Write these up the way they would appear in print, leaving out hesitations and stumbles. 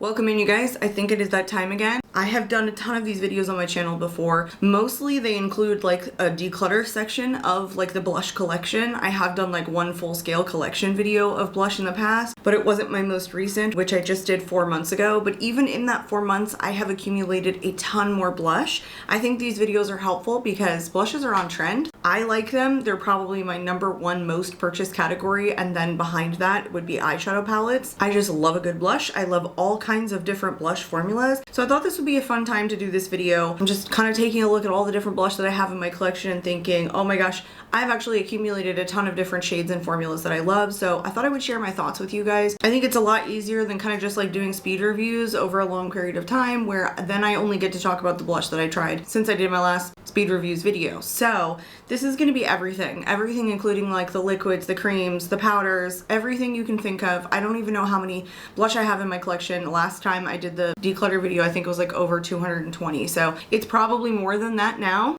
Welcome in, you guys. I think it is that time again. I have done a ton of these videos on my channel before. Mostly they include like a declutter section of like the blush collection. I have done like one full scale collection video of blush in the past, but it wasn't my most recent, which I just did 4 months ago. But even in that 4 months, I have accumulated a ton more blush. I think these videos are helpful because blushes are on trend. I like them. They're probably my #1 most purchased category, and then behind that would be eyeshadow palettes. I just love a good blush. I love all kinds of different blush formulas. So I thought this would be a fun time to do this video. I'm just kind of taking a look at all the different blush that I have in my collection and thinking, oh my gosh, I've actually accumulated a ton of different shades and formulas that I love. So I thought I would share my thoughts with you guys. I think it's a lot easier than kind of just like doing speed reviews over a long period of time, where then I only get to talk about the blush that I tried since I did my last speed reviews video. So this is going to be everything including like the liquids, the creams, the powders, everything you can think of. I don't even know how many blush I have in my collection. Last time I did the declutter video, I think it was like over 220. So it's probably more than that now.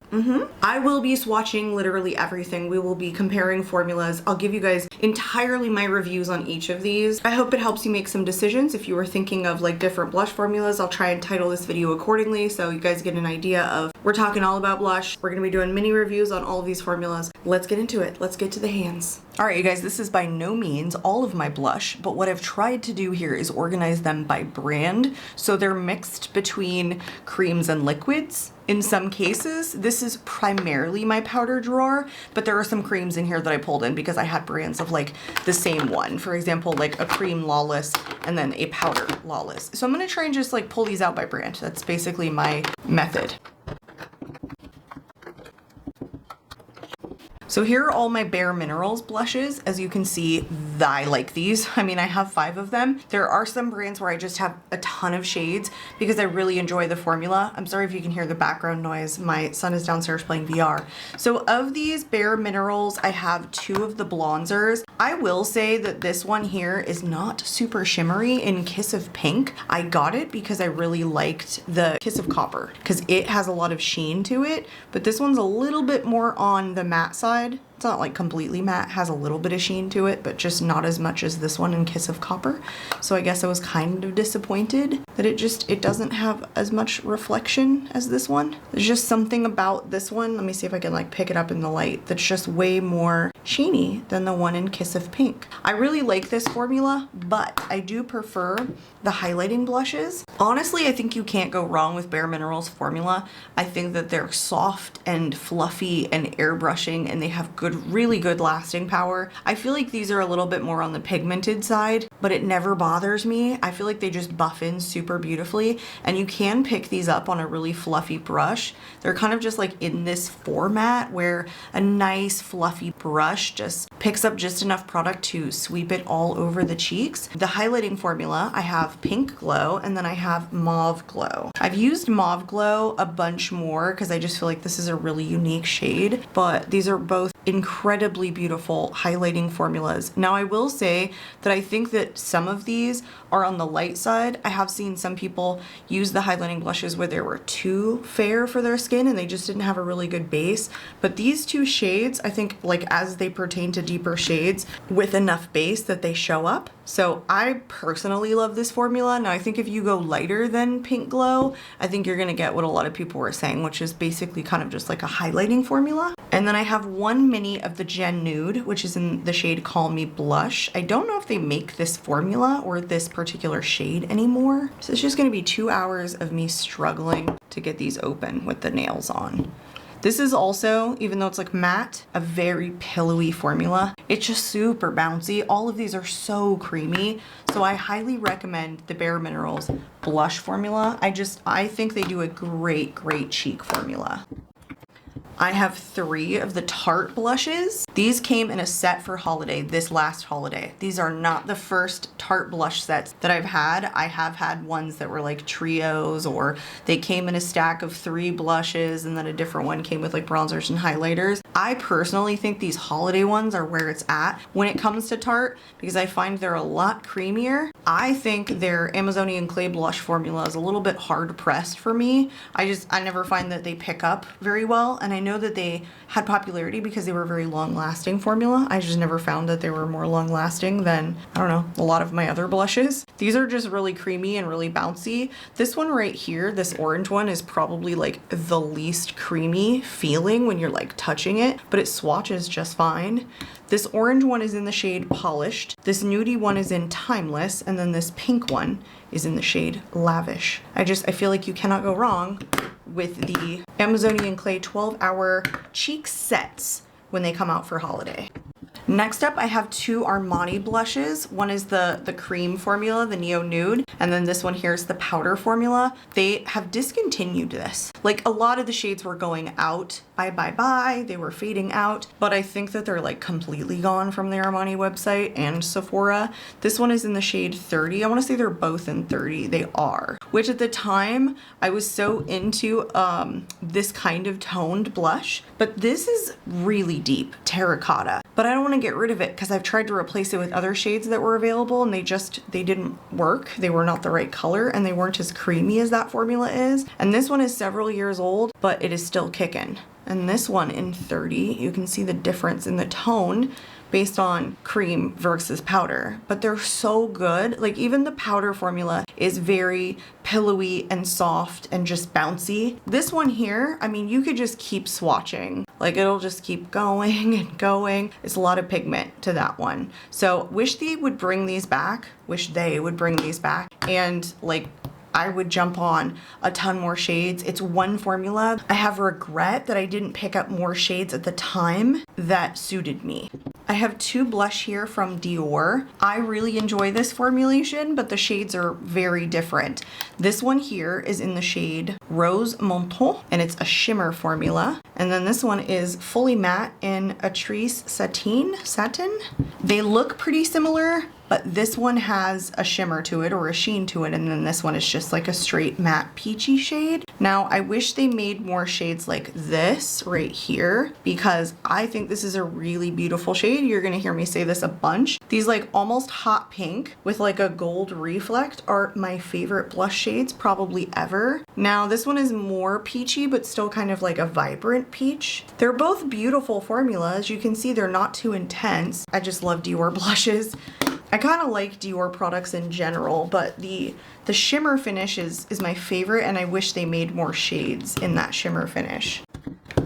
I will be swatching literally everything. We will be comparing formulas. I'll give you guys entirely my reviews on each of these. I hope it helps you make some decisions. If you were thinking of like different blush formulas, I'll try and title this video accordingly so you guys get an idea of, we're talking all about blush. We're gonna be doing mini reviews on all of these formulas. Let's get into it. Let's get to the hands. All right, you guys, this is by no means all of my blush, but what I've tried to do here is organize them by brand. So they're mixed between creams and liquids. In some cases, this is primarily my powder drawer, but there are some creams in here that I pulled in because I had brands of like the same one. For example, like a cream Lawless and then a powder Lawless. So I'm gonna try and just like pull these out by brand. That's basically my method. So here are all my Bare Minerals blushes. As you can see, I like these. I mean, I have 5 of them. There are some brands where I just have a ton of shades because I really enjoy the formula. I'm sorry if you can hear the background noise. My son is downstairs playing VR. So of these Bare Minerals, I have 2 of the bronzers. I will say that this one here is not super shimmery in Kiss of Pink. I got it because I really liked the Kiss of Copper because it has a lot of sheen to it, but this one's a little bit more on the matte side. It's not like completely matte, has a little bit of sheen to it, but just not as much as this one in Kiss of Copper. So I guess I was kind of disappointed that it doesn't have as much reflection as this one. There's just something about this one, let me see if I can like pick it up in the light, that's just way more sheeny than the one in Kiss of Pink. I really like this formula, but I do prefer the highlighting blushes. Honestly, I think you can't go wrong with Bare Minerals formula. I think that they're soft and fluffy and airbrushing, and they have really good lasting power. I feel like these are a little bit more on the pigmented side, but it never bothers me. I feel like they just buff in super beautifully, and you can pick these up on a really fluffy brush. They're kind of just like in this format where a nice fluffy brush just picks up just enough product to sweep it all over the cheeks. The highlighting formula, I have Pink Glow and then I have Mauve Glow. I've used Mauve Glow a bunch more because I just feel like this is a really unique shade, but these are both incredibly beautiful highlighting formulas. Now I will say that I think that some of these are on the light side. I have seen some people use the highlighting blushes where they were too fair for their skin and they just didn't have a really good base. But these 2 shades, I think like as they pertain to deeper shades with enough base that they show up. So I personally love this formula. Now I think if you go lighter than Pink Glow, I think you're gonna get what a lot of people were saying, which is basically kind of just like a highlighting formula. And then I have 1 mini of the Gen Nude, which is in the shade Call Me Blush. I don't know if they make this formula or this particular shade anymore. So it's just gonna be 2 hours of me struggling to get these open with the nails on. This is also, even though it's like matte, a very pillowy formula. It's just super bouncy. All of these are so creamy. So I highly recommend the Bare Minerals blush formula. I think they do a great cheek formula. I have 3 of the Tarte blushes. These came in a set for holiday, this last holiday. These are not the first Tarte blush sets that I've had. I have had ones that were like trios, or they came in a stack of 3 blushes and then a different one came with like bronzers and highlighters. I personally think these holiday ones are where it's at when it comes to Tarte because I find they're a lot creamier. I think their Amazonian Clay blush formula is a little bit hard pressed for me. I never find that they pick up very well, and I know that they had popularity because they were very long lasting lasting formula. I just never found that they were more long lasting than, I don't know, a lot of my other blushes. These are just really creamy and really bouncy. This one right here, this orange one, is probably like the least creamy feeling when you're like touching it, but it swatches just fine. This orange one is in the shade Polished. This nudie one is in Timeless, and then this pink one is in the shade Lavish. I feel like you cannot go wrong with the Amazonian Clay 12-hour cheek sets when they come out for holiday. Next up, I have two Armani blushes. One is the cream formula, the Neo Nude, and then this one here is the powder formula. They have discontinued this. Like, a lot of the shades were going out. Bye. They were fading out, but I think that they're like completely gone from the Armani website and Sephora. This one is in the shade 30. I want to say they're both in 30. They are. Which at the time, I was so into this kind of toned blush, but this is really deep terracotta. But I don't want to get rid of it because I've tried to replace it with other shades that were available and they didn't work. They were not the right color and they weren't as creamy as that formula is. And this one is several years old, but it is still kicking. And this one in 30, you can see the difference in the tone based on cream versus powder, but they're so good. Like, even the powder formula is very pillowy and soft and just bouncy. This one here, I mean, you could just keep swatching. Like, it'll just keep going and going. It's a lot of pigment to that one. So wish they would bring these back. And like, I would jump on a ton more shades. It's one formula. I have regret that I didn't pick up more shades at the time that suited me. I have two blush here from Dior. I really enjoy this formulation, but the shades are very different. This one here is in the shade Rose Monton, and it's a shimmer formula. And then this one is fully matte in Atrice Satin. They look pretty similar, but this one has a shimmer to it or a sheen to it, and then this one is just like a straight matte peachy shade. Now, I wish they made more shades like this right here because I think this is a really beautiful shade. You're gonna hear me say this a bunch. These like almost hot pink with like a gold reflect are my favorite blush shades probably ever. Now, this one is more peachy, but still kind of like a vibrant peach. They're both beautiful formulas. You can see they're not too intense. I just love Dior blushes. I kind of like Dior products in general, but the shimmer finish is my favorite, and I wish they made more shades in that shimmer finish.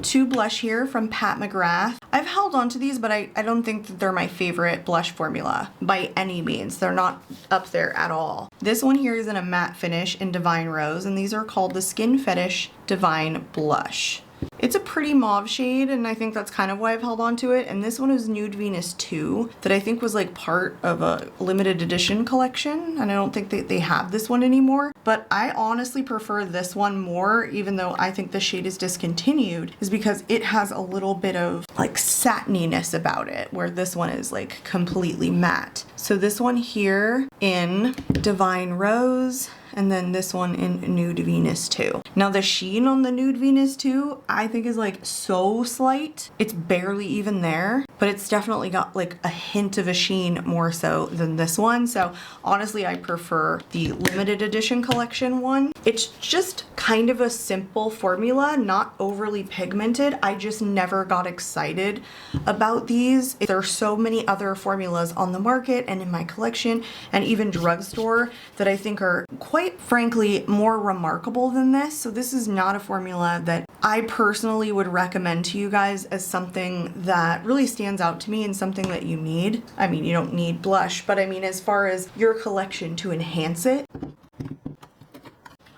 Two blush here from Pat McGrath. I've held on to these, but I don't think that they're my favorite blush formula by any means. They're not up there at all. This one here is in a matte finish in Divine Rose, and these are called the Skin Fetish Divine Blush. It's a pretty mauve shade, and I think that's kind of why I've held on to it. And this one is Nude Venus 2 that I think was like part of a limited edition collection, and I don't think they have this one anymore. But I honestly prefer this one more, even though I think the shade is discontinued, is because it has a little bit of like satininess about it, where this one is like completely matte. So this one here in Divine Rose, and then this one in Nude Venus 2. Now, the sheen on the Nude Venus 2, I think is like so slight. It's barely even there, but it's definitely got like a hint of a sheen more so than this one. So honestly, I prefer the limited edition collection one. It's just kind of a simple formula, not overly pigmented. I just never got excited about these. There are so many other formulas on the market and in my collection and even drugstore that I think are quite frankly more remarkable than this. So this is not a formula that I personally would recommend to you guys as something that really stands out to me and something that you need. I mean, you don't need blush, but I mean, as far as your collection to enhance it.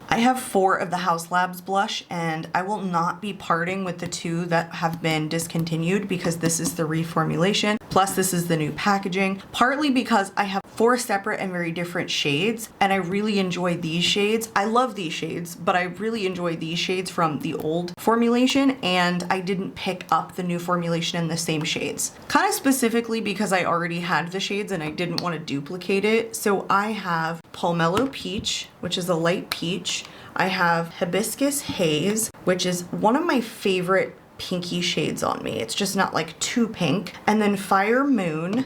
I have 4 of the House Labs blush, and I will not be parting with the 2 that have been discontinued because this is the reformulation, plus this is the new packaging, partly because I have 4 separate and very different shades, and I really enjoy these shades. I love these shades, but I really enjoy these shades from the old formulation, and I didn't pick up the new formulation in the same shades. Kind of specifically because I already had the shades and I didn't want to duplicate it. So I have Pomelo Peach, which is a light peach. I have Hibiscus Haze, which is one of my favorite pinky shades on me. It's just not like too pink. And then Fire Moon,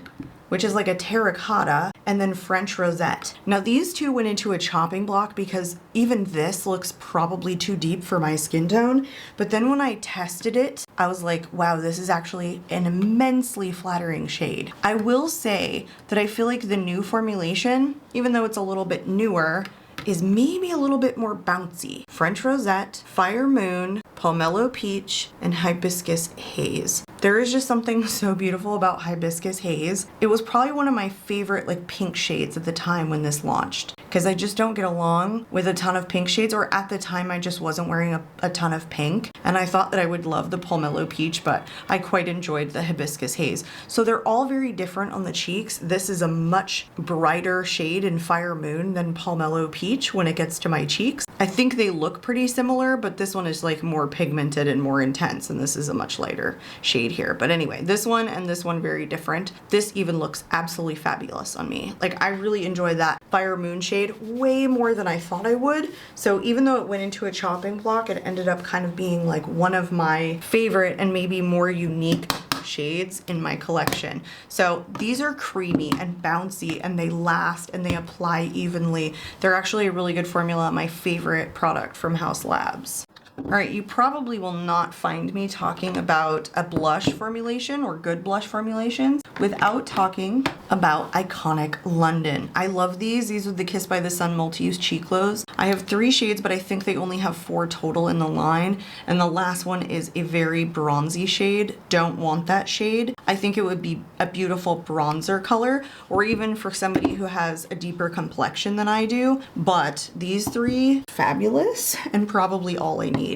which is like a terracotta. and then French Rosette. Now these two went into a chopping block because even this looks probably too deep for my skin tone. But then when I tested it, I was like, wow, this is actually an immensely flattering shade. I will say that I feel like the new formulation, even though it's a little bit newer, is maybe a little bit more bouncy. French Rosette, Fire Moon, Pomelo Peach, and Hibiscus Haze. There is just something so beautiful about Hibiscus Haze. It was probably one of my favorite like pink shades at the time when this launched, because I just don't get along with a ton of pink shades, or at the time I just wasn't wearing a ton of pink, and I thought that I would love the Pomelo Peach, but I quite enjoyed the Hibiscus Haze. So they're all very different on the cheeks. This is a much brighter shade in Fire Moon than Pomelo Peach when it gets to my cheeks. I think they look pretty similar, but this one is like more pigmented and more intense, and this is a much lighter shade here. But anyway, this one and this one very different. This even looks absolutely fabulous on me. Like, I really enjoy that Fire Moon shade way more than I thought I would. So even though it went into a chopping block, it ended up kind of being like one of my favorite and maybe more unique shades in my collection. So these are creamy and bouncy, and they last and they apply evenly. They're actually a really good formula, my favorite product from Haus Labs. All right, you probably will not find me talking about a blush formulation or good blush formulations without talking about iconic London. I love these. These are the Kiss by the Sun multi-use cheek glows. I have 3 shades, but I think they only have 4 total in the line. And the last one is a very bronzy shade. Don't want that shade. I think it would be a beautiful bronzer color, or even for somebody who has a deeper complexion than I do. But these 3, fabulous, and probably all I need.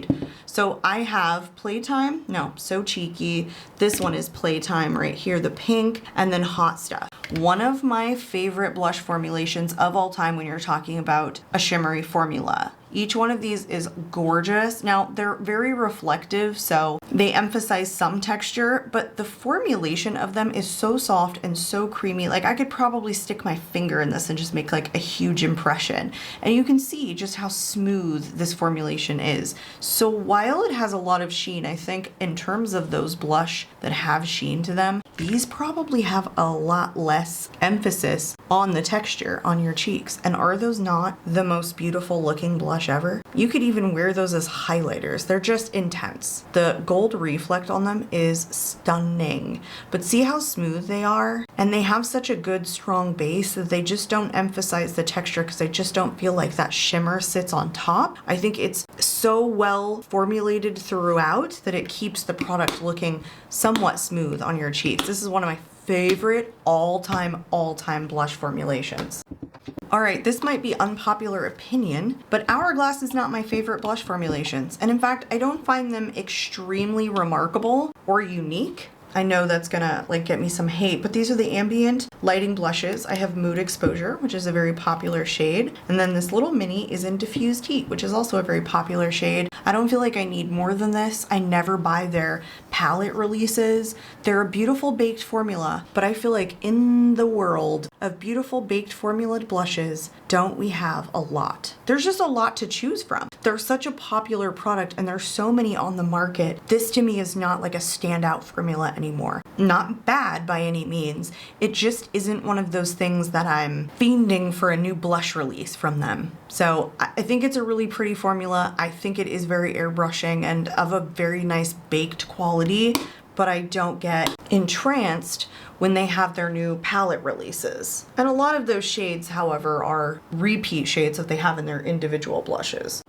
So I have Playtime, no, So Cheeky. This one is Playtime right here, the pink, and then Hot Stuff. One of my favorite blush formulations of all time when you're talking about a shimmery formula. Each one of these is gorgeous. Now, they're very reflective, so they emphasize some texture, but the formulation of them is so soft and so creamy. Like, I could probably stick my finger in this and just make like a huge impression. And you can see just how smooth this formulation is. So while it has a lot of sheen, I think in terms of those blush that have sheen to them, these probably have a lot less emphasis on the texture on your cheeks. And are those not the most beautiful looking blush ever? You could even wear those as highlighters. They're just intense. The gold reflect on them is stunning, but see how smooth they are? And they have such a good strong base that they just don't emphasize the texture, because I just don't feel like that shimmer sits on top. I think it's so well formulated throughout that it keeps the product looking somewhat smooth on your cheeks. This is one of my favorite all-time blush formulations. All right, this might be unpopular opinion, but Hourglass is not my favorite blush formulations. And in fact, I don't find them extremely remarkable or unique. I know that's gonna like get me some hate, but these are the ambient lighting blushes. I have Mood Exposure, which is a very popular shade. And then this little mini is in Diffused Heat, which is also a very popular shade. I don't feel like I need more than this. I never buy their palette releases. They're a beautiful baked formula, but I feel like in the world of beautiful baked formula blushes, don't we have a lot? There's just a lot to choose from. They're such a popular product and there's so many on the market. This to me is not like a standout formula anymore. Not bad by any means. It just isn't one of those things that I'm fiending for a new blush release from them. So I think it's a really pretty formula. I think it is very airbrushing and of a very nice baked quality, but I don't get entranced when they have their new palette releases. And a lot of those shades, however, are repeat shades that they have in their individual blushes.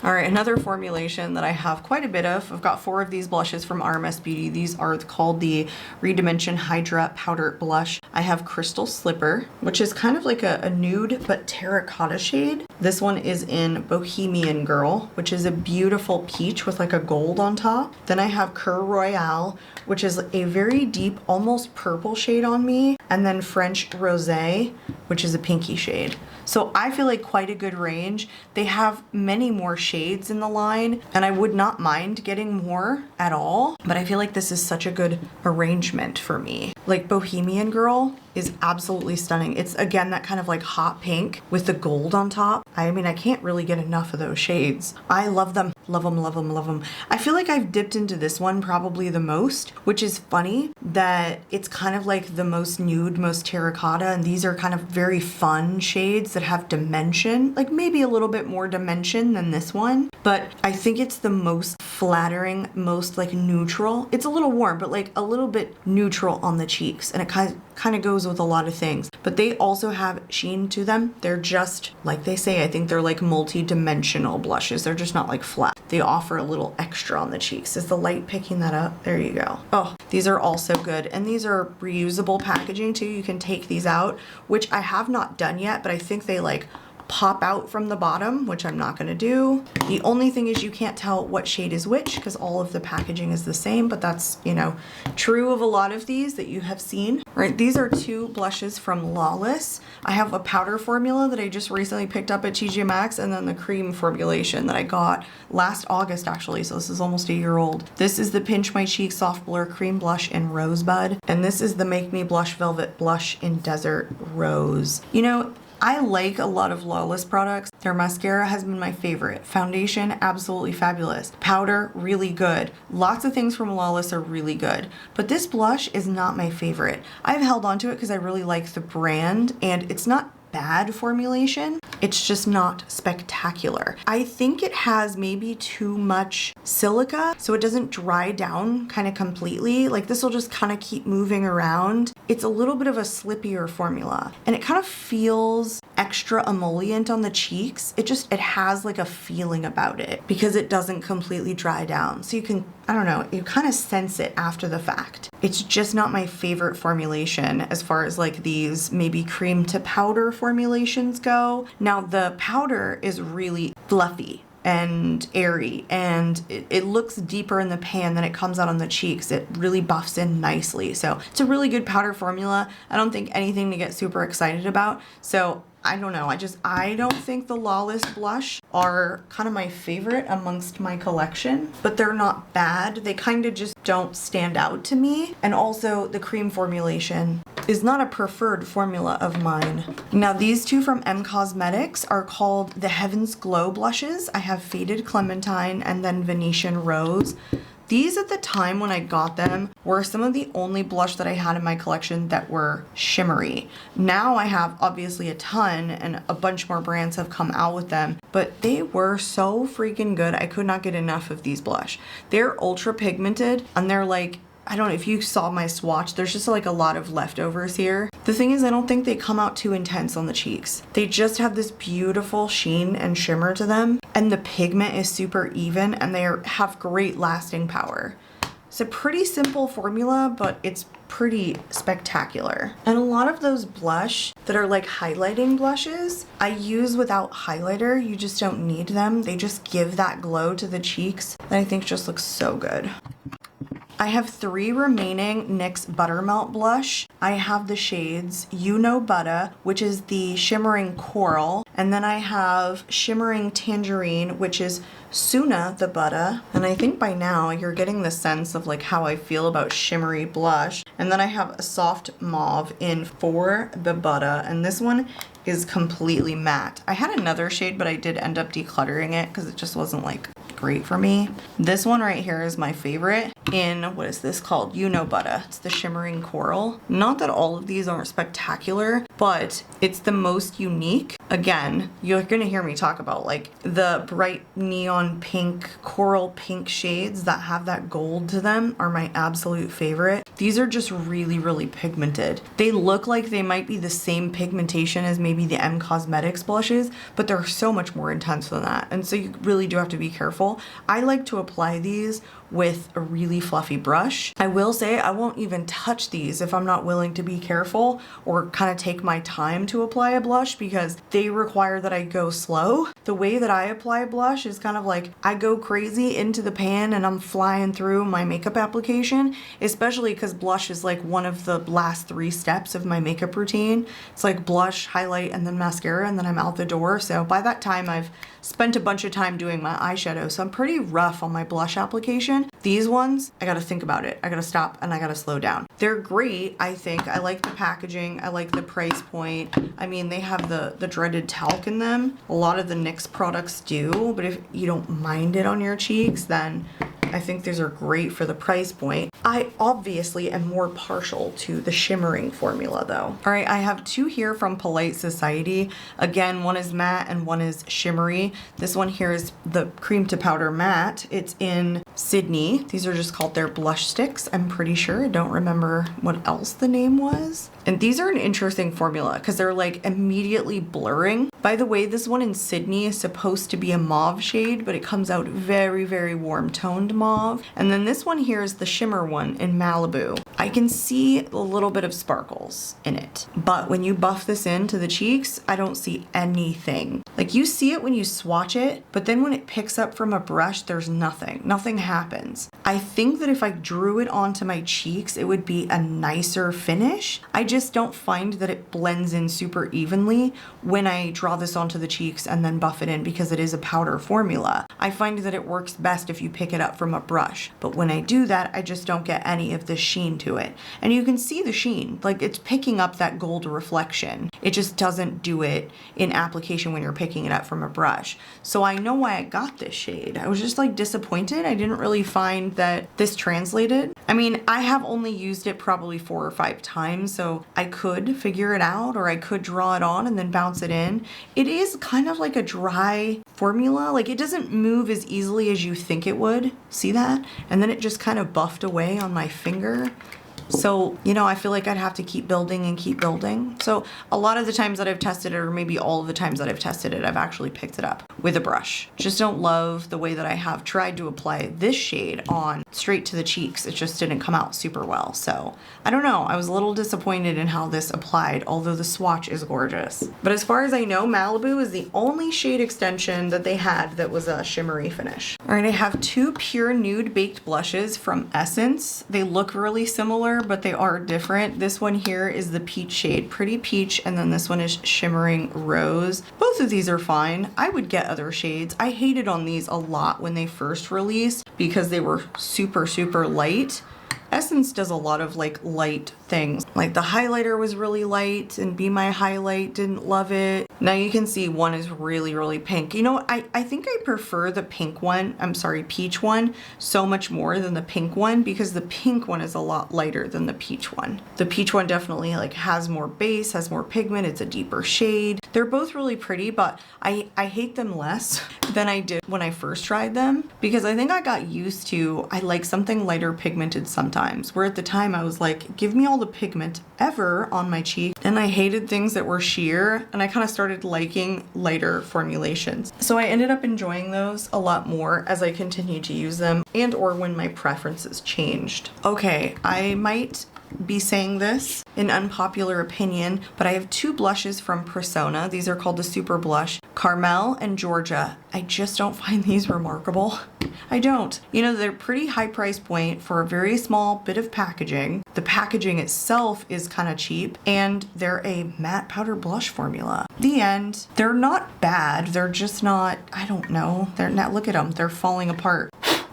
All right, another formulation that I have quite a bit of. I've got 4 of these blushes from RMS Beauty. These are called the Redimension Hydra Powder Blush. I have Crystal Slipper, which is kind of like a nude but terracotta shade. This one is in Bohemian Girl, which is a beautiful peach with like a gold on top. Then I have Cur Royale, which is a very deep, almost purple shade on me. And then French Rosé, which is a pinky shade. So I feel like quite a good range. They have many more shades in the line, and I would not mind getting more at all, but I feel like this is such a good arrangement for me. Like Bohemian Girl is absolutely stunning. It's again that kind of like hot pink with the gold on top. I mean, I can't really get enough of those shades. I love them. Love them, love them, love them. I feel like I've dipped into this one probably the most, which is funny that it's kind of like the most nude, most terracotta, and these are kind of very fun shades that have dimension, like maybe a little bit more dimension than this one, but I think it's the most flattering, most like neutral. It's a little warm, but like a little bit neutral on the cheeks, and it kind of goes with a lot of things, but they also have sheen to them. They're just like they say, I think they're like multi-dimensional blushes. They're just not like flat. They offer a little extra on the cheeks. Is the light picking that up? There you go. Oh, these are also good, and these are reusable packaging too. You can take these out, which I have not done yet, but I think they like pop out from the bottom, which I'm not going to do. The only thing is you can't tell what shade is which because all of the packaging is the same, but that's, you know, true of a lot of these that you have seen. Right, these are two blushes from Lawless. I have a powder formula that I just recently picked up at TJ Maxx, and then the cream formulation that I got last August actually, so this is almost a year old. This is the Pinch My Cheek Soft Blur Cream Blush in Rosebud, and this is the Make Me Blush Velvet Blush in Desert Rose. You know, I like a lot of Lawless products. Their mascara has been my favorite. Foundation, absolutely fabulous. Powder, really good. Lots of things from Lawless are really good. But this blush is not my favorite. I've held on to it because I really like the brand, and it's not bad formulation. It's just not spectacular. I think it has maybe too much silica, so it doesn't dry down kind of completely. Like this will just kind of keep moving around. It's a little bit of a slippier formula, and it kind of feels extra emollient on the cheeks. It has like a feeling about it because it doesn't completely dry down. So you can, I don't know, you kind of sense it after the fact. It's just not my favorite formulation as far as like these maybe cream to powder formulations go. Now the powder is really fluffy and airy, and it looks deeper in the pan than it comes out on the cheeks. It really buffs in nicely. So it's a really good powder formula. I don't think anything to get super excited about. So I don't know. I don't think the Lawless blush are kind of my favorite amongst my collection, but they're not bad. They kind of just don't stand out to me. And also the cream formulation is not a preferred formula of mine. Now these two from M Cosmetics are called the Heaven's Glow blushes. I have Faded Clementine and then Venetian Rose. These at the time when I got them were some of the only blush that I had in my collection that were shimmery. Now I have obviously a ton, and a bunch more brands have come out with them, but they were so freaking good. I could not get enough of these blush. They're ultra pigmented, and they're like, I don't know if you saw my swatch, there's just like a lot of leftovers here. The thing is, I don't think they come out too intense on the cheeks. They just have this beautiful sheen and shimmer to them, and the pigment is super even, and they have great lasting power. It's a pretty simple formula, but it's pretty spectacular. And a lot of those blush that are like highlighting blushes, I use without highlighter. You just don't need them. They just give that glow to the cheeks that I think just looks so good. I have 3 remaining NYX Buttermelt Blush. I have the shades You Know Butta, which is the Shimmering Coral, and then I have Shimmering Tangerine, which is Suna the Butta. And I think by now you're getting the sense of like how I feel about shimmery blush. And then I have a Soft Mauve in For the Butta, and this one is completely matte. I had another shade, but I did end up decluttering it because it just wasn't like great for me. This one right here is my favorite in, what is this called? You Know Butta. It's the Shimmering Coral. Not that all of these aren't spectacular, but it's the most unique. Again, you're gonna hear me talk about like the bright neon pink, coral pink shades that have that gold to them are my absolute favorite. These are just really, really pigmented. They look like they might be the same pigmentation as maybe the M Cosmetics blushes, but they're so much more intense than that. And so you really do have to be careful. I like to apply these with a really fluffy brush. I will say I won't even touch these if I'm not willing to be careful or kind of take my time to apply a blush, because they require that I go slow. The way that I apply blush is kind of like I go crazy into the pan and I'm flying through my makeup application, especially because blush is like one of the last 3 steps of my makeup routine. It's like blush, highlight, and then mascara, and then I'm out the door. So by that time I've spent a bunch of time doing my eyeshadow, so I'm pretty rough on my blush application. These ones, I gotta think about it. I gotta stop and I gotta slow down. They're great, I think. I like the packaging. I like the price point. I mean, they have the dreaded talc in them. A lot of the NYX products do, but if you don't mind it on your cheeks, then I think these are great for the price point. I obviously am more partial to the shimmering formula though. All right, I have two here from Polite Society. Again, one is matte and one is shimmery. This one here is the cream to powder matte. It's in Sydney. These are just called their blush sticks, I'm pretty sure. I don't remember what else the name was. And these are an interesting formula because they're like immediately blurring. By the way, this one in Sydney is supposed to be a mauve shade, but it comes out very, very warm toned mauve. And then this one here is the shimmer one in Malibu. I can see a little bit of sparkles in it, but when you buff this into the cheeks, I don't see anything. Like you see it when you swatch it, but then when it picks up from a brush, there's nothing. Nothing happens. I think that if I drew it onto my cheeks, it would be a nicer finish. I just don't find that it blends in super evenly when I draw this onto the cheeks and then buff it in because it is a powder formula. I find that it works best if you pick it up from a brush, but when I do that, I just don't get any of the sheen to it. And you can see the sheen, like it's picking up that gold reflection. It just doesn't do it in application when you're picking it up from a brush. So I know why I got this shade. I was just like disappointed. I didn't really find that this translated. I mean, I have only used it probably 4 or 5 times, so I could figure it out or I could draw it on and then bounce it in. It is kind of like a dry formula. Like it doesn't move as easily as you think it would. See that? And then it just kind of buffed away on my finger. So, you know, I feel like I'd have to keep building and keep building. So a lot of the times that I've tested it, or maybe all of the times that I've tested it, I've actually picked it up with a brush. Just don't love the way that I have tried to apply this shade on straight to the cheeks. It just didn't come out super well. So I don't know. I was a little disappointed in how this applied, although the swatch is gorgeous. But as far as I know, Malibu is the only shade extension that they had that was a shimmery finish. All right, I have 2 pure nude baked blushes from Essence. They look really similar, but they are different. This one here is the peach shade, Pretty Peach, and then this one is Shimmering Rose. Both of these are fine. I would get other shades. I hated on these a lot when they first released because they were super, super light. Essence does a lot of like light things. Like the highlighter was really light and Be My Highlight didn't love it. Now you can see one is really, really pink. You know what? I think I prefer the pink one, peach one, so much more than the pink one because the pink one is a lot lighter than the peach one. The peach one definitely like has more base, has more pigment, it's a deeper shade. They're both really pretty, but I hate them less than I did when I first tried them because I think I got used to, I like something lighter pigmented sometimes, where at the time I was like, give me all the pigment ever on my cheek, and I hated things that were sheer, and I kind of started liking lighter formulations. So I ended up enjoying those a lot more as I continued to use them and or when my preferences changed. Okay, I might be saying this, an unpopular opinion, but I have 2 blushes from Persona. These are called the Super Blush, Carmel and Georgia. I just don't find these remarkable. I don't. You know, they're pretty high price point for a very small bit of packaging. The packaging itself is kind of cheap, and they're a matte powder blush formula. The end. They're not bad. They're just not, I don't know. They're not, look at them. They're falling apart.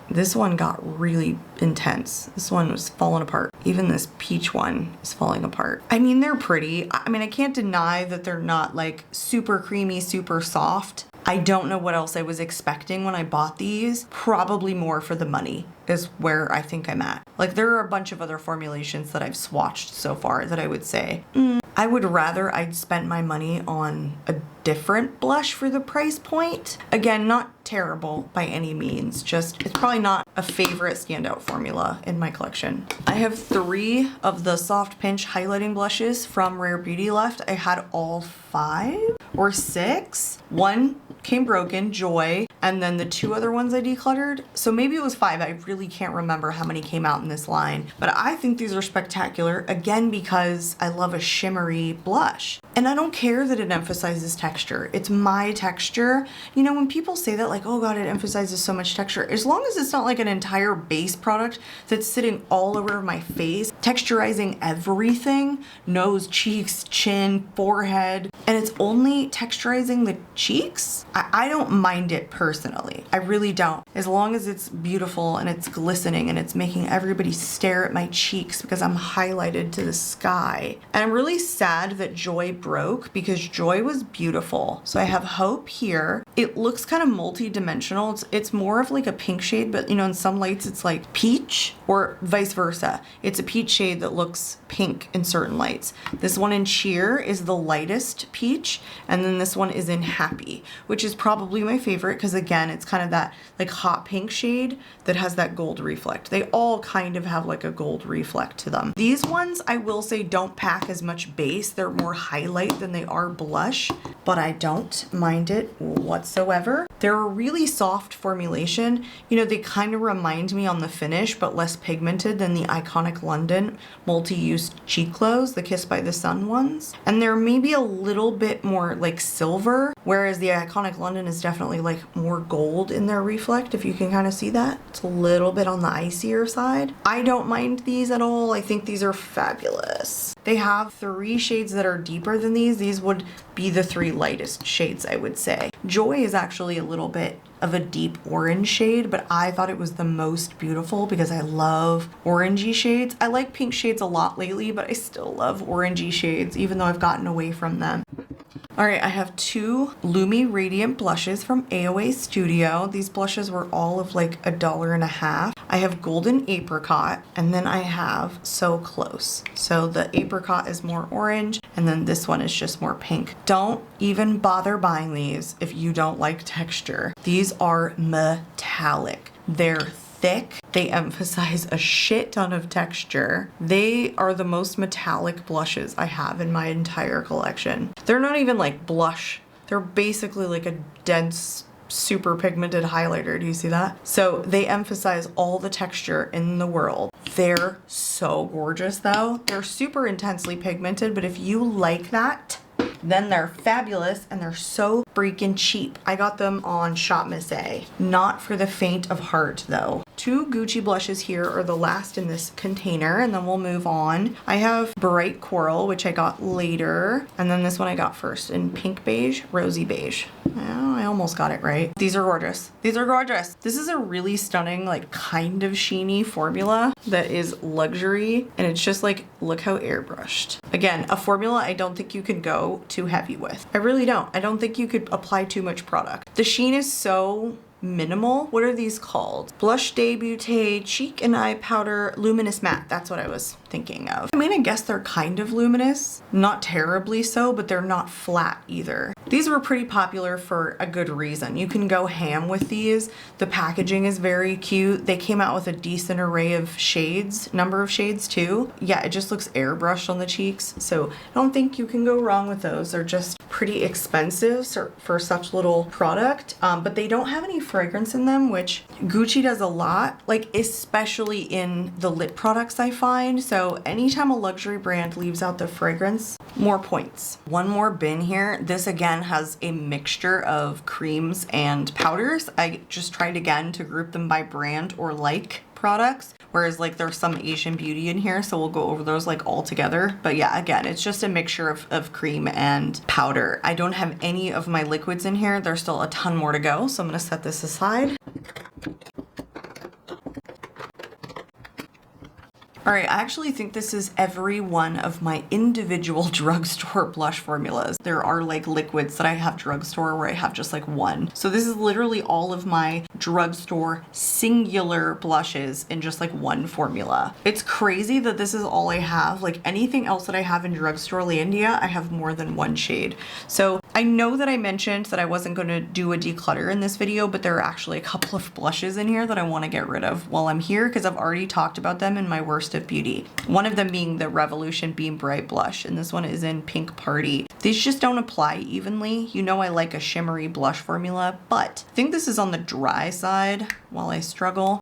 This one got really intense. This one was falling apart. Even this peach one is falling apart. I mean, they're pretty. I mean, I can't deny that they're not like super creamy, super soft. I don't know what else I was expecting when I bought these. Probably more for the money is where I think I'm at. Like there are a bunch of other formulations that I've swatched so far that I would say, I would rather I'd spent my money on a different blush for the price point. Again, not terrible by any means, just it's probably not a favorite standout formula in my collection. I have 3 of the Soft Pinch highlighting blushes from Rare Beauty left. I had all 5 or 6. One came broken, Joy, and then the 2 other ones I decluttered. So maybe it was 5. I really can't remember how many came out in this line, but I think these are spectacular again because I love a shimmery blush. And I don't care that it emphasizes texture. It's my texture. You know, when people say that, like, oh God, it emphasizes so much texture, as long as it's not like an entire base product that's sitting all over my face, texturizing everything, nose, cheeks, chin, forehead, and it's only texturizing the cheeks, I don't mind it personally. I really don't. As long as it's beautiful and it's glistening and it's making everybody stare at my cheeks because I'm highlighted to the sky. And I'm really sad that Joy broke because Joy was beautiful. So I have Hope here. It looks kind of multi-dimensional. It's more of like a pink shade, but you know, in some lights it's like peach, or vice versa. It's a peach shade that looks pink in certain lights. This one in Cheer is the lightest peach, and then this one is in Happy, which is probably my favorite because again, it's kind of that like hot pink shade that has that gold reflect. They all kind of have like a gold reflect to them. These ones, I will say, don't pack as much base. They're more highlight than they are blush, but I don't mind it whatsoever. They're a really soft formulation. You know, they kind of remind me on the finish, but less pigmented than the iconic London multi-use cheek glows, the Kiss by the Sun ones. And they're maybe a little bit more like silver, whereas the iconic London is definitely like more gold in their reflect, if you can kind of see that. It's a little bit on the icier side. I don't mind these at all. I think these are fabulous. They have 3 shades that are deeper than these. These would be the 3 lightest shades, I would say. Joy is actually a little bit of a deep orange shade, but I thought it was the most beautiful because I love orangey shades. I like pink shades a lot lately, but I still love orangey shades, even though I've gotten away from them. All right, I have 2 Lumi Radiant Blushes from AOA Studio. These blushes were all of like $1.50. I have Golden Apricot, and then I have So Close. So the apricot is more orange, and then this one is just more pink. Don't even bother buying these if you don't like texture. These are metallic. They're thick. They emphasize a shit ton of texture. They are the most metallic blushes I have in my entire collection. They're not even like blush. They're basically like a dense, super pigmented highlighter. Do you see that? So they emphasize all the texture in the world. They're so gorgeous though. They're super intensely pigmented, but if you like that, then they're fabulous, and they're so freaking cheap. I got them on Shop Miss A. Not for the faint of heart though. 2 Gucci blushes here are the last in this container, and then we'll move on. I have Bright Coral, which I got later, and then this one I got first in Pink Beige, Rosy Beige. Oh, I almost got it right. These are gorgeous. These are gorgeous. This is a really stunning, like kind of sheeny formula that is luxury, and it's just like, look how airbrushed. Again, a formula I don't think you can go too heavy with. I really don't. I don't think you could apply too much product. The sheen is so minimal. What are these called? Blush Debutante Cheek and Eye Powder Luminous Matte. That's what I was thinking of. I mean, I guess they're kind of luminous. Not terribly so, but they're not flat either. These were pretty popular for a good reason. You can go ham with these. The packaging is very cute. They came out with a decent array of shades, number of shades too. Yeah, it just looks airbrushed on the cheeks. So I don't think you can go wrong with those. They're just pretty expensive for such little product, but they don't have any fragrance in them, which Gucci does a lot, like especially in the lip products I find. So anytime a luxury brand leaves out the fragrance, more points. One more bin here. This again has a mixture of creams and powders. I just tried again to group them by brand or like products, whereas like there's some Asian beauty in here, so we'll go over those like all together. But yeah, again, it's just a mixture of cream and powder. I don't have any of my liquids in here. There's still a ton more to go, so I'm gonna set this aside. All right, I actually think this is every one of my individual drugstore blush formulas. There are like liquids that I have drugstore where I have just like one. So this is literally all of my drugstore singular blushes in just like one formula. It's crazy that this is all I have. Like anything else that I have in drugstore Landia, I have more than one shade. So I know that I mentioned that I wasn't going to do a declutter in this video, but there are actually a couple of blushes in here that I want to get rid of while I'm here because I've already talked about them in my worst of beauty. One of them being the Revolution Beam Bright blush, and this one is in Pink Party. These just don't apply evenly. You know I like a shimmery blush formula, but I think this is on the dry side while I struggle.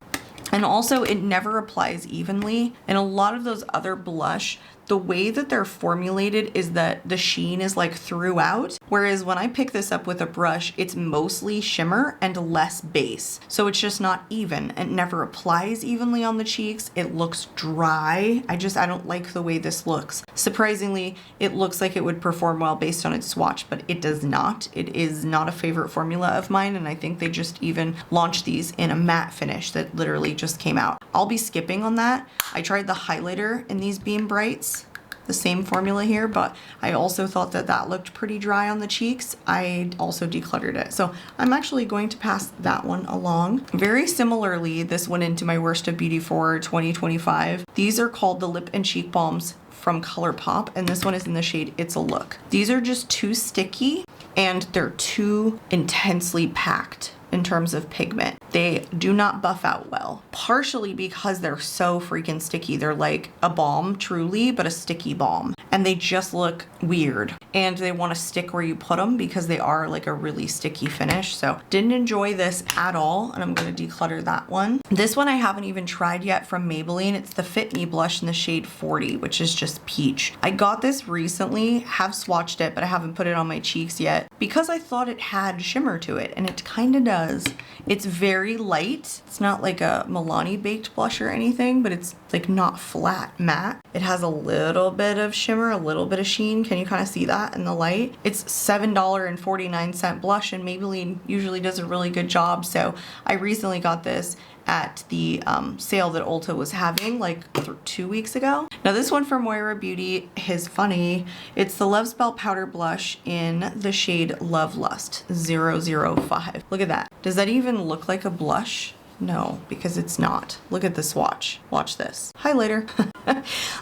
And also it never applies evenly. And a lot of those other blush, the way that they're formulated is that the sheen is like throughout, whereas when I pick this up with a brush, it's mostly shimmer and less base. So it's just not even. It never applies evenly on the cheeks. It looks dry. I don't like the way this looks. Surprisingly, it looks like it would perform well based on its swatch, but it does not. It is not a favorite formula of mine, and I think they just even launched these in a matte finish that literally just came out. I'll be skipping on that. I tried the highlighter in these Beam Brights, the same formula here, but I also thought that that looked pretty dry on the cheeks. I also decluttered it. So I'm actually going to pass that one along. Very similarly, this went into my worst of beauty for 2025. These are called the Lip and Cheek Balms from ColourPop, and this one is in the shade It's a Look. These are just too sticky and they're too intensely packed in terms of pigment. They do not buff out well, partially because they're so freaking sticky. They're like a balm truly, but a sticky balm. And they just look weird. And they want to stick where you put them because they are like a really sticky finish. So didn't enjoy this at all. And I'm going to declutter that one. This one I haven't even tried yet from Maybelline. It's the Fit Me blush in the shade 40, which is just peach. I got this recently, have swatched it, but I haven't put it on my cheeks yet because I thought it had shimmer to it, and it kind of does. It's very light. It's not like a Milani baked blush or anything, but it's like not flat matte. It has a little bit of shimmer, a little bit of sheen. Can you kind of see that in the light? It's $7.49 blush, and Maybelline usually does a really good job. So I recently got this at the sale that Ulta was having like 2 weeks ago. Now this one from Moira Beauty is funny. It's the Love Spell Powder Blush in the shade Love Lust 005. Look at that. Does that even look like a blush? No, because it's not. Look at the swatch. Watch this. Highlighter.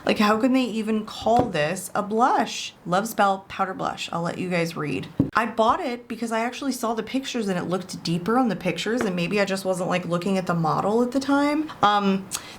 Like, how can they even call this a blush? Love Spell Powder Blush. I'll let you guys read. I bought it because I actually saw the pictures and it looked deeper on the pictures, and maybe I just wasn't like looking at the model at the time.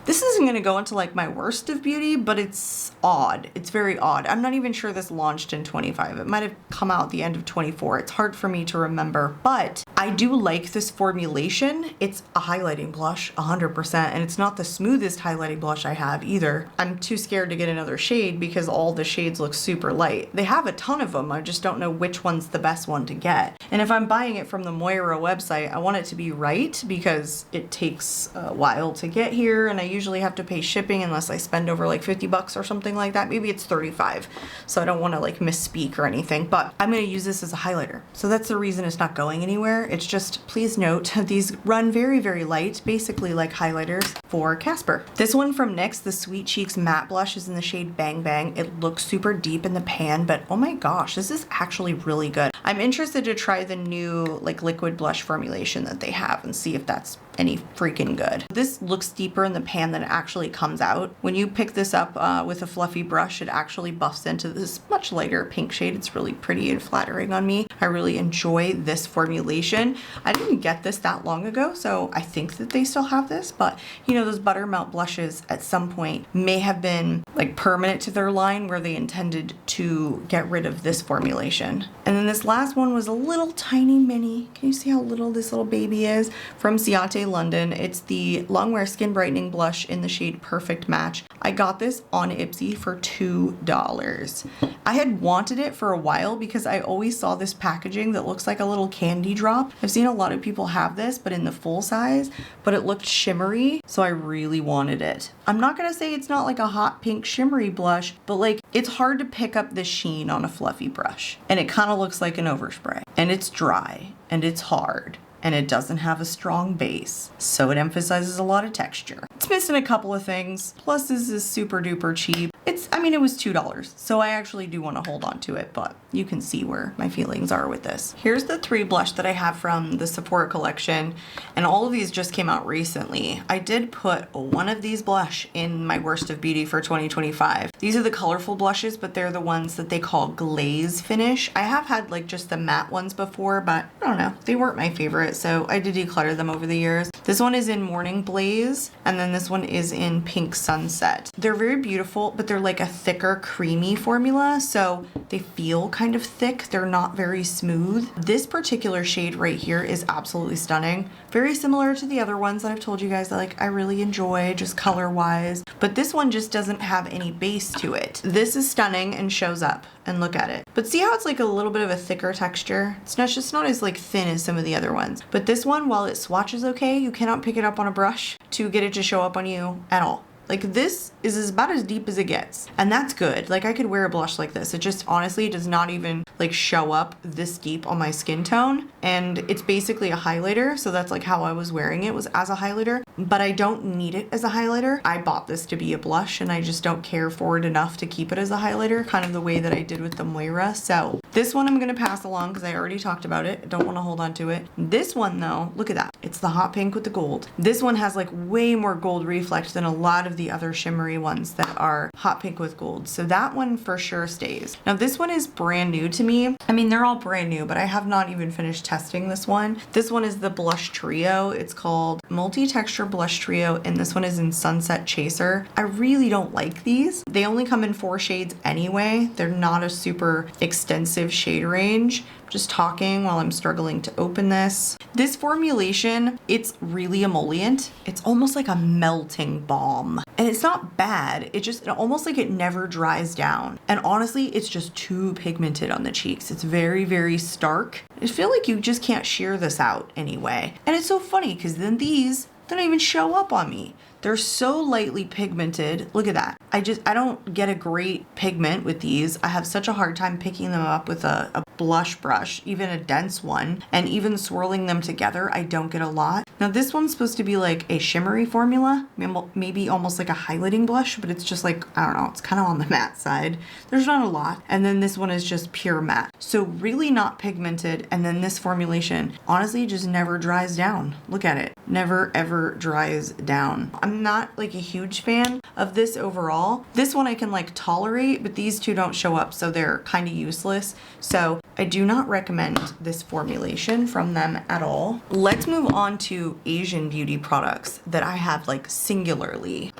This isn't gonna go into like my worst of beauty, but it's odd. It's very odd. I'm not even sure this launched in 25. It might have come out at the end of 24. It's hard for me to remember, but I do like this formulation. It's a highlighting blush, 100%, and it's not the smoothest highlighting blush I have either. I'm too scared to get another shade because all the shades look super light. They have a ton of them. I just don't know which one's the best one to get. And if I'm buying it from the Moira website, I want it to be right because it takes a while to get here, and I usually have to pay shipping unless I spend over like 50 bucks or something like that. Maybe it's 35. So I don't want to like misspeak or anything, but I'm going to use this as a highlighter. So that's the reason it's not going anywhere. It's just, please note, these run very, very light, basically like highlighters for Casper. This one from NYX, the Sweet Cheeks Matte Blush, is in the shade Bang Bang. It looks super deep in the pan, but oh my gosh, this is actually really good. I'm interested to try the new like liquid blush formulation that they have and see if that's any freaking good. This looks deeper in the pan than it actually comes out. When you pick this up with a fluffy brush, it actually buffs into this much lighter pink shade. It's really pretty and flattering on me. I really enjoy this formulation. I didn't get this that long ago, so I think that they still have this, but you know, those buttermelt blushes at some point may have been like permanent to their line where they intended to get rid of this formulation. And then this last one was a little tiny mini. Can you see how little this little baby is? From Ciate London. It's the Longwear Skin Brightening Blush in the shade Perfect Match. I got this on Ipsy for $2. I had wanted it for a while because I always saw this packaging that looks like a little candy drop. I've seen a lot of people have this, but in the full size, but it looked shimmery, so I really wanted it. I'm not gonna say it's not like a hot pink shimmery blush, but like it's hard to pick up the sheen on a fluffy brush. And it kind of looks like an overspray. And it's dry, and it's hard, and it doesn't have a strong base, so it emphasizes a lot of texture. It's missing a couple of things, plus this is super duper cheap. I mean, it was $2, so I actually do want to hold on to it, but you can see where my feelings are with this. Here's the 3 blush that I have from the Sephora collection, and all of these just came out recently. I did put one of these blush in my worst of beauty for 2025. These are the colorful blushes, but they're the ones that they call glaze finish. I have had like just the matte ones before, but I don't know, they weren't my favorite, so I did declutter them over the years. This one is in Morning Blaze, and then this one is in Pink Sunset. They're very beautiful, but they're they're like a thicker, creamy formula, so they feel kind of thick. They're not very smooth. This particular shade right here is absolutely stunning. Very similar to the other ones that I've told you guys that like I really enjoy just color-wise, but this one just doesn't have any base to it. This is stunning and shows up, and look at it. But see how it's like a little bit of a thicker texture? It's just not as like thin as some of the other ones. But this one, while it swatches okay, you cannot pick it up on a brush to get it to show up on you at all. Like this is about as deep as it gets, and that's good. Like I could wear a blush like this. It just honestly does not even like show up this deep on my skin tone, and it's basically a highlighter. So that's like how I was wearing it, was as a highlighter, but I don't need it as a highlighter. I bought this to be a blush and I just don't care for it enough to keep it as a highlighter, kind of the way that I did with the Moira. So this one I'm gonna pass along because I already talked about it. I don't want to hold on to it. This one though, look at that. It's the hot pink with the gold. This one has like way more gold reflect than a lot of the other shimmery ones that are hot pink with gold. So that one for sure stays. Now this one is brand new to me. I mean, they're all brand new, but I have not even finished testing this one. This one is the blush trio. It's called Multi-Texture Blush Trio, and this one is in Sunset Chaser. I really don't like these. They only come in 4 shades anyway. They're not a super extensive shade range. Just talking while I'm struggling to open this. This formulation, it's really emollient. It's almost like a melting balm. And it's not bad. It almost like it never dries down. And honestly, it's just too pigmented on the cheeks. It's very, very stark. I feel like you just can't sheer this out anyway. And it's so funny because then these don't even show up on me. They're so lightly pigmented. Look at that. I don't get a great pigment with these. I have such a hard time picking them up with a blush brush, even a dense one, and even swirling them together, I don't get a lot. Now this one's supposed to be like a shimmery formula, maybe almost like a highlighting blush, but it's just like, I don't know, it's kind of on the matte side. There's not a lot. And then this one is just pure matte. So really not pigmented. And then this formulation, honestly, just never dries down. Look at it. Never ever dries down. I'm not like a huge fan of this overall. This one I can like tolerate, but these two don't show up, so they're kind of useless. So I do not recommend this formulation from them at all. Let's move on to Asian beauty products that I have like singularly.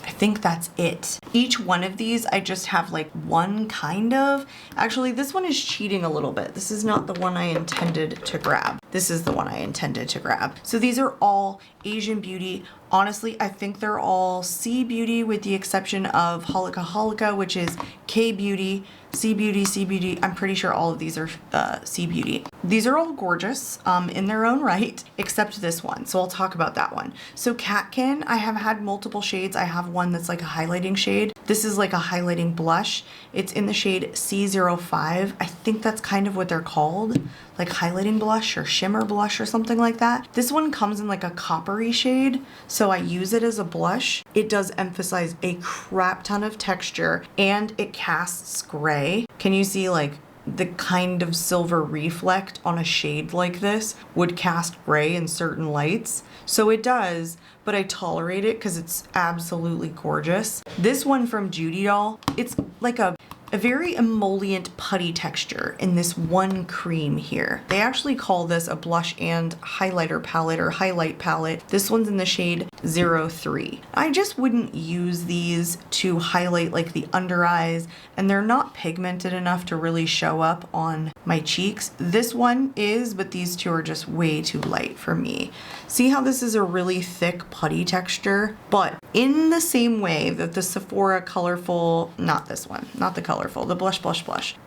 I think that's it. Each one of these, I just have like one kind of. Actually, this one is cheating a little bit. This is not the one I intended to grab. This is the one I intended to grab. So these are all Asian beauty. Honestly, I think they're all Kbeauty with the exception of Holika Holika, which is Kbeauty, Kbeauty. I'm pretty sure all of these are Kbeauty. These are all gorgeous in their own right, except this one. So I'll talk about that one. So Catkin, I have had multiple shades. I have one that's like a highlighting shade. This is like a highlighting blush. It's in the shade C05. I think that's kind of what they're called, like highlighting blush or shimmer blush or something like that. This one comes in like a coppery shade, so I use it as a blush. It does emphasize a crap ton of texture and it casts gray. Can you see like the kind of silver reflect on a shade like this would cast gray in certain lights? So it does, but I tolerate it because it's absolutely gorgeous. This one from Judy Doll, it's like a very emollient putty texture in this one cream here. They actually call this a blush and highlighter palette or highlight palette. This one's in the shade 03. I just wouldn't use these to highlight like the under eyes, and they're not pigmented enough to really show up on my cheeks. This one is, but these two are just way too light for me. See how this is a really thick putty texture? But in the same way that the Sephora colorful, not this one, not the colorful, the blush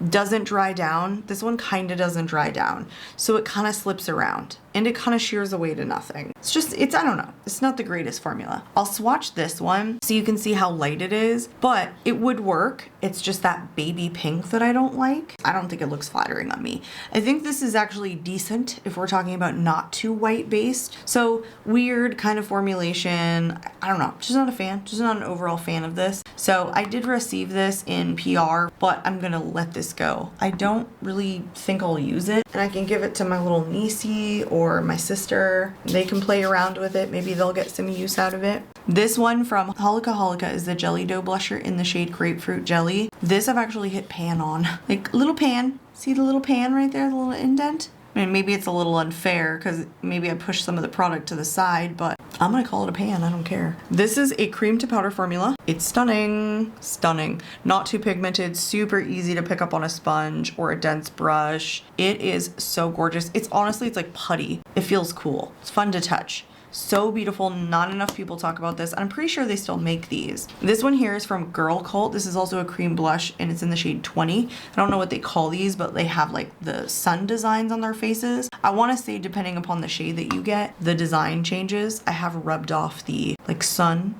doesn't dry down, this one kind of doesn't dry down. So it kind of slips around and it kind of shears away to nothing. I don't know, it's not the greatest formula. I'll swatch this one so you can see how light it is, but it would work. It's just that baby pink that I don't like. I don't think it looks flattering on me. I think this is actually decent if we're talking about not too white based. So weird kind of formulation. I don't know, just not a fan, just not an overall fan of this. So I did receive this in PR, but I'm gonna let this go. I don't really think I'll use it, and I can give it to my little niecey or my sister. They can play around with it. Maybe they'll get some use out of it. This one from Holika Holika is the Jelly Dough Blusher in the shade Grapefruit Jelly. This I've actually hit pan on. Like little pan. See the little pan right there, the little indent? I mean, maybe it's a little unfair because maybe I pushed some of the product to the side, but I'm gonna call it a pan, I don't care. This is a cream to powder formula. It's stunning, stunning. Not too pigmented, super easy to pick up on a sponge or a dense brush. It is so gorgeous. It's honestly, it's like putty. It feels cool. It's fun to touch. So beautiful. Not enough people talk about this. I'm pretty sure they still make these. This one here is from Girl Cult. This is also a cream blush and it's in the shade 20. I don't know what they call these, but they have like the sun designs on their faces. I want to say depending upon the shade that you get, the design changes. I have rubbed off the like sun.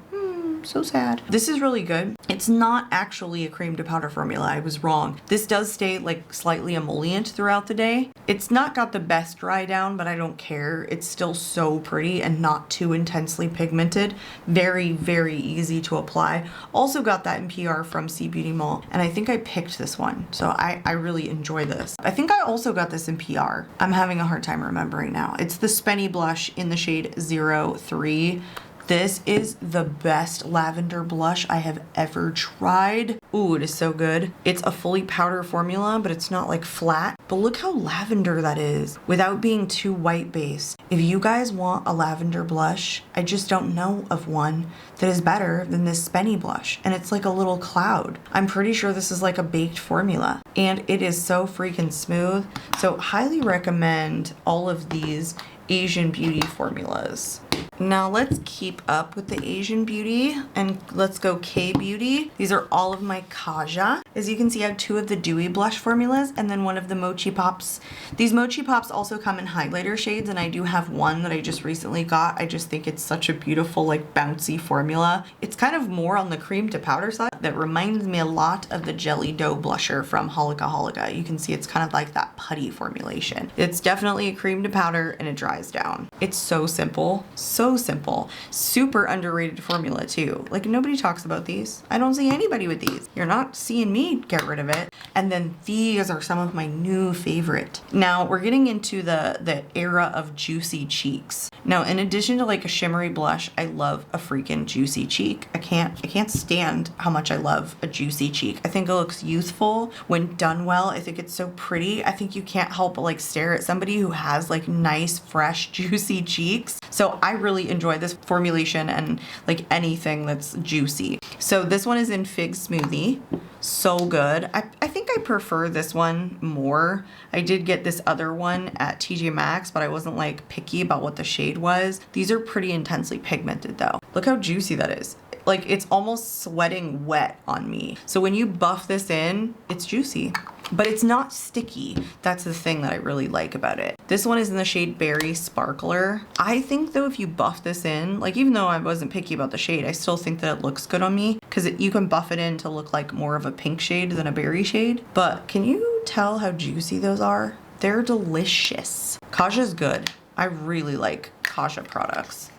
So sad. This is really good. It's not actually a cream to powder formula. I was wrong. This does stay like slightly emollient throughout the day. It's not got the best dry down, but I don't care. It's still so pretty and not too intensely pigmented. Very, very easy to apply. Also got that in PR from C Beauty Mall, and I think I picked this one. So I really enjoy this. I think I also got this in PR. I'm having a hard time remembering now. It's the Fenty blush in the shade 03. This is the best lavender blush I have ever tried. Ooh, it is so good. It's a fully powder formula, but it's not like flat. But look how lavender that is without being too white based. If you guys want a lavender blush, I just don't know of one that is better than this Fenty blush. And it's like a little cloud. I'm pretty sure this is like a baked formula. And it is so freaking smooth. So highly recommend all of these Asian beauty formulas. Now let's keep up with the Asian beauty and let's go Kbeauty. These are all of my Kaja. As you can see, I have 2 of the dewy blush formulas and then 1 of the Mochi Pops. These Mochi Pops also come in highlighter shades, and I do have one that I just recently got. I just think it's such a beautiful, like bouncy formula. It's kind of more on the cream to powder side. That reminds me a lot of the Jelly Dough blusher from Holika Holika. You can see it's kind of like that putty formulation. It's definitely a cream to powder and it dries down. It's so simple, so simple. Super underrated formula too. Like nobody talks about these. I don't see anybody with these. You're not seeing me get rid of it. And then these are some of my new favorite. Now we're getting into the era of juicy cheeks. Now in addition to like a shimmery blush, I love a freaking juicy cheek. I can't stand how much I love a juicy cheek. I think it looks youthful when done well. I think it's so pretty. I think you can't help but like stare at somebody who has like nice, fresh, juicy cheeks. So I really enjoy this formulation and like anything that's juicy. So this one is in Fig Smoothie. So good. I think I prefer this one more. I did get this other one at TJ Maxx, but I wasn't like picky about what the shade was. These are pretty intensely pigmented though. Look how juicy that is. Like it's almost sweating wet on me. So when you buff this in, it's juicy, but it's not sticky. That's the thing that I really like about it. This one is in the shade Berry Sparkler. I think though, if you buff this in, like even though I wasn't picky about the shade, I still think that it looks good on me because you can buff it in to look like more of a pink shade than a berry shade. But can you tell how juicy those are? They're delicious. Kaja's good. I really like Kaja products.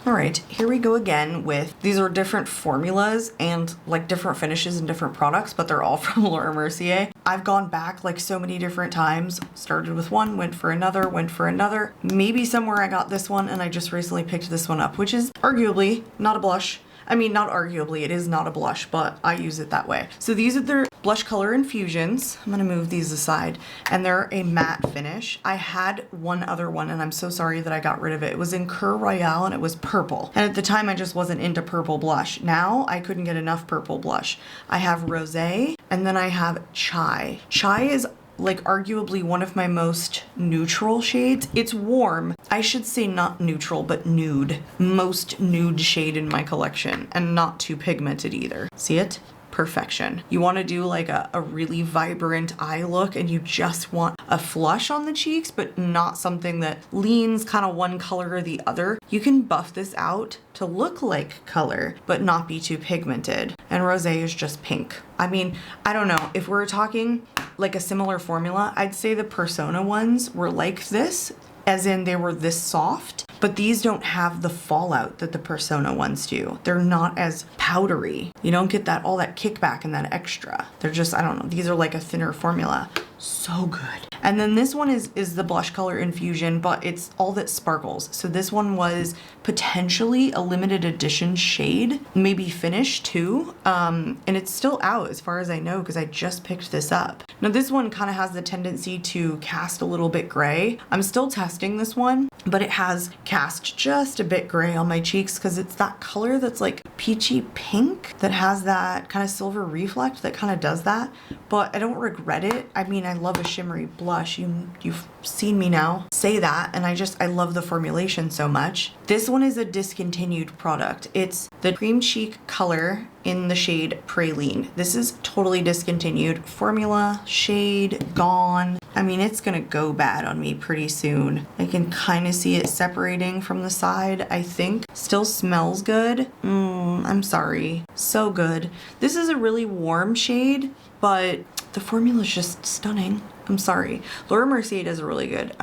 All right, here we go again with, these are different formulas and like different finishes and different products, but they're all from Laura Mercier. I've gone back like so many different times, started with one, went for another, went for another. Maybe somewhere I got this one and I just recently picked this one up, which is arguably not a blush. I mean, not arguably, it is not a blush, but I use it that way. So these are their blush color infusions. I'm gonna move these aside, and they're a matte finish. I had one other one, and I'm so sorry that I got rid of it. It was in Coeur Royale, and it was purple. And at the time, I just wasn't into purple blush. Now, I couldn't get enough purple blush. I have Rosé, and then I have Chai. Chai is like arguably one of my most neutral shades. It's warm. I should say not neutral, but nude. Most nude shade in my collection, and not too pigmented either. See it? Perfection. You want to do like a really vibrant eye look and you just want a flush on the cheeks, but not something that leans kind of one color or the other. You can buff this out to look like color, but not be too pigmented. And Rosé is just pink. I mean, I don't know. If we're talking like a similar formula, I'd say the Persona ones were like this, as in they were this soft, but these don't have the fallout that the Persona ones do. They're not as powdery. You don't get all that kickback and that extra. They're just, I don't know, these are like a thinner formula. So good. And then this one is the blush color infusion, but it's all that sparkles. So this one was potentially a limited edition shade, maybe finish too. And it's still out as far as I know, because I just picked this up. Now this one kind of has the tendency to cast a little bit gray. I'm still testing this one, but it has cast just a bit gray on my cheeks because it's that color that's like peachy pink that has that kind of silver reflect that kind of does that. But I don't regret it. I mean, I love a shimmery blush. You've seen me now say that, and I love the formulation so much. This one is a discontinued product. It's the Cream Cheek color in the shade Praline. This is totally discontinued. Formula, shade, gone. I mean, it's gonna go bad on me pretty soon. I can kind of see it separating from the side, I think. Still smells good. I'm sorry. So good. This is a really warm shade, but the formula is just stunning. I'm sorry. Laura Mercier does a really good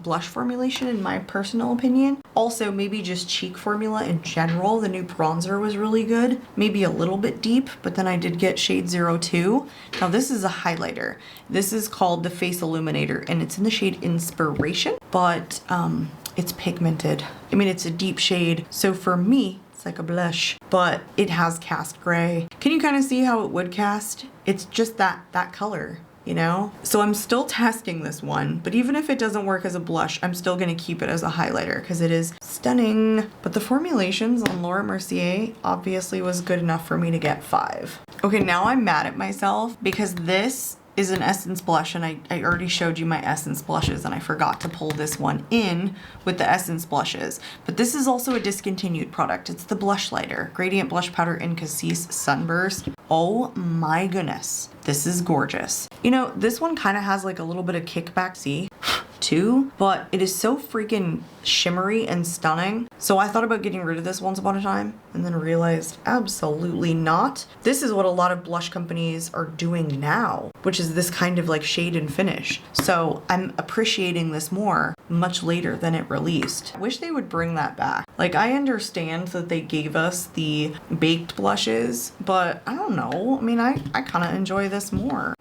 blush formulation in my personal opinion. Also, maybe just cheek formula in general. The new bronzer was really good. Maybe a little bit deep, but then I did get shade 02. Now this is a highlighter. This is called the Face Illuminator, and it's in the shade Inspiration, but it's pigmented. I mean, it's a deep shade. So for me, it's like a blush, but it has cast gray. Can you kind of see how it would cast? It's just that color, you know? So I'm still testing this one, but even if it doesn't work as a blush, I'm still gonna keep it as a highlighter because it is stunning. But the formulations on Laura Mercier obviously was good enough for me to get 5. Okay, now I'm mad at myself because this is an Essence blush, and I already showed you my Essence blushes, and I forgot to pull this one in with the Essence blushes. But this is also a discontinued product. It's the Blush Lighter Gradient Blush Powder in Cassis Sunburst. Oh my goodness, this is gorgeous. You know, this one kind of has like a little bit of kickback, see? Too, but it is so freaking shimmery and stunning. So I thought about getting rid of this once upon a time and then realized absolutely not. This is what a lot of blush companies are doing now, which is this kind of like shade and finish. So I'm appreciating this more much later than it released. I wish they would bring that back. Like, I understand that they gave us the baked blushes, but I don't know. I mean, I kind of enjoy this more.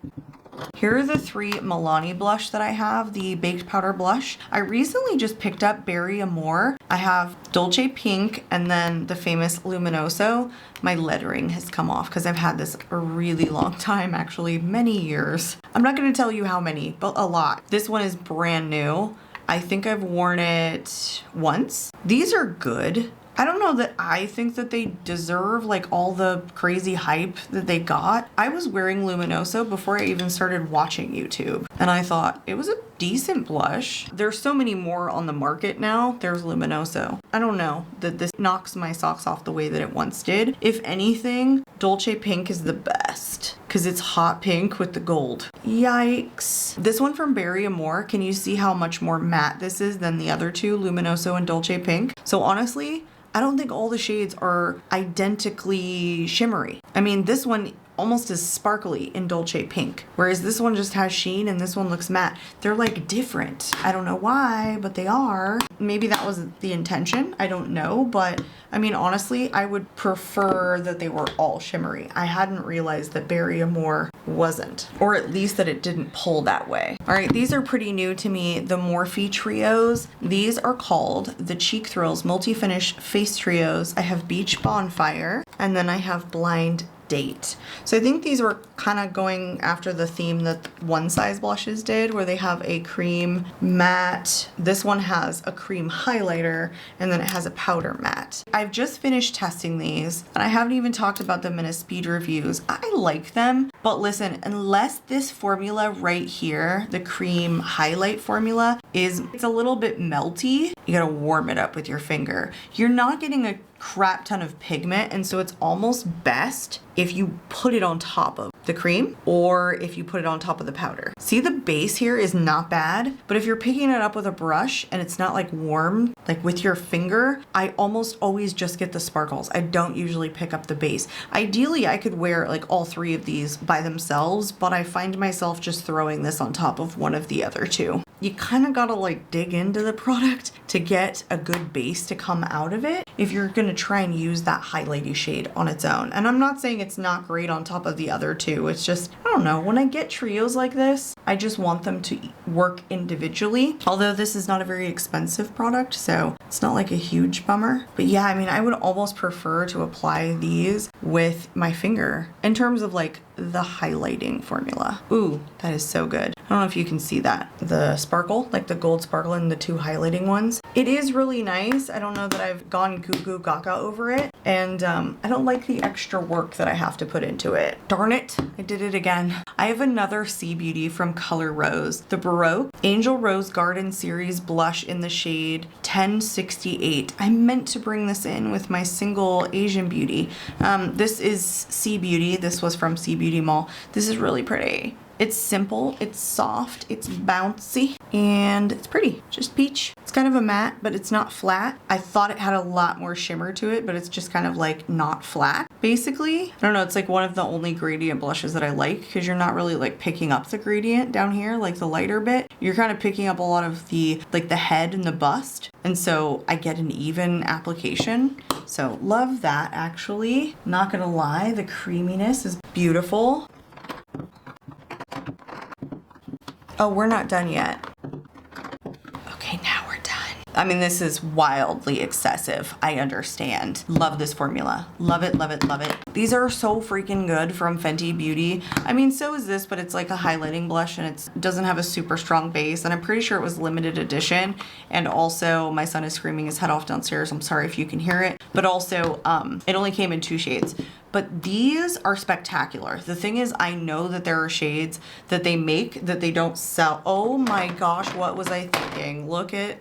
Here are the 3 Milani blush that I have, the baked powder blush. I recently just picked up Berry Amore. I have Dolce Pink and then the famous Luminoso. My lettering has come off because I've had this a really long time, actually, many years. I'm not going to tell you how many, but a lot. This one is brand new. I think I've worn it once. These are good. I don't know that I think that they deserve like all the crazy hype that they got. I was wearing Luminoso before I even started watching YouTube, and I thought it was a decent blush. There's so many more on the market now. There's Luminoso. I don't know that this knocks my socks off the way that it once did. If anything, Dolce Pink is the best because it's hot pink with the gold. Yikes. This one from Berry Amore, can you see how much more matte this is than the other 2, Luminoso and Dolce Pink? So honestly, I don't think all the shades are identically shimmery. I mean, this one almost is sparkly in Dolce Pink, whereas this one just has sheen and this one looks matte. They're like different. I don't know why, but they are. Maybe that was the intention. I don't know, but I mean, honestly, I would prefer that they were all shimmery. I hadn't realized that Berry Amore wasn't, or at least that it didn't pull that way. All right, these are pretty new to me, the Morphe Trios. These are called the Cheek Thrills Multi-Finish Face Trios. I have Beach Bonfire, and then I have Blind Date. So I think these were kind of going after the theme that One Size Blushes did, where they have a cream matte. This one has a cream highlighter, and then it has a powder matte. I've just finished testing these, and I haven't even talked about them in a speed reviews. I like them, but listen, unless this formula right here, the cream highlight formula, it's a little bit melty, you gotta warm it up with your finger. You're not getting a crap ton of pigment, and so it's almost best if you put it on top of the cream or if you put it on top of the powder. See, the base here is not bad, but if you're picking it up with a brush and it's not like warm, like with your finger, I almost always just get the sparkles. I don't usually pick up the base. Ideally, I could wear like all 3 of these by themselves, but I find myself just throwing this on top of one of the other 2. you kind of gotta like dig into the product to get a good base to come out of it if you're gonna try and use that highlighty shade on its own. And I'm not saying it's not great on top of the other two. It's just, I don't know, when I get trios like this, I just want them to work individually. Although this is not a very expensive product, so it's not like a huge bummer. But yeah, I mean, I would almost prefer to apply these with my finger in terms of like the highlighting formula. Ooh, that is so good. I don't know if you can see that. The sparkle, like the gold sparkle and the two highlighting ones. It is really nice. I don't know that I've gone goo goo gaga over it. And I don't like the extra work that I have to put into it. Darn it, I did it again. I have another Kbeauty from Color Rose. The Baroque Angel Rose Garden Series blush in the shade 1068. I meant to bring this in with my single Asian beauty. This is Kbeauty. This was from Kbeauty Mall. This is really pretty. It's simple, it's soft, it's bouncy, and it's pretty. Just peach. It's kind of a matte, but it's not flat. I thought it had a lot more shimmer to it, but it's just kind of like not flat, basically. I don't know, it's like one of the only gradient blushes that I like because you're not really like picking up the gradient down here, like the lighter bit. You're kind of picking up a lot of the, like the head and the bust. And so I get an even application. So love that actually. Not gonna lie, the creaminess is beautiful. Oh, we're not done yet. Okay, now we're done. I mean, this is wildly excessive. I understand. Love this formula. Love it, love it, love it. These are so freaking good from Fenty Beauty. I mean, so is this, but it's like a highlighting blush and it doesn't have a super strong base. And I'm pretty sure it was limited edition. And also, my son is screaming his head off downstairs. I'm sorry if you can hear it. But also, it only came in 2 shades. But these are spectacular. The thing is, I know that there are shades that they make that they don't sell. Oh my gosh, what was I thinking? Look at...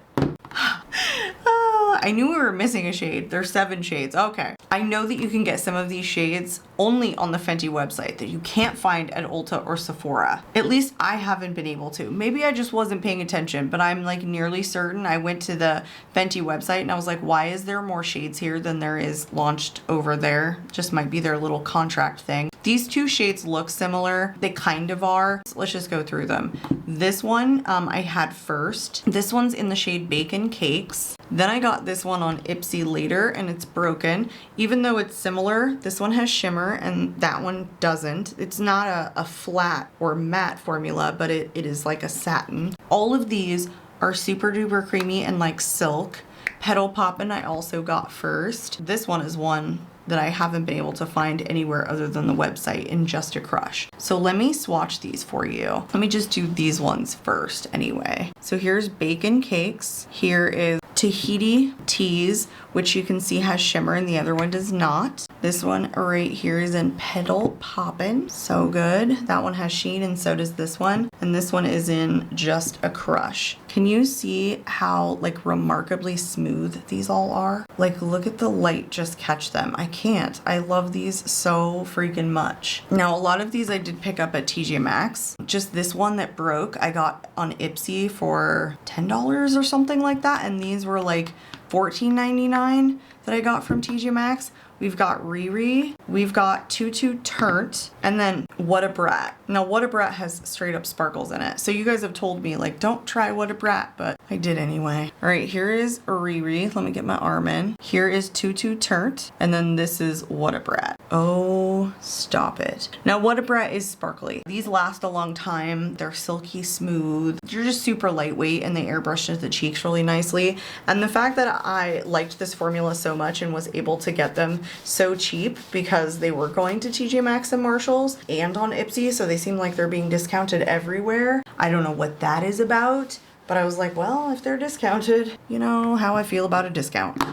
I knew we were missing a shade. There's 7 shades. Okay. I know that you can get some of these shades only on the Fenty website that you can't find at Ulta or Sephora. At least I haven't been able to. Maybe I just wasn't paying attention, but I'm like nearly certain I went to the Fenty website and I was like, why is there more shades here than there is launched over there? Just might be their little contract thing. These 2 shades look similar. They kind of are. So let's just go through them. This one I had first. This one's in the shade Bacon Cakes. Then I got this one on Ipsy later and it's broken. Even though it's similar, this one has shimmer and that one doesn't. It's not a flat or matte formula, but it is like a satin. All of these are super duper creamy and like silk. Petal Poppin' I also got first. This one is one that I haven't been able to find anywhere other than the website in Just a Crush. So let me swatch these for you. Let me just do these ones first anyway. So here's Bacon Cakes. Here is Tahiti Teas, which you can see has shimmer and the other one does not. This one right here is in Petal Poppin'. So good. That one has sheen and so does this one. And this one is in Just a Crush. Can you see how like remarkably smooth these all are? Like look at the light just catch them. I can't. I love these so freaking much. Now a lot of these I did pick up at TJ Maxx. Just this one that broke I got on Ipsy for $10 or something like that. And these were like $14.99 that I got from TJ Maxx. We've got Riri, we've got Tutu Turnt, and then What a Brat. Now, What a Brat has straight up sparkles in it. So you guys have told me, like, don't try What a Brat, but I did anyway. All right, here is Riri. Let me get my arm in. Here is Tutu Turnt, and then this is What a Brat. Oh, stop it. Now, What a Brat is sparkly. These last a long time. They're silky smooth. They're just super lightweight, and they airbrush to the cheeks really nicely. And the fact that I liked this formula so much and was able to get them so cheap because they were going to TJ Maxx and Marshalls and on Ipsy, so they seem like they're being discounted everywhere. I don't know what that is about, but I was like, well, if they're discounted, you know how I feel about a discount.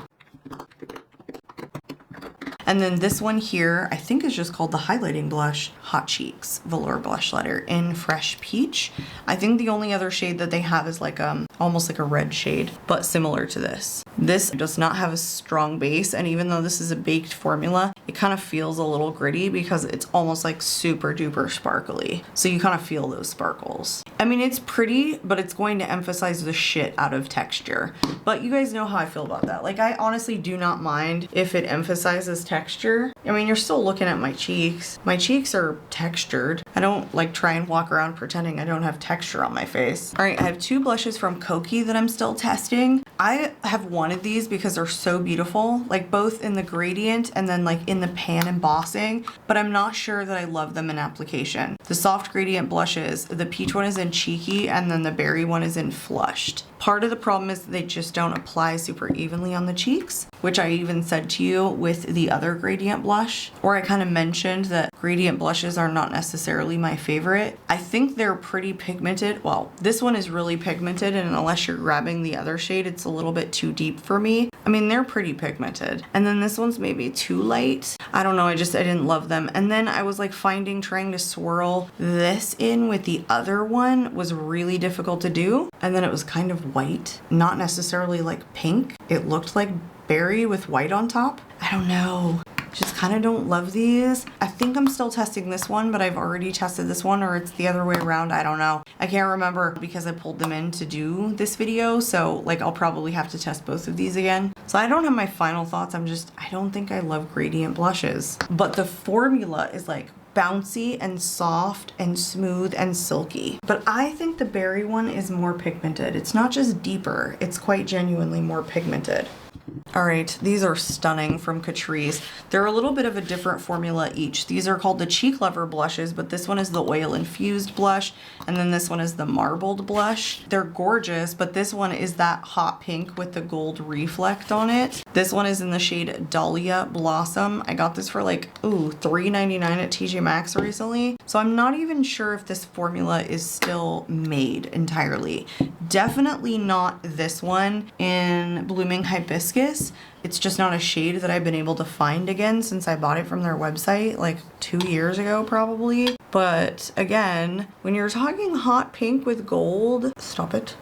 And then this one here, I think is just called the highlighting blush, Hot Cheeks Velour Blush Letter in Fresh Peach. I think the only other shade that they have is like almost like a red shade, but similar to this. This does not have a strong base, and even though this is a baked formula, it kind of feels a little gritty because it's almost like super duper sparkly. So you kind of feel those sparkles. I mean, it's pretty, but it's going to emphasize the shit out of texture. But you guys know how I feel about that. Like, I honestly do not mind if it emphasizes texture. I mean, you're still looking at my cheeks. My cheeks are textured. I don't like try and walk around pretending I don't have texture on my face. All right, I have two blushes from Kbeauty that I'm still testing. I have wanted these because they're so beautiful, like both in the gradient and then like in the pan embossing, but I'm not sure that I love them in application. The soft gradient blushes, the peach one is in cheeky and then the berry one is in flushed. Part of the problem is that they just don't apply super evenly on the cheeks, which I even said to you with the other gradient blush, or I kind of mentioned that gradient blushes are not necessarily my favorite. I think they're pretty pigmented. Well, this one is really pigmented, and unless you're grabbing the other shade, it's a little bit too deep for me. I mean, they're pretty pigmented. And then this one's maybe too light. I don't know, I didn't love them. And then I was like trying to swirl this in with the other one was really difficult to do. And then it was kind of white, not necessarily like pink. It looked like berry with white on top. I don't know. Just kind of don't love these. I think I'm still testing this one, but I've already tested this one, or it's the other way around. I don't know. I can't remember because I pulled them in to do this video. So like I'll probably have to test both of these again. So I don't have my final thoughts. I don't think I love gradient blushes, but the formula is like bouncy and soft and smooth and silky. But I think the berry one is more pigmented. It's not just deeper, it's quite genuinely more pigmented. All right, these are stunning from Catrice. They're a little bit of a different formula each. These are called the Cheek Lover blushes, but this one is the oil infused blush, and then this one is the marbled blush. They're gorgeous, but this one is that hot pink with the gold reflect on it. This one is in the shade Dahlia Blossom. I got this for like, $3.99 at TJ Maxx recently. So I'm not even sure if this formula is still made entirely. Definitely not this one in Blooming Hibiscus. It's just not a shade that I've been able to find again since I bought it from their website like 2 years ago probably. But again, when you're talking hot pink with gold, stop it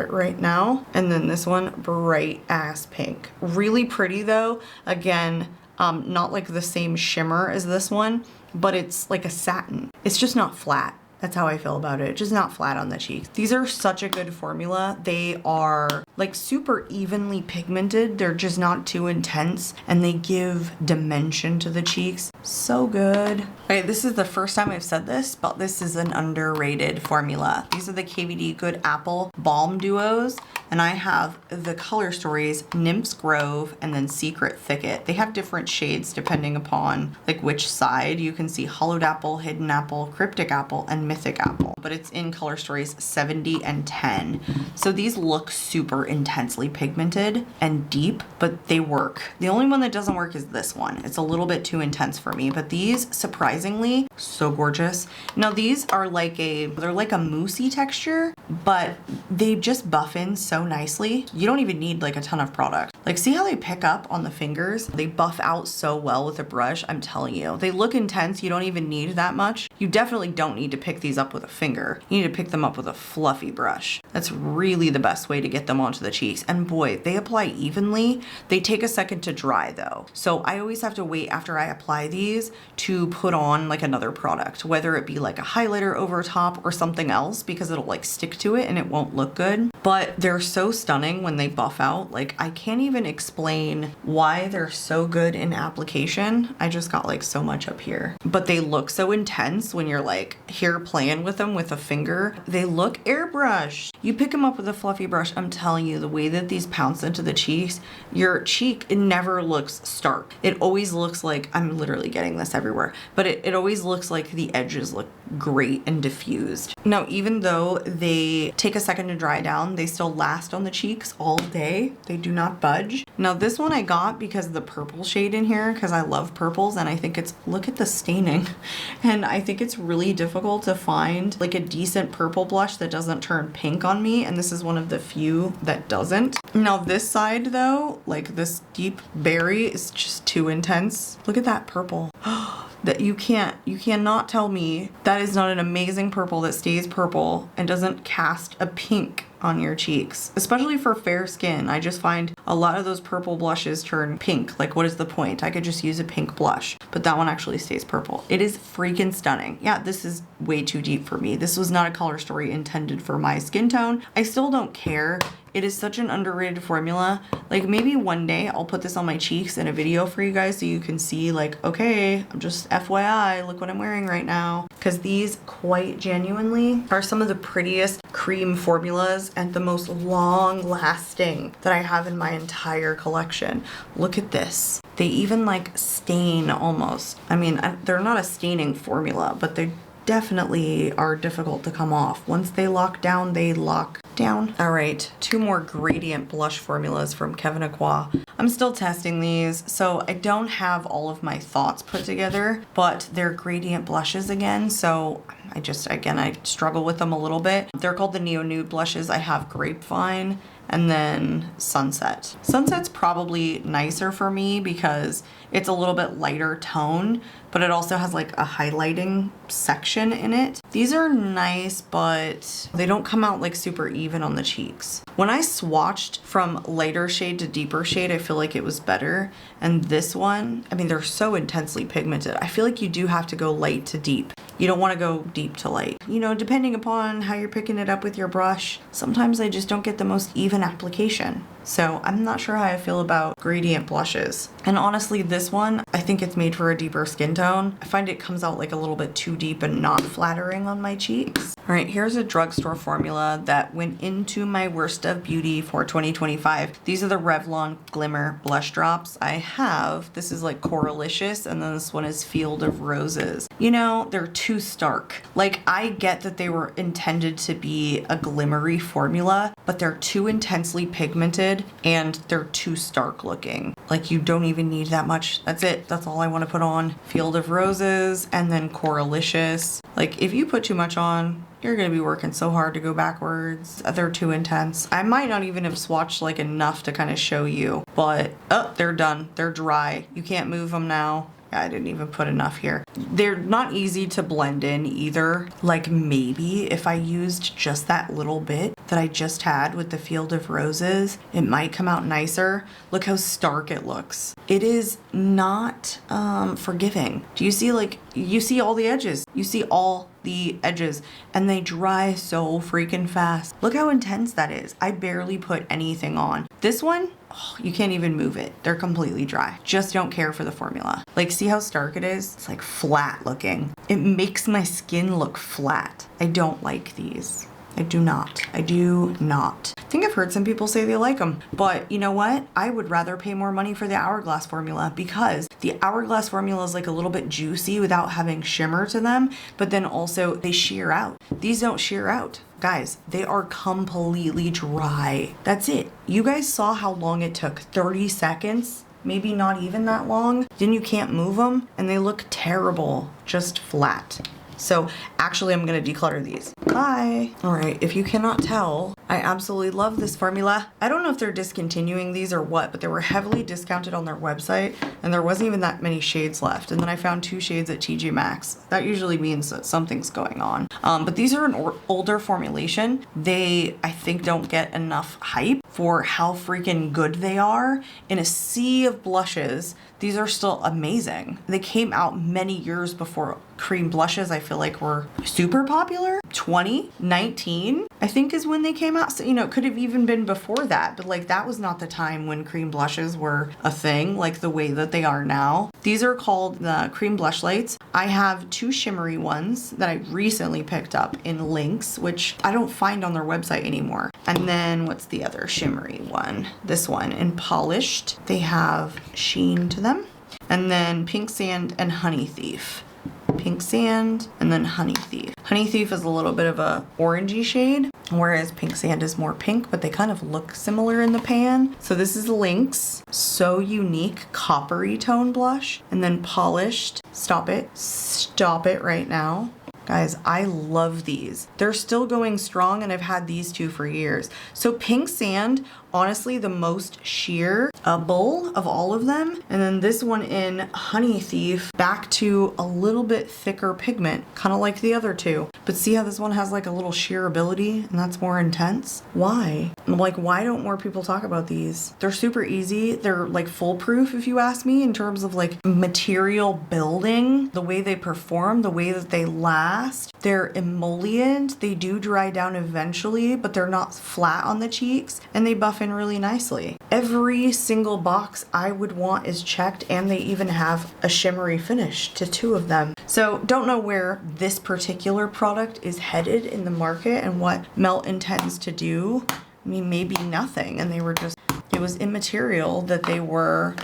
right now. And then this one, bright ass pink. Really pretty though. Again, not like the same shimmer as this one, but it's like a satin. It's just not flat. That's how I feel about it. Just not flat on the cheeks. These are such a good formula. They are like super evenly pigmented. They're just not too intense and they give dimension to the cheeks. So good. All right, this is the first time I've said this, but this is an underrated formula. These are the KVD Good Apple Balm Duos, and I have the Color Stories Nymphs Grove and then Secret Thicket. They have different shades depending upon like which side. You can see Hollowed Apple, Hidden Apple, Cryptic Apple, and Mythic Apple, but it's in Color Stories 70 and 10. So these look super intensely pigmented and deep, but they work. The only one that doesn't work is this one. It's a little bit too intense for me, but these surprisingly so gorgeous. Now these are they're like a moussey texture, but they just buff in so nicely. You don't even need like a ton of product. Like see how they pick up on the fingers? They buff out so well with a brush. I'm telling you, they look intense. You don't even need that much. You definitely don't need to pick these up with a finger. You need to pick them up with a fluffy brush. That's really the best way to get them onto the cheeks. And boy, they apply evenly. They take a second to dry though. So I always have to wait after I apply these to put on like another product, whether it be like a highlighter over top or something else, because it'll like stick to it and it won't look good. But they're so stunning when they buff out. Like I can't even explain why they're so good in application. I just got like so much up here, but they look so intense when you're like here playing with them with a finger. They look airbrushed. You pick them up with a fluffy brush. I'm telling you, the way that these pounce into the cheeks, your cheek, it never looks stark. It always looks like, I'm literally getting this everywhere, but it always looks like the edges look great and diffused. Now, even though they take a second to dry down, they still last on the cheeks all day. They do not budge. Now this one I got because of the purple shade in here, because I love purples and I think it's, look at the staining. And I think it's really difficult to find like a decent purple blush that doesn't turn pink on me. And this is one of the few that doesn't. Now this side though, like this deep berry is just too intense. Look at that purple. That you cannot tell me that is not an amazing purple that stays purple and doesn't cast a pink on your cheeks, especially for fair skin. I just find a lot of those purple blushes turn pink. Like what is the point? I could just use a pink blush, but that one actually stays purple. It is freaking stunning. Yeah, this is way too deep for me. This was not a color story intended for my skin tone. I still don't care It is such an underrated formula. Like maybe one day I'll put this on my cheeks in a video for you guys so you can see like, okay, I'm just FYI, look what I'm wearing right now. Because these quite genuinely are some of the prettiest cream formulas and the most long lasting that I have in my entire collection. Look at this. They even like stain almost. I mean, they're not a staining formula, but they definitely are difficult to come off. Once they lock down, they lock down. All right, 2 more gradient blush formulas from Kbeauty. I'm still testing these, so I don't have all of my thoughts put together, but they're gradient blushes again, so I struggle with them a little bit. They're called the Neo Nude blushes. I have Grapevine and then Sunset. Sunset's probably nicer for me because it's a little bit lighter tone, but it also has like a highlighting section in it. These are nice, but they don't come out like super even on the cheeks. When I swatched from lighter shade to deeper shade, I feel like it was better. And this one, I mean, they're so intensely pigmented. I feel like you do have to go light to deep. You don't want to go deep to light. You know, depending upon how you're picking it up with your brush, sometimes I just don't get the most even application. So I'm not sure how I feel about gradient blushes. And honestly, this one, I think it's made for a deeper skin tone. I find it comes out like a little bit too deep and not flattering on my cheeks. All right, here's a drugstore formula that went into my worst of beauty for 2025. These are the Revlon Glimmer blush drops. I have, this is like Coralicious, and then this one is Field of Roses. You know, they're too stark. Like, I get that they were intended to be a glimmery formula, but they're too intensely pigmented and they're too stark looking. Like, you don't even need that much. That's it. That's all I want to put on. Field of Roses and then Coralicious. Like, if you put too much on, you're gonna be working so hard to go backwards. They're too intense. I might not even have swatched like enough to kind of show you, but oh, they're done. They're dry. You can't move them now. I didn't even put enough here. They're not easy to blend in either. Like, maybe if I used just that little bit that I just had with the Field of Roses, it might come out nicer. Look how stark it looks. It is not forgiving. Do you see, like, you see all the edges? You see all the edges, and they dry so freaking fast. Look how intense that is. I barely put anything on. This one, oh, you can't even move it. They're completely dry. Just don't care for the formula. Like, see how stark it is? It's like flat looking. It makes my skin look flat. I don't like these. I do not. I do not. I think I've heard some people say they like them, but you know what? I would rather pay more money for the Hourglass formula because the Hourglass formula is like a little bit juicy without having shimmer to them, but then also they sheer out. These don't sheer out. Guys, they are completely dry. That's it. You guys saw how long it took. 30 seconds? Maybe not even that long. Then you can't move them and they look terrible, just flat. So actually I'm gonna declutter these. Bye. All right, if you cannot tell, I absolutely love this formula. I don't know if they're discontinuing these or what, but they were heavily discounted on their website and there wasn't even that many shades left. And then I found 2 shades at TJ Maxx. That usually means that something's going on. But these are an older formulation. They, I think, don't get enough hype for how freaking good they are. In a sea of blushes, these are still amazing. They came out many years before cream blushes, I feel like, were super popular. 2019, I think, is when they came out. So, you know, it could have even been before that, but like that was not the time when cream blushes were a thing like the way that they are now. These are called the cream blush lights. I have 2 shimmery ones that I recently picked up in NYX, which I don't find on their website anymore. And then what's the other shimmery one? This one in Polished. They have sheen to them. And then Pink Sand and Honey Thief. Pink Sand and then Honey Thief. Honey Thief is a little bit of a orangey shade, whereas Pink Sand is more pink, but they kind of look similar in the pan. So this is NYX So Unique Coppery Tone Blush, and then Polished. Stop it right now. Guys, I love these. They're still going strong and I've had these 2 for years. So Pink Sand, honestly the most sheerable of all of them. And then this one in Honey Thief, back to a little bit thicker pigment, kind of like the other 2. But see how this one has like a little sheerability and that's more intense? Why? Like, why don't more people talk about these? They're super easy. They're like foolproof, if you ask me, in terms of like material building, the way they perform, the way that they last. They're emollient. They do dry down eventually, but they're not flat on the cheeks, and they buff in really nicely. Every single box I would want is checked, and they even have a shimmery finish to 2 of them. So don't know where this particular product is headed in the market and what Melt intends to do. I mean, maybe nothing, and they were just, it was immaterial that they were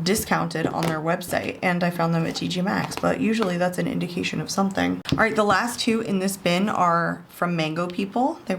discounted on their website, and I found them at TJ Maxx, but usually that's an indication of something. All right, the last 2 in this bin are from Mango People. The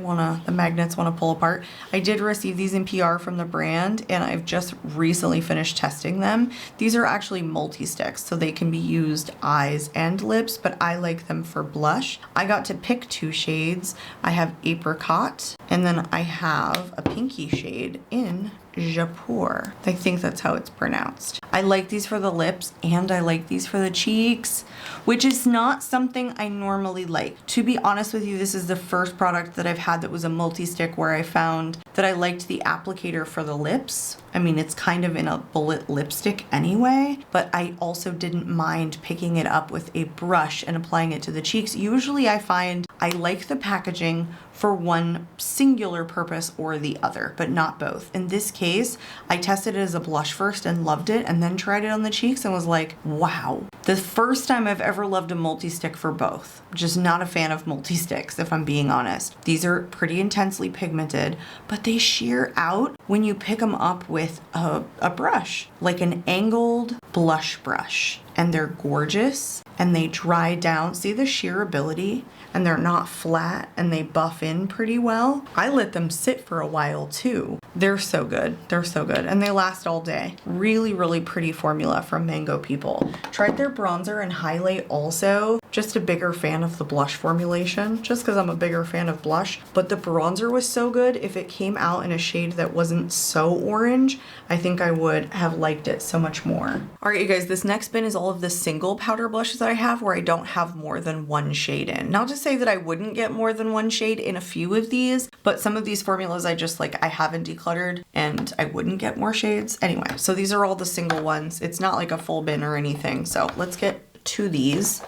magnets wanna pull apart. I did receive these in PR from the brand, and I've just recently finished testing them. These are actually multi-sticks, so they can be used eyes and lips, but I like them for blush. I got to pick 2 shades. I have Apricot, and then I have a pinky shade in Japur. I think that's how it's pronounced. I like these for the lips and I like these for the cheeks, which is not something I normally like. To be honest with you, this is the first product that I've had that was a multi-stick where I found that I liked the applicator for the lips. I mean, it's kind of in a bullet lipstick anyway, but I also didn't mind picking it up with a brush and applying it to the cheeks. Usually I find I like the packaging for one singular purpose or the other, but not both. In this case, I tested it as a blush first and loved it, and then tried it on the cheeks and was like, wow. The first time I've ever loved a multi-stick for both. Just not a fan of multi-sticks, if I'm being honest. These are pretty intensely pigmented, but they sheer out when you pick them up with a brush, like an angled blush brush. And they're gorgeous, and they dry down. See the sheerability? And they're not flat, and they buff in pretty well. I let them sit for a while too. They're so good. They're so good, and they last all day. Really, really pretty formula from Mango People. Tried their bronzer and highlight also. Just a bigger fan of the blush formulation, just because I'm a bigger fan of blush. But the bronzer was so good. If it came out in a shade that wasn't so orange, I think I would have liked it so much more. All right, you guys, this next bin is all of the single powder blushes that I have where I don't have more than 1 shade in. Not to say that I wouldn't get more than 1 shade in a few of these, but some of these formulas I just like, I haven't decluttered and I wouldn't get more shades. Anyway, so these are all the single ones. It's not like a full bin or anything. So let's get to these.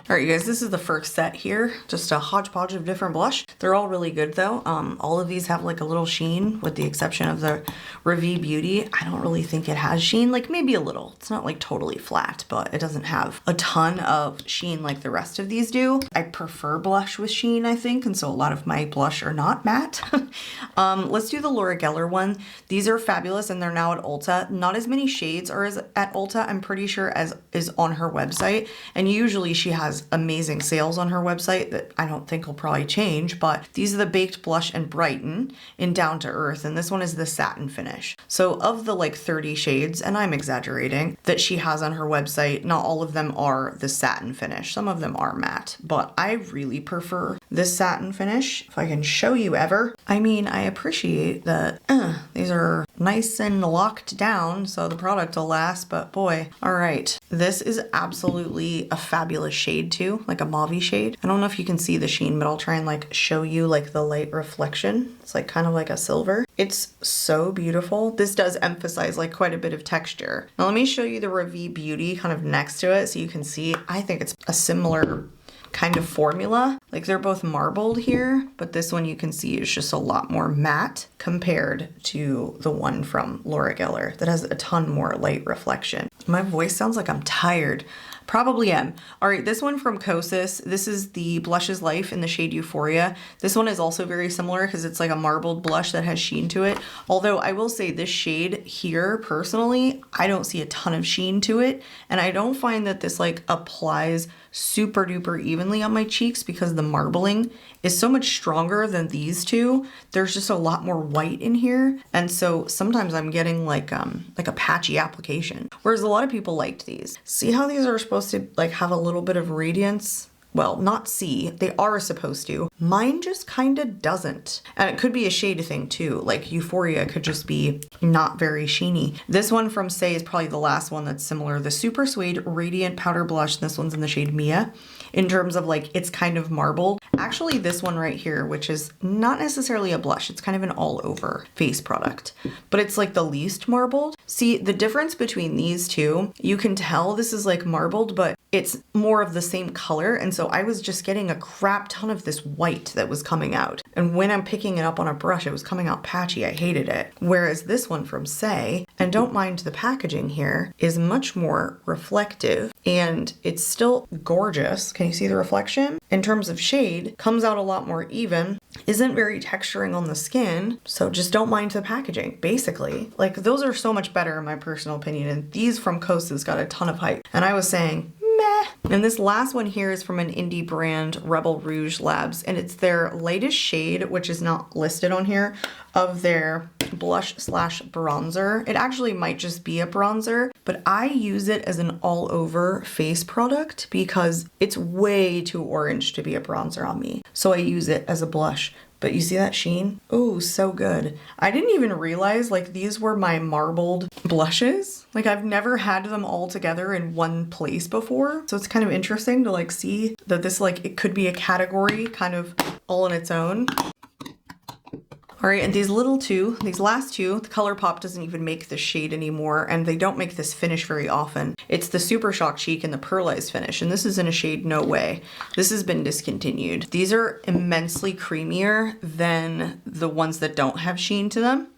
All right, you guys, this is the first set here. Just a hodgepodge of different blush. They're all really good though. All of these have like a little sheen with the exception of the Fenty Beauty. I don't really think it has sheen, like maybe a little. It's not like totally flat, but it doesn't have a ton of sheen like the rest of these do. I prefer blush with sheen, I think, and so a lot of my blush are not matte. Let's do the Laura Geller one. These are fabulous and they're now at Ulta. Not as many shades are at Ulta, I'm pretty sure, as is on her website. And usually she has amazing sales on her website that I don't think will probably change, but these are the Baked Blush and Brighten in Down to Earth, and this one is the satin finish. So of the like 30 shades, and I'm exaggerating, that she has on her website, not all of them are the satin finish. Some of them are matte, but I really prefer this satin finish, if I can show you ever. I mean, I appreciate that these are nice and locked down, so the product will last, but boy. All right, this is absolutely a fabulous shade too, like a mauve shade. I don't know if you can see the sheen, but I'll try and like show you like the light reflection. It's like kind of like a silver. It's so beautiful. This does emphasize like quite a bit of texture. Now let me show you the Fenty Beauty kind of next to it so you can see. I think it's a similar kind of formula. Like they're both marbled here, but this one you can see is just a lot more matte compared to the one from Laura Geller that has a ton more light reflection. My voice sounds like I'm tired. Probably am. All right, this one from Kosas. This is the Blushes Life in the shade Euphoria. This one is also very similar because it's like a marbled blush that has sheen to it. Although I will say this shade here, personally, I don't see a ton of sheen to it. And I don't find that this like applies super duper evenly on my cheeks because the marbling is so much stronger than these two. There's just a lot more white in here. And so sometimes I'm getting like a patchy application. Whereas a lot of people liked these. See how these are supposed to like have a little bit of radiance well, not see. They are supposed to. Mine just kind of doesn't. And it could be a shade thing too. Like Euphoria could just be not very sheeny. This one from Say is probably the last one that's similar. The Super Suede Radiant Powder Blush. This one's in the shade Mia. In terms of like, it's kind of marbled. Actually, this one right here, which is not necessarily a blush, it's kind of an all over face product, but it's like the least marbled. See, the difference between these two, you can tell this is like marbled, but it's more of the same color. And so I was just getting a crap ton of this white that was coming out. And when I'm picking it up on a brush, it was coming out patchy. I hated it. Whereas this one from Say, and don't mind the packaging here, is much more reflective and it's still gorgeous. Can you see the reflection? In terms of shade, comes out a lot more even, isn't very texturing on the skin. So just don't mind the packaging, basically. Like those are so much better in my personal opinion. And these from Kosas got a ton of hype. And I was saying, meh. And this last one here is from an indie brand, Rebel Rouge Labs, and it's their latest shade, which is not listed on here, of their blush slash bronzer. It actually might just be a bronzer, but I use it as an all over face product because it's way too orange to be a bronzer on me. So I use it as a blush. But you see that sheen? Oh, so good. I didn't even realize like these were my marbled blushes. Like I've never had them all together in one place before. So it's kind of interesting to like see that this like, it could be a category kind of all on its own. All right, and these last two, the ColourPop doesn't even make the shade anymore, and they don't make this finish very often. It's the Super Shock Cheek and the Pearlized finish, and this is in a shade No Way. This has been discontinued. These are immensely creamier than the ones that don't have sheen to them.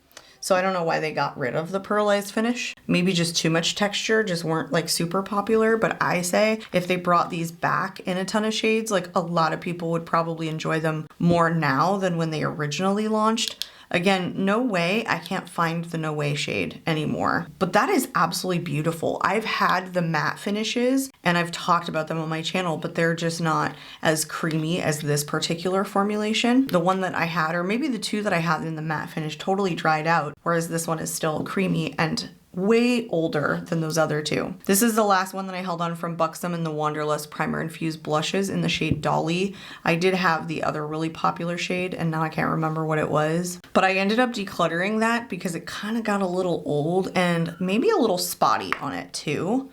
So I don't know why they got rid of the pearlized finish. Maybe just too much texture, just weren't like super popular. But I say if they brought these back in a ton of shades, like a lot of people would probably enjoy them more now than when they originally launched. Again, No Way, I can't find the No Way shade anymore, but that is absolutely beautiful. I've had the matte finishes and I've talked about them on my channel, but they're just not as creamy as this particular formulation. The one that I had, or maybe the two that I had in the matte finish, totally dried out, whereas this one is still creamy and way older than those other two. This is the last one that I held on from Buxom in the Wanderlust Primer Infused Blushes in the shade Dolly. I did have the other really popular shade and now I can't remember what it was, but I ended up decluttering that because it kind of got a little old and maybe a little spotty on it too,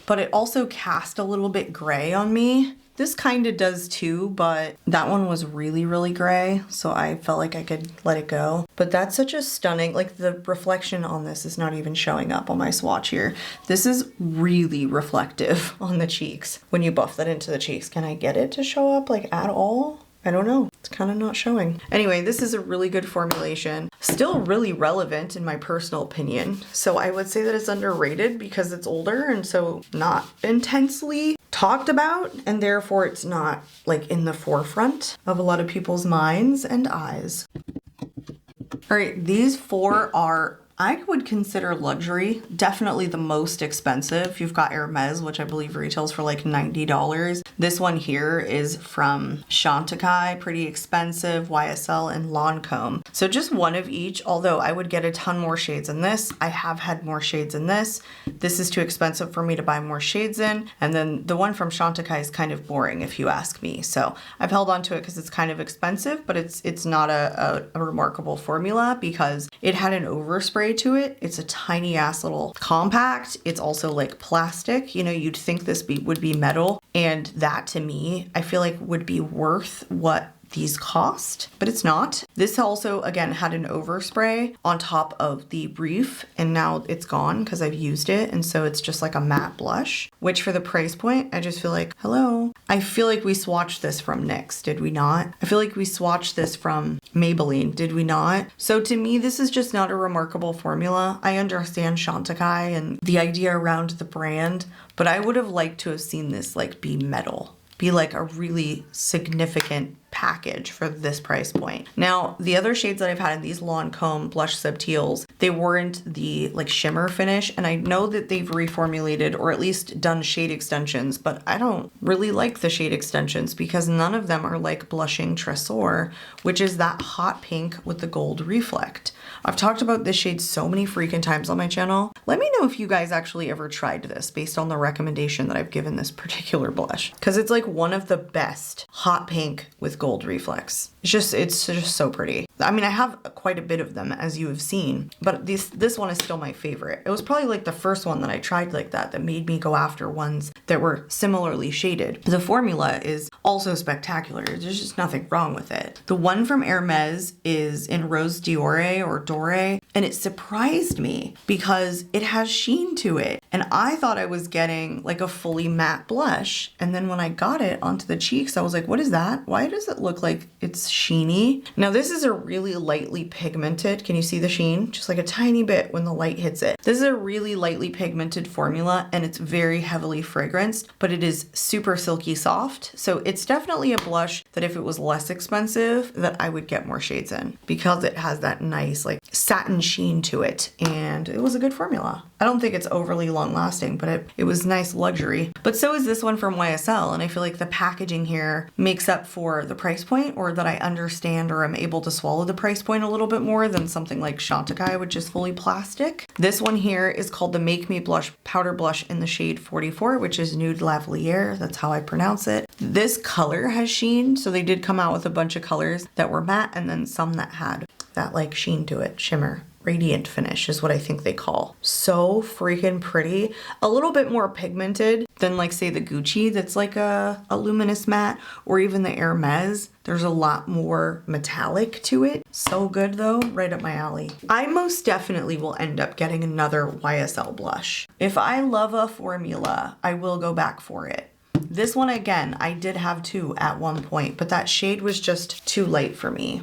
but it also cast a little bit gray on me. This kind of does too, but that one was really, really gray, so I felt like I could let it go. But that's such a stunning, like the reflection on this is not even showing up on my swatch here. This is really reflective on the cheeks. When you buff that into the cheeks, can I get it to show up like at all? I don't know. It's kind of not showing. Anyway, this is a really good formulation. Still really relevant in my personal opinion. So I would say that it's underrated because it's older and so not intensely talked about, and therefore it's not like in the forefront of a lot of people's minds and eyes. All right, these four are, I would consider luxury, definitely the most expensive. You've got Hermes, which I believe retails for like $90. This one here is from Chantecaille, pretty expensive, YSL and Lancome. So just one of each, although I would get a ton more shades in this. I have had more shades in this. This is too expensive for me to buy more shades in. And then the one from Chantecaille is kind of boring if you ask me. So I've held on to it because it's kind of expensive, but it's not a remarkable formula because it had an overspray to it. It's a tiny ass little compact. It's also like plastic. You know, you'd think this would be metal, and that to me, I feel like would be worth what these cost, but it's not. This also, again, had an overspray on top of the brief, and now it's gone because I've used it, and so it's just like a matte blush, which for the price point, I just feel like, hello. I feel like we swatched this from NYX, did we not? I feel like we swatched this from Maybelline, did we not? So to me, this is just not a remarkable formula. I understand Chantecaille and the idea around the brand, but I would have liked to have seen this like be metal, be like a really significant package for this price point. Now, the other shades that I've had in these Lancome Blush Subtils, they weren't the like shimmer finish, and I know that they've reformulated or at least done shade extensions, but I don't really like the shade extensions because none of them are like Blushing Tresor, which is that hot pink with the gold reflect. I've talked about this shade so many freaking times on my channel. Let me know if you guys actually ever tried this based on the recommendation that I've given this particular blush, because it's like one of the best hot pink with gold reflex. It's just so pretty. I mean, I have quite a bit of them, as you have seen, but this one is still my favorite. It was probably like the first one that I tried like that made me go after ones that were similarly shaded. The formula is also spectacular. There's just nothing wrong with it. The one from Hermes is in Rose Dior or Dore, and it surprised me because it has sheen to it. And I thought I was getting like a fully matte blush. And then when I got it onto the cheeks, I was like, what is that? Why does it look like it's sheeny? Now this is a really lightly pigmented, can you see the sheen? Just like a tiny bit when the light hits it. This is a really lightly pigmented formula and it's very heavily fragranced, but it is super silky soft. So it's definitely a blush that if it was less expensive, that I would get more shades in because it has that nice like satin sheen to it. And it was a good formula. I don't think it's overly long lasting, but it was nice luxury. But so is this one from YSL. And I feel like the packaging here makes up for the price point, or that I understand or am able to swallow the price point a little bit more than something like Chantecaille, which is fully plastic. This one here is called the Make Me Blush Powder Blush in the shade 44, which is Nude Lavalier. That's how I pronounce it. This color has sheen. So they did come out with a bunch of colors that were matte and then some that had that like sheen to it, shimmer. Radiant finish is what I think they call. So freaking pretty. A little bit more pigmented than like say the Gucci that's like a luminous matte, or even the Hermes. There's a lot more metallic to it. So good though, right up my alley. I most definitely will end up getting another YSL blush. If I love a formula, I will go back for it. This one again, I did have two at one point, but that shade was just too light for me.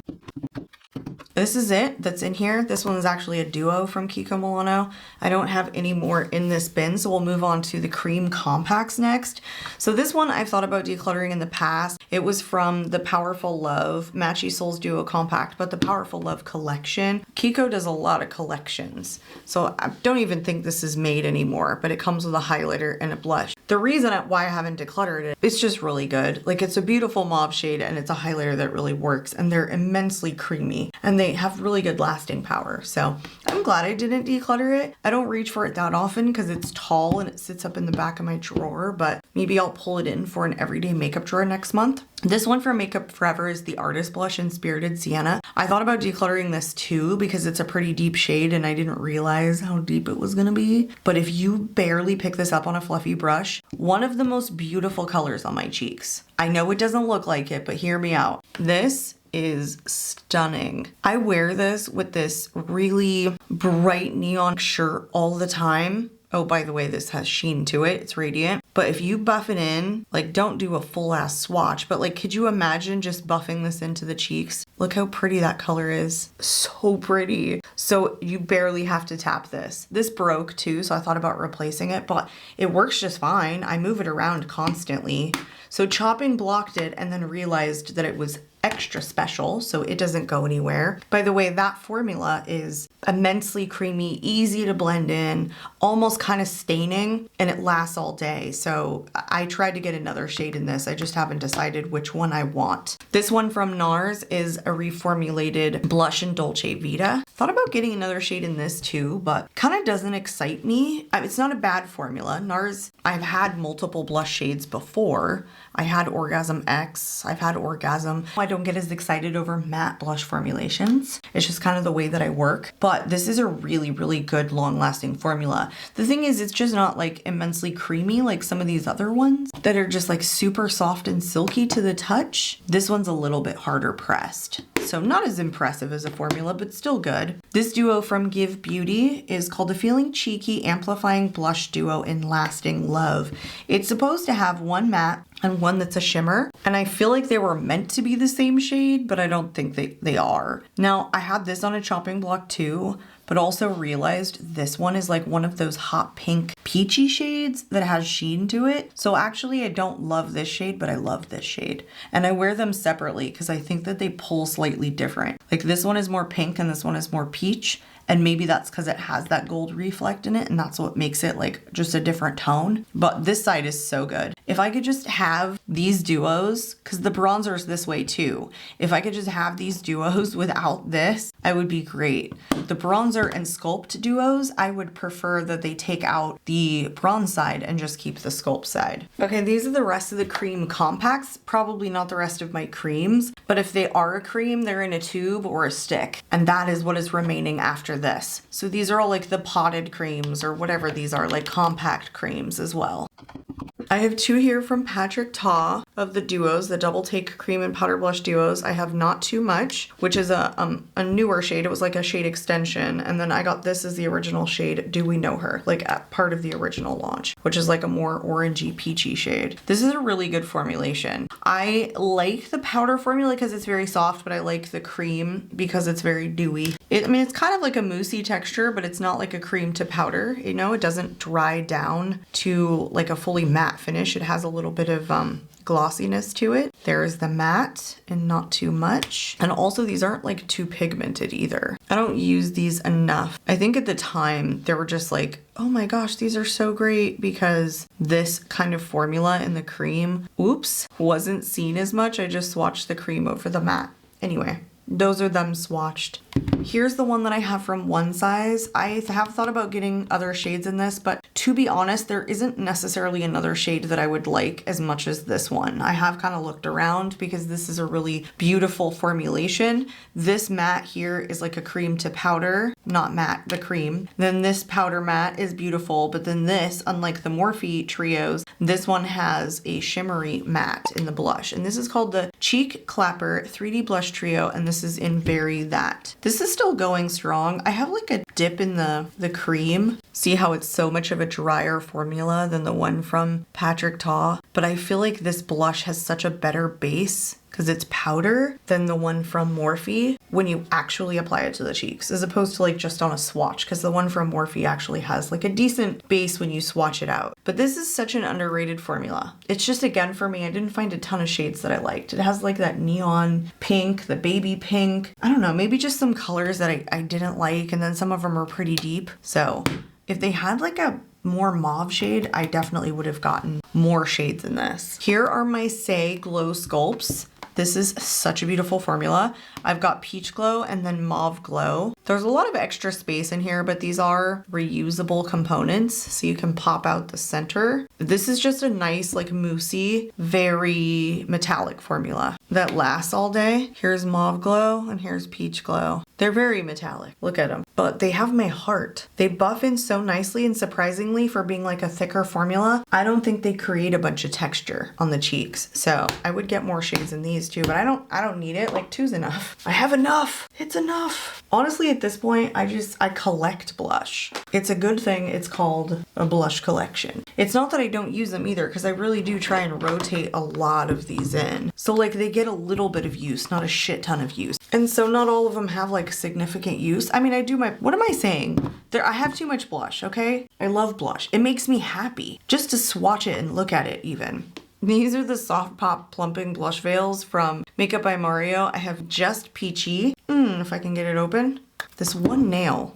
This is it that's in here. This one is actually a duo from Kiko Milano. I don't have any more in this bin, so we'll move on to the cream compacts next. So this one I've thought about decluttering in the past. It was from the Powerful Love Matchy Souls Duo Compact, but the Powerful Love collection. Kiko does a lot of collections, so I don't even think this is made anymore, but it comes with a highlighter and a blush. The reason why I haven't decluttered it, it's just really good. Like it's a beautiful mauve shade and it's a highlighter that really works, and they're immensely creamy and they have really good lasting power. So I'm glad I didn't declutter it. I don't reach for it that often because it's tall and it sits up in the back of my drawer, but maybe I'll pull it in for an everyday makeup drawer next month. This one from Makeup Forever is the Artist Blush in Spirited Sienna. I thought about decluttering this too because it's a pretty deep shade and I didn't realize how deep it was gonna be. But if you barely pick this up on a fluffy brush, one of the most beautiful colors on my cheeks. I know it doesn't look like it, but hear me out. This is stunning. I wear this with this really bright neon shirt all the time. Oh, by the way, this has sheen to it. It's radiant. But if you buff it in, like don't do a full ass swatch, but like, could you imagine just buffing this into the cheeks? Look how pretty that color is. So pretty. So you barely have to tap this. This broke too, so I thought about replacing it, but it works just fine. I move it around constantly. So chopping blocked it and then realized that it was extra special, so it doesn't go anywhere. By the way, that formula is immensely creamy, easy to blend in, almost kind of staining, and it lasts all day. So I tried to get another shade in this. I just haven't decided which one I want. This one from NARS is a reformulated blush in Dolce Vita. Thought about getting another shade in this too, but kind of doesn't excite me. It's not a bad formula. NARS, I've had multiple blush shades before. I had Orgasm X, I've had Orgasm. I don't get as excited over matte blush formulations. It's just kind of the way that I work. But this is a really, really good long-lasting formula. The thing is, it's just not like immensely creamy like some of these other ones that are just like super soft and silky to the touch. This one's a little bit harder pressed. So not as impressive as a formula, but still good. This duo from Kbeauty is called the Feeling Cheeky Amplifying Blush Duo in Lasting Love. It's supposed to have one matte and one that's a shimmer, and I feel like they were meant to be the same shade, but I don't think they are. Now, I had this on a chopping block too, but also realized this one is like one of those hot pink peachy shades that has sheen to it. So actually I don't love this shade, but I love this shade. And I wear them separately because I think that they pull slightly different. Like this one is more pink and this one is more peach. And maybe that's because it has that gold reflect in it and that's what makes it like just a different tone. But this side is so good. If I could just have these duos, because the bronzer is this way too. If I could just have these duos without this, I would be great. The bronzer and sculpt duos, I would prefer that they take out the bronze side and just keep the sculpt side. Okay, these are the rest of the cream compacts. Probably not the rest of my creams, but if they are a cream, they're in a tube or a stick. And that is what is remaining after this. So these are all like the potted creams or whatever these are, like compact creams as well. I have two here from Patrick Ta of the duos, the double take cream and powder blush duos. I have Not Too Much, which is a newer shade. It was like a shade extension. And then I got this as the original shade, Do We Know Her, like at part of the original launch, which is like a more orangey peachy shade. This is a really good formulation. I like the powder formula because it's very soft, but I like the cream because it's very dewy. I mean, it's kind of like a moussey texture, but it's not like a cream to powder. You know, it doesn't dry down to like a fully matte finish. It has a little bit of glossiness to it. There's the matte and Not Too Much. And also these aren't like too pigmented either. I don't use these enough. I think at the time they were just like, oh my gosh, these are so great because this kind of formula in the cream, oops, wasn't seen as much. I just swatched the cream over the matte. Anyway, those are them swatched. Here's the one that I have from One Size. I have thought about getting other shades in this, but to be honest, there isn't necessarily another shade that I would like as much as this one. I have kind of looked around because this is a really beautiful formulation. This matte here is like a cream to powder, not matte, the cream. Then this powder matte is beautiful, but then this, unlike the Morphe trios, this one has a shimmery matte in the blush. And this is called the Cheek Clapper 3D Blush Trio, and this is in Berry That. This is still going strong. I have like a dip in the cream. See how it's so much of a drier formula than the one from Patrick Ta, but I feel like this blush has such a better base because it's powder than the one from Morphe when you actually apply it to the cheeks, as opposed to like just on a swatch, because the one from Morphe actually has like a decent base when you swatch it out. But this is such an underrated formula. It's just, again, for me, I didn't find a ton of shades that I liked. It has like that neon pink, the baby pink. I don't know, maybe just some colors that I didn't like, and then some of them are pretty deep. So if they had like a more mauve shade, I definitely would have gotten more shades in this. Here are my Say Glow Sculpts. This is such a beautiful formula. I've got Peach Glow and then Mauve Glow. There's a lot of extra space in here, but these are reusable components, so you can pop out the center. This is just a nice, like moussey, very metallic formula that lasts all day. Here's Mauve Glow and here's Peach Glow. They're very metallic. Look at them. But they have my heart. They buff in so nicely, and surprisingly, for being like a thicker formula, I don't think they create a bunch of texture on the cheeks. So I would get more shades in these too, but I don't need it. Like, two's enough. I have enough. It's enough. Honestly, at this point, I collect blush. It's a good thing it's called a blush collection. It's not that I don't use them either, because I really do try and rotate a lot of these in. So like they get a little bit of use, not a shit ton of use. And so not all of them have like significant use. I mean, I do what am I saying? I have too much blush, okay? I love blush. It makes me happy just to swatch it and look at it even. These are the Soft Pop Plumping Blush Veils from Makeup by Mario. I have Just Peachy. If I can get it open. This one nail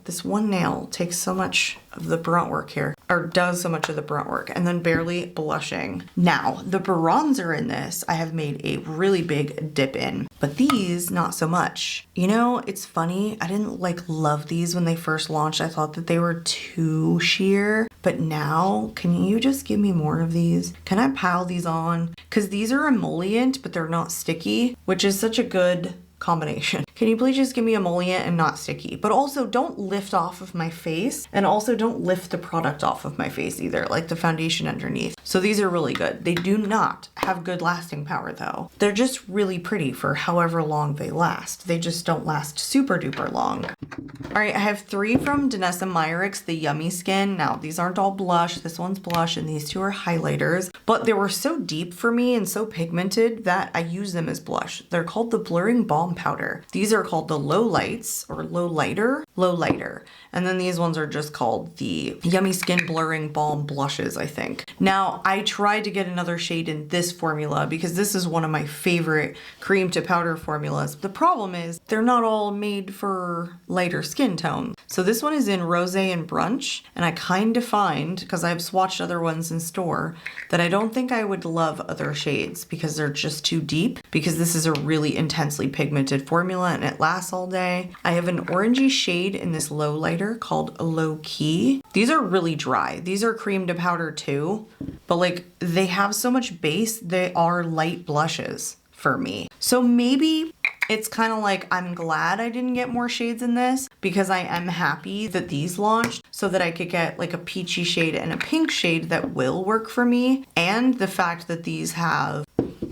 takes so much of the brunt work here, or does so much of the brunt work, and then Barely Blushing. Now, the bronzer in this, I have made a really big dip in, but these, not so much. You know, it's funny, I didn't like love these when they first launched. I thought that they were too sheer, but now, can you just give me more of these? Can I pile these on? Because these are emollient, but they're not sticky, which is such a good combination. Can you please just give me emollient and not sticky? But also don't lift off of my face, and also don't lift the product off of my face either, like the foundation underneath. So these are really good. They do not have good lasting power though. They're just really pretty for however long they last. They just don't last super duper long. All right, I have 3 from Danessa Myricks, the Yummy Skin. Now, these aren't all blush. This one's blush and these 2 are highlighters, but they were so deep for me and so pigmented that I use them as blush. They're called the Blurring Balm Powder. These are called the Low Lights or Low Lighter. low lighter. And then these ones are just called the Yummy Skin Blurring Balm Blushes, I think. Now, I tried to get another shade in this formula because this is one of my favorite cream to powder formulas. The problem is they're not all made for lighter skin tone. So this one is in Rosé and Brunch, and I kind of find, because I've swatched other ones in store, that I don't think I would love other shades because they're just too deep, because this is a really intensely pigmented formula and it lasts all day. I have an orangey shade in this low lighter called Low Key. These are really dry. These are cream to powder too, but like they have so much base, they are light blushes for me. So maybe it's kind of like I'm glad I didn't get more shades in this because I am happy that these launched so that I could get like a peachy shade and a pink shade that will work for me. And the fact that these have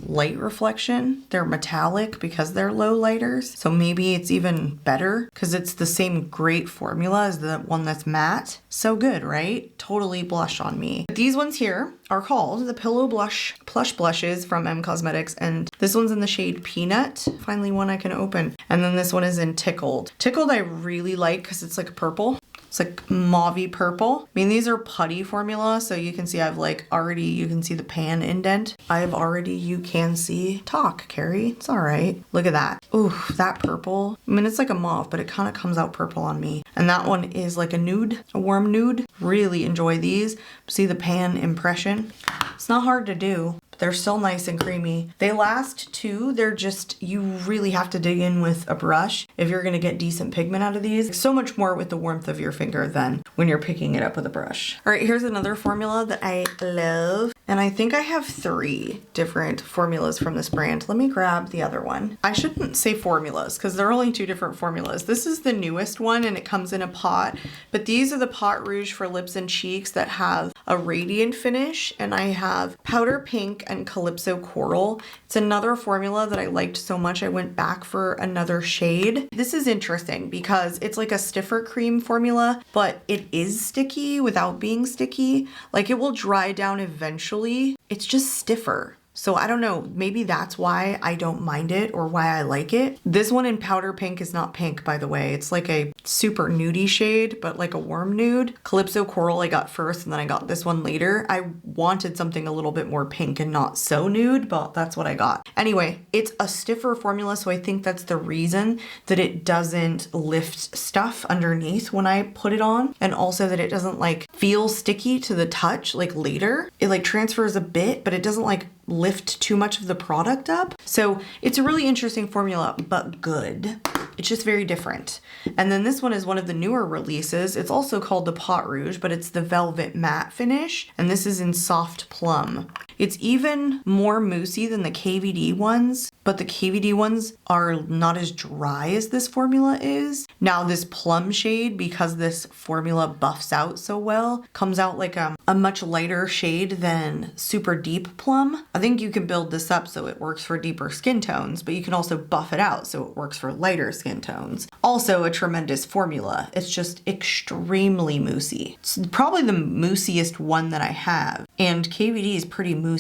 light reflection, they're metallic because they're low lighters. So maybe it's even better because it's the same great formula as the one that's matte. So good, right? Totally blush on me. But these ones here are called the Pillow Blush Plush Blushes from M Cosmetics, and this one's in the shade Peanut. Finally one I can open. And then this one is in Tickled. Tickled I really like because it's like purple. It's like mauvey purple. I mean, these are putty formula, so you can see I've like already, you can see the pan indent. I've already, you can see, talk, Carrie. It's all right. Look at that. Ooh, that purple. I mean, it's like a mauve, but it kind of comes out purple on me. And that one is like a nude, a warm nude. Really enjoy these. See the pan impression? It's not hard to do. They're still nice and creamy. They last too. They're just, you really have to dig in with a brush if you're gonna get decent pigment out of these. So much more with the warmth of your finger than when you're picking it up with a brush. All right, here's another formula that I love. And I think I have 3 different formulas from this brand. Let me grab the other one. I shouldn't say formulas because there are only 2 different formulas. This is the newest one and it comes in a pot, but these are the Pot Rouge for lips and cheeks that have a radiant finish, and I have Powder Pink and Calypso Coral. It's another formula that I liked so much I went back for another shade. This is interesting because it's like a stiffer cream formula, but it is sticky without being sticky. Like it will dry down eventually. It's just stiffer. So I don't know, maybe that's why I don't mind it or why I like it. This one in Powder Pink is not pink, by the way. It's like a super nudie shade, but like a warm nude. Calypso Coral I got first and then I got this one later. I wanted something a little bit more pink and not so nude, but that's what I got. Anyway, it's a stiffer formula, so I think that's the reason that it doesn't lift stuff underneath when I put it on. And also that it doesn't like feel sticky to the touch like later. It like transfers a bit, but it doesn't like lift too much of the product up. So it's a really interesting formula, but good. It's just very different. And then this one is one of the newer releases. It's also called the Pot Rouge, but it's the Velvet Matte finish. And this is in Soft Plum. It's even more moussey than the KVD ones, but the KVD ones are not as dry as this formula is. Now this plum shade, because this formula buffs out so well, comes out like a much lighter shade than super deep plum. I think you can build this up so it works for deeper skin tones, but you can also buff it out so it works for lighter skin tones. Also a tremendous formula. It's just extremely moussey. It's probably the moussiest one that I have. And KVD is pretty moussey.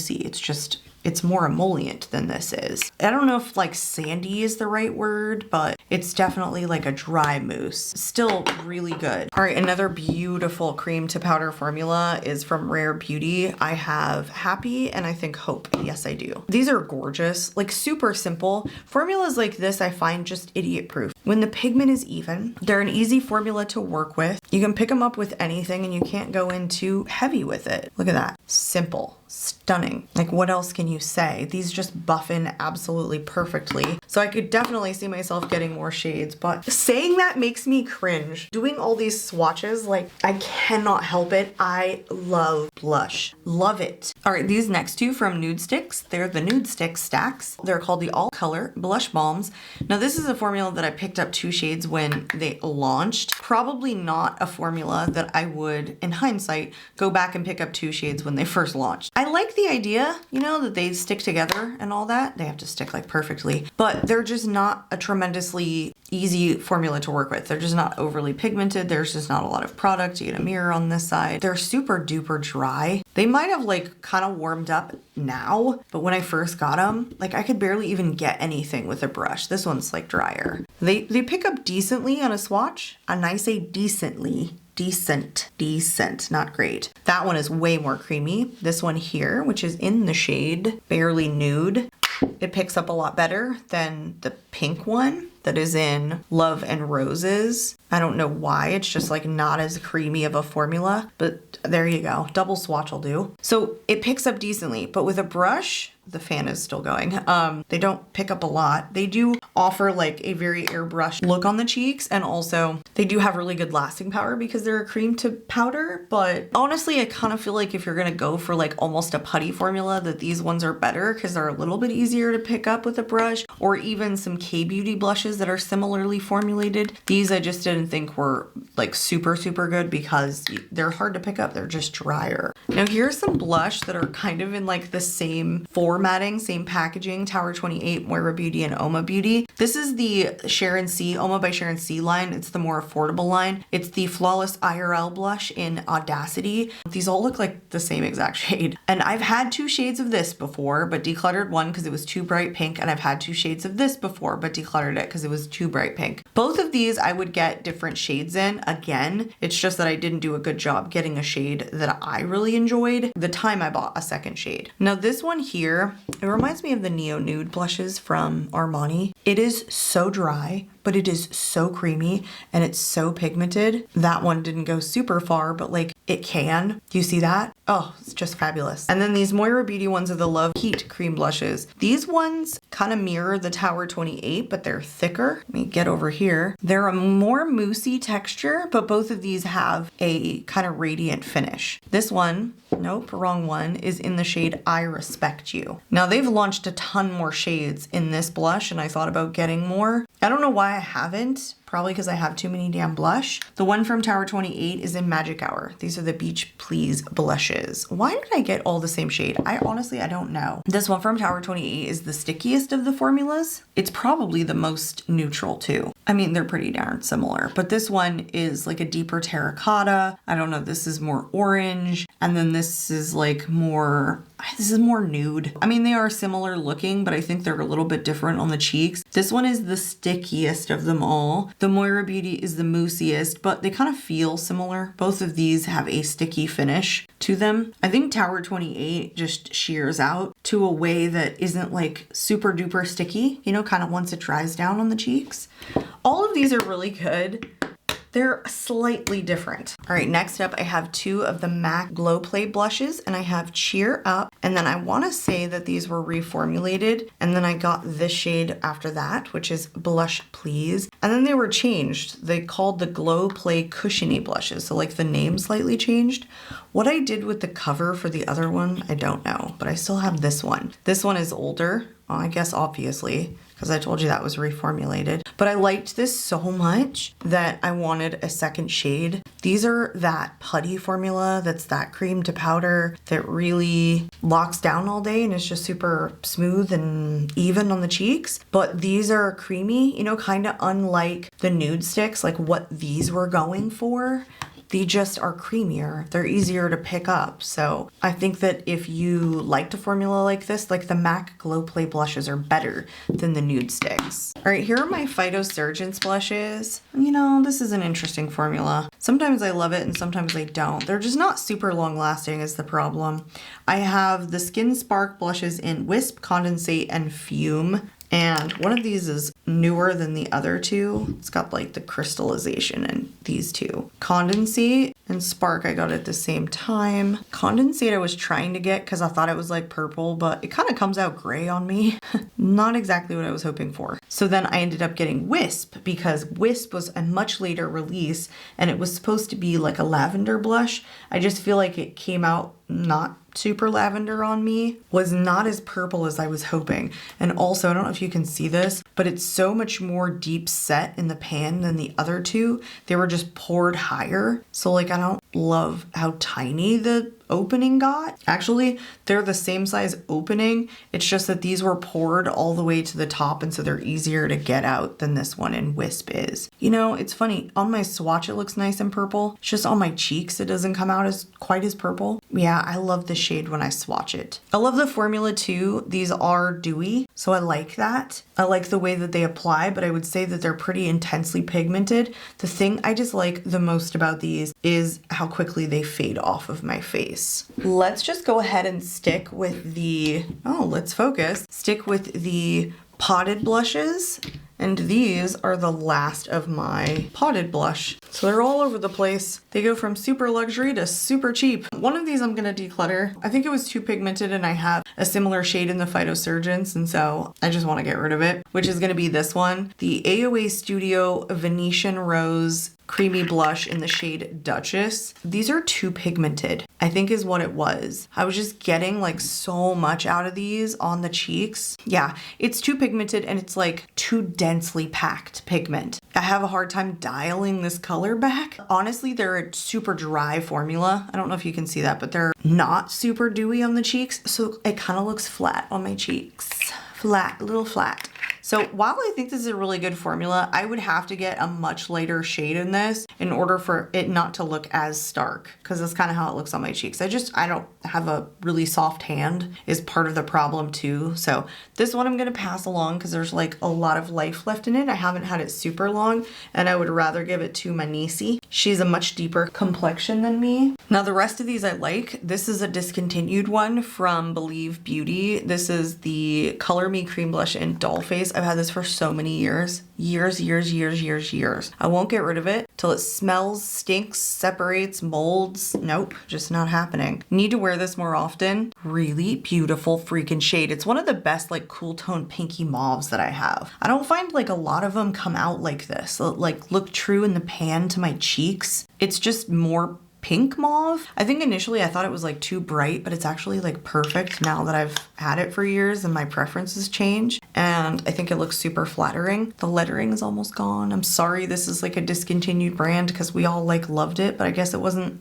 It's more emollient than this is. I don't know if like sandy is the right word, but it's definitely like a dry mousse. Still really good. All right, another beautiful cream to powder formula is from Rare Beauty. I have Happy and I think Hope. Yes, I do. These are gorgeous, like super simple. Formulas like this I find just idiot proof. When the pigment is even, they're an easy formula to work with. You can pick them up with anything and you can't go in too heavy with it. Look at that. Simple. Stunning. Like what else can you say? These just buff in absolutely perfectly. So I could definitely see myself getting more shades, but saying that makes me cringe. Doing all these swatches, like I cannot help it. I love blush. Love it. All right, these next 2 from Nude Sticks. They're the Nude Stick stacks. They're called the All Color Blush Balms. Now this is a formula that I picked up 2 shades when they launched. Probably not a formula that I would, in hindsight, go back and pick up 2 shades when they first launched. I like the idea, you know, that they stick together and all that. They have to stick like perfectly, but they're just not a tremendously easy formula to work with. They're just not overly pigmented. There's just not a lot of product. You get a mirror on this side. They're super duper dry. They might have like kind of warmed up now, but when I first got them, like I could barely even get anything with a brush. This one's like drier. They pick up decently on a swatch, and I say decently. Decent, not great. That one is way more creamy. This one here, which is in the shade Barely Nude, it picks up a lot better than the pink one that is in Love and Roses. I don't know why, it's just like not as creamy of a formula, but there you go. Double swatch will do. So it picks up decently, but with a brush, the fan is still going. They don't pick up a lot. They do offer like a very airbrush look on the cheeks, and also they do have really good lasting power because they're a cream to powder. But honestly, I kind of feel like if you're gonna go for like almost a putty formula, that these ones are better because they're a little bit easier to pick up with a brush, or even some Kbeauty blushes that are similarly formulated. These I just didn't think were like super good because they're hard to pick up. They're just drier. Now here's some blush that are kind of in like the same formatting, same packaging, Tower 28, Moira Beauty, and Oma Beauty. This is the Sharon C, Oma by Sharon C line. It's the more affordable line. It's the Flawless IRL blush in Audacity. These all look like the same exact shade. And I've had 2 shades of this before, but decluttered one because it was too bright pink. And I've had 2 shades of this before, but decluttered it because it was too bright pink. Both of these I would get different shades in. Again, it's just that I didn't do a good job getting a shade that I really enjoyed the time I bought a second shade. Now this one here, it reminds me of the Neo Nude blushes from Armani. It is so dry, but it is so creamy and it's so pigmented. That one didn't go super far, but like it can. Do you see that? Oh, it's just fabulous. And then these Moira Beauty ones are the Love Heat cream blushes. These ones kind of mirror the Tower 28, but they're thicker. Let me get over here. They're a more moussey texture, but both of these have a kind of radiant finish. This one, nope, wrong one, is in the shade I Respect You. Now they've launched a ton more shades in this blush, and I thought about getting more. I don't know why I haven't. Probably because I have too many damn blush. The one from Tower 28 is in Magic Hour. These are the Beach Please blushes. Why did I get all the same shade? I don't know. This one from Tower 28 is the stickiest of the formulas. It's probably the most neutral too. I mean, they're pretty darn similar, but this one is like a deeper terracotta. I don't know, this is more orange. And then this is like more, this is more nude. I mean, they are similar looking, but I think they're a little bit different on the cheeks. This one is the stickiest of them all. The Moira Beauty is the moussiest, but they kind of feel similar. Both of these have a sticky finish to them. I think Tower 28 just shears out to a way that isn't like super duper sticky, you know, kind of once it dries down on the cheeks. All of these are really good. They're slightly different. All right, next up I have 2 of the MAC Glow Play blushes, and I have Cheer Up, and then I want to say that these were reformulated, and then I got this shade after that, which is Blush Please, and then they were changed. They called the Glow Play Cushiony blushes, so like the name slightly changed. What I did with the cover for the other one, I don't know, but I still have this one. This one is older, well, I guess obviously, because I told you that was reformulated. But I liked this so much that I wanted a second shade. These are that putty formula that's that cream to powder that really locks down all day and is just super smooth and even on the cheeks. But these are creamy, you know, kind of unlike the nude sticks, like what these were going for. They just are creamier. They're easier to pick up. So I think that if you liked a formula like this, like the MAC Glow Play blushes are better than the nude sticks. All right, here are my Phytosurgence blushes. You know, this is an interesting formula. Sometimes I love it and sometimes I don't. They're just not super long lasting is the problem. I have the Skin Spark blushes in Wisp, Condensate, and Fume. And one of these is newer than the other 2. It's got like the crystallization in these 2. Condensate and Spark I got at the same time. Condensate I was trying to get because I thought it was like purple, but it kind of comes out gray on me. Not exactly what I was hoping for. So then I ended up getting Wisp because Wisp was a much later release and it was supposed to be like a lavender blush. I just feel like it came out not super lavender on me, was not as purple as I was hoping. And also, I don't know if you can see this, but it's so much more deep set in the pan than the other 2. They were just poured higher. So like, I don't love how tiny the opening got. Actually, they're the same size opening. It's just that these were poured all the way to the top, and so they're easier to get out than this one in Wisp is. You know, it's funny. On my swatch, it looks nice and purple. It's just on my cheeks, it doesn't come out as quite as purple. Yeah, I love the shade when I swatch it. I love the formula too. These are dewy, so I like that. I like the way that they apply, but I would say that they're pretty intensely pigmented. The thing I dislike the most about these is how quickly they fade off of my face. Let's just go ahead and stick with the, let's focus. Stick with the potted blushes. And these are the last of my potted blush. So they're all over the place. They go from super luxury to super cheap. One of these I'm gonna declutter. I think it was too pigmented and I have a similar shade in the Phytosurgence, and so I just wanna get rid of it, which is gonna be this one. The AOA Studio Venetian Rose Creamy Blush in the shade Duchess. These are too pigmented, I think is what it was. I was just getting like so much out of these on the cheeks. Yeah, it's too pigmented and it's like too densely packed pigment. I have a hard time dialing this color back. Honestly, they're a super dry formula. I don't know if you can see that, but they're not super dewy on the cheeks. So it kind of looks flat on my cheeks. Flat, a little flat. So while I think this is a really good formula, I would have to get a much lighter shade in this in order for it not to look as stark, because that's kind of how it looks on my cheeks. I don't have a really soft hand is part of the problem too. So this one I'm gonna pass along because there's like a lot of life left in it. I haven't had it super long and I would rather give it to my niecey. She's a much deeper complexion than me. Now the rest of these I like. This is a discontinued one from Believe Beauty. This is the Color Me Cream Blush in Dollface. I've had this for so many years. Years. I won't get rid of it till it smells, stinks, separates, molds. Nope, just not happening. Need to wear this more often. Really beautiful freaking shade. It's one of the best like cool tone pinky mauves that I have. I don't find like a lot of them come out like this. Like look true in the pan to my cheeks. It's just more pink mauve. I think initially I thought it was like too bright, but it's actually like perfect now that I've had it for years and my preferences change. And I think it looks super flattering. The lettering is almost gone. I'm sorry this is like a discontinued brand because we all like loved it, but I guess it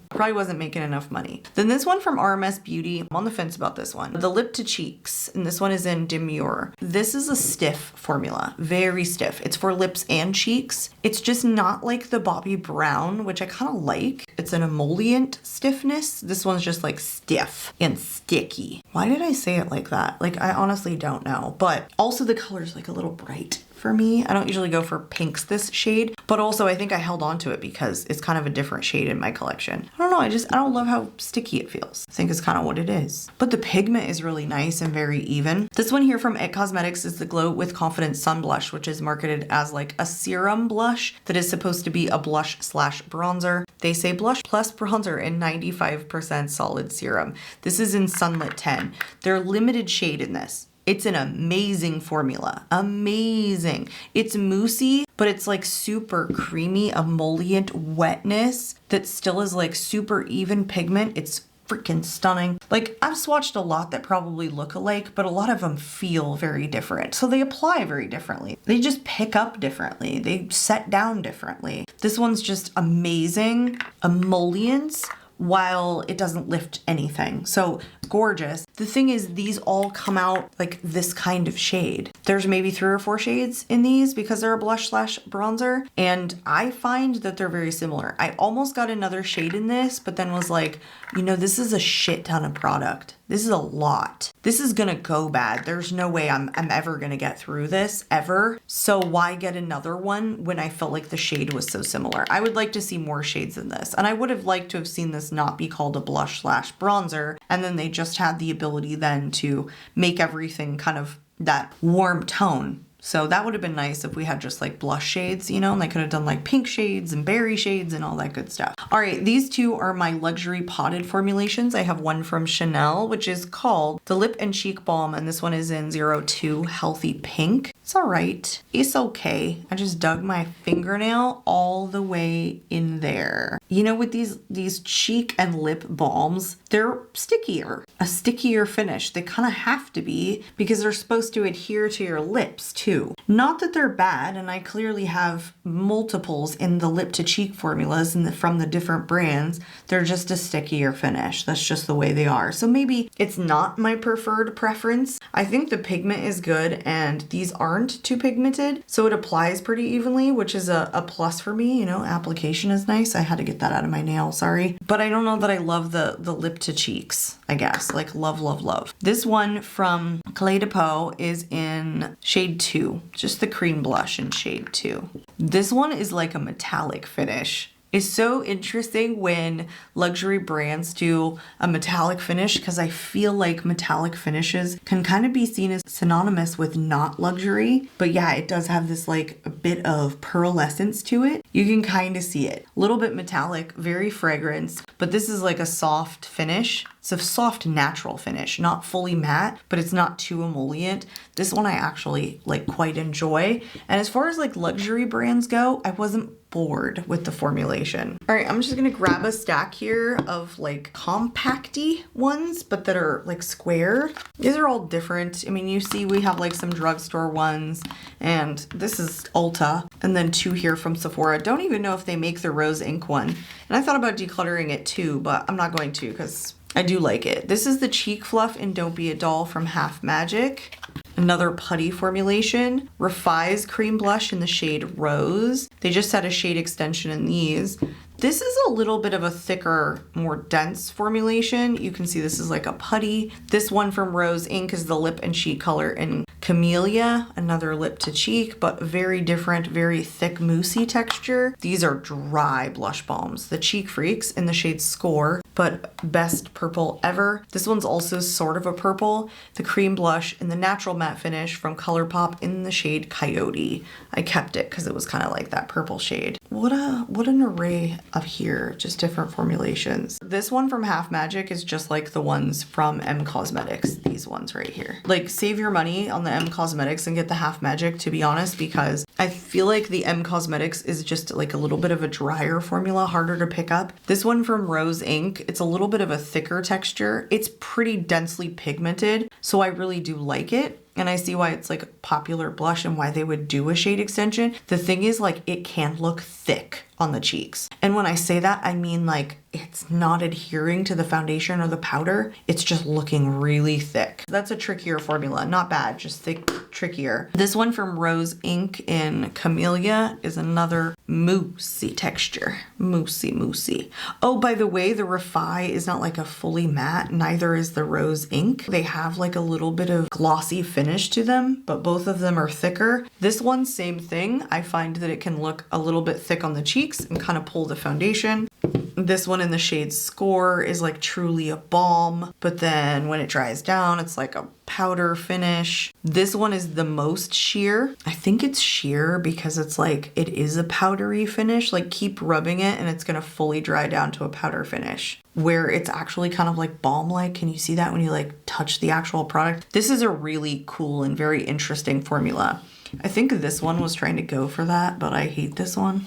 probably wasn't making enough money. Then this one from RMS Beauty. I'm on the fence about this one. The Lip to Cheeks, and this one is in Demure. This is a stiff formula, very stiff. It's for lips and cheeks. It's just not like the Bobbi Brown, which I kind of like. It's an emollient stiffness. This one's just like stiff and sticky. Why did I say it like that? Like, I honestly don't know. But also the color's like a little bright for me. I don't usually go for pinks this shade, but also I think I held on to it because it's kind of a different shade in my collection. I don't know, I don't love how sticky it feels. I think it's kind of what it is. But the pigment is really nice and very even. This one here from IT Cosmetics is the Glow with Confidence Sun Blush, which is marketed as like a serum blush that is supposed to be a blush slash bronzer. They say blush plus bronzer and 95% solid serum. This is in Sunlit 10. They're limited shade in this. It's an amazing formula. Amazing. It's moussey, but it's like super creamy, emollient wetness that still is like super even pigment. It's freaking stunning. Like, I've swatched a lot that probably look alike, but a lot of them feel very different. So they apply very differently. They just pick up differently. They set down differently. This one's just amazing emollients while it doesn't lift anything. So gorgeous. The thing is, these all come out like this kind of shade. There's maybe 3 or 4 shades in these because they're a blush slash bronzer, and I find that they're very similar. I almost got another shade in this, but then was like, you know, this is a shit ton of product. This is a lot. This is gonna go bad. There's no way I'm ever gonna get through this, ever. So why get another one when I felt like the shade was so similar? I would like to see more shades in this. And I would have liked to have seen this not be called a blush slash bronzer, and then they just had the ability then to make everything kind of that warm tone. So that would have been nice if we had just like blush shades, you know, and they could have done like pink shades and berry shades and all that good stuff. All right, these two are my luxury potted formulations. I have one from Chanel, which is called the Lip and Cheek Balm, and this one is in 02 Healthy Pink. It's all right. It's okay. I just dug my fingernail all the way in there. You know, with these cheek and lip balms, they're stickier, a stickier finish. They kind of have to be because they're supposed to adhere to your lips too. Not that they're bad, and I clearly have multiples in the lip to cheek formulas from the different brands. They're just a stickier finish. That's just the way they are. So maybe it's not my preferred preference. I think the pigment is good and these aren't too pigmented, so it applies pretty evenly, which is a plus for me. You know, application is nice. I had to get that out of my nail, sorry. But I don't know that I love the lip to cheeks, I guess. Like love, love, love. This one from Clé de Peau is in shade 2, just the cream blush in shade 2. This one is like a metallic finish. It's so interesting when luxury brands do a metallic finish because I feel like metallic finishes can kind of be seen as synonymous with not luxury. But yeah, it does have this like a bit of pearlescence to it. You can kind of see it. A little bit metallic, very fragrance, but this is like a soft finish. It's a soft natural finish, not fully matte, but it's not too emollient. This one I actually like quite enjoy. And as far as like luxury brands go, I wasn't bored with the formulation. All right, I'm just gonna grab a stack here of like compacty ones, but that are like square. These are all different. I mean, you see we have like some drugstore ones, and this is Ulta, and then 2 here from Sephora. Don't even know if they make the rose ink one. And I thought about decluttering it too, but I'm not going to because I do like it. This is the Cheek Fluff in Don't Be a Doll from Half Magic. Another putty formulation. Refi's cream blush in the shade Rose. They just had a shade extension in these. This is a little bit of a thicker, more dense formulation. You can see this is like a putty. This one from Rose Ink is the lip and cheek color in Camellia, another lip to cheek, but very different, very thick, moussey texture. These are dry blush balms. The Cheek Freaks in the shade Score, but best purple ever. This one's also sort of a purple. The cream blush in the natural matte finish from ColourPop in the shade Coyote. I kept it because it was kind of like that purple shade. What an array of here, just different formulations. This one from Half Magic is just like the ones from M Cosmetics, these ones right here. Like, save your money on the M Cosmetics and get the Half Magic, to be honest, because I feel like the M Cosmetics is just like a little bit of a drier formula, harder to pick up. This one from Rose Ink, it's a little bit of a thicker texture. It's pretty densely pigmented, so I really do like it. And I see why it's like a popular blush and why they would do a shade extension. The thing is, like, it can look thick on the cheeks. And when I say that, I mean like it's not adhering to the foundation or the powder. It's just looking really thick. That's a trickier formula. Not bad, just thick, trickier. This one from Rose Ink in Camellia is another moussey texture. Moussey. Oh, by the way, the Refi is not like a fully matte, neither is the Rose Ink. They have like a little bit of glossy finish to them, but both of them are thicker. This one, same thing. I find that it can look a little bit thick on the cheeks and kind of pull the foundation. This one in the shade Score is like truly a balm, but then when it dries down, it's like a powder finish. This one is the most sheer. I think it's sheer because it's like, it is a powdery finish. Like, keep rubbing it and it's gonna fully dry down to a powder finish, where it's actually kind of like balm-like. Can you see that when you like touch the actual product? This is a really cool and very interesting formula. I think this one was trying to go for that, but I hate this one.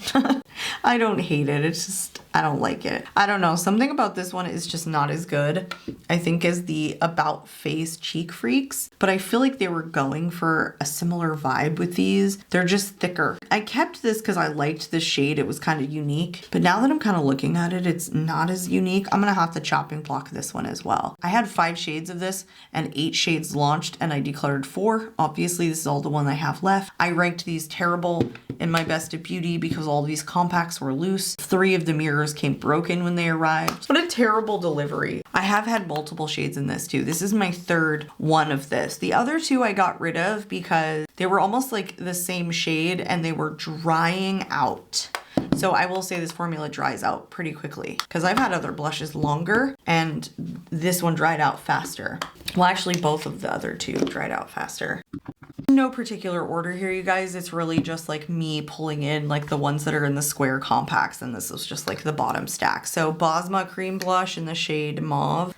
I don't hate it. It's just, I don't like it. I don't know. Something about this one is just not as good, I think, as the About Face Cheek Freaks, but I feel like they were going for a similar vibe with these. They're just thicker. I kept this because I liked this shade. It was kind of unique, but now that I'm kind of looking at it, it's not as unique. I'm going to have to chopping block this one as well. I had 5 shades of this and 8 shades launched and I decluttered 4. Obviously, this is all the one I have left. I ranked these terrible in my best of beauty because all these compacts were loose. 3 of the mirrors came broken when they arrived. What a terrible delivery. I have had multiple shades in this too. This is my 3rd one of this. The other 2 I got rid of because they were almost like the same shade and they were drying out. So I will say this formula dries out pretty quickly because I've had other blushes longer and this one dried out faster. Well, actually both of the other 2 dried out faster. No particular order here, you guys. It's really just like me pulling in like the ones that are in the square compacts, and this is just like the bottom stack. So Bosma Cream Blush in the shade Mauve.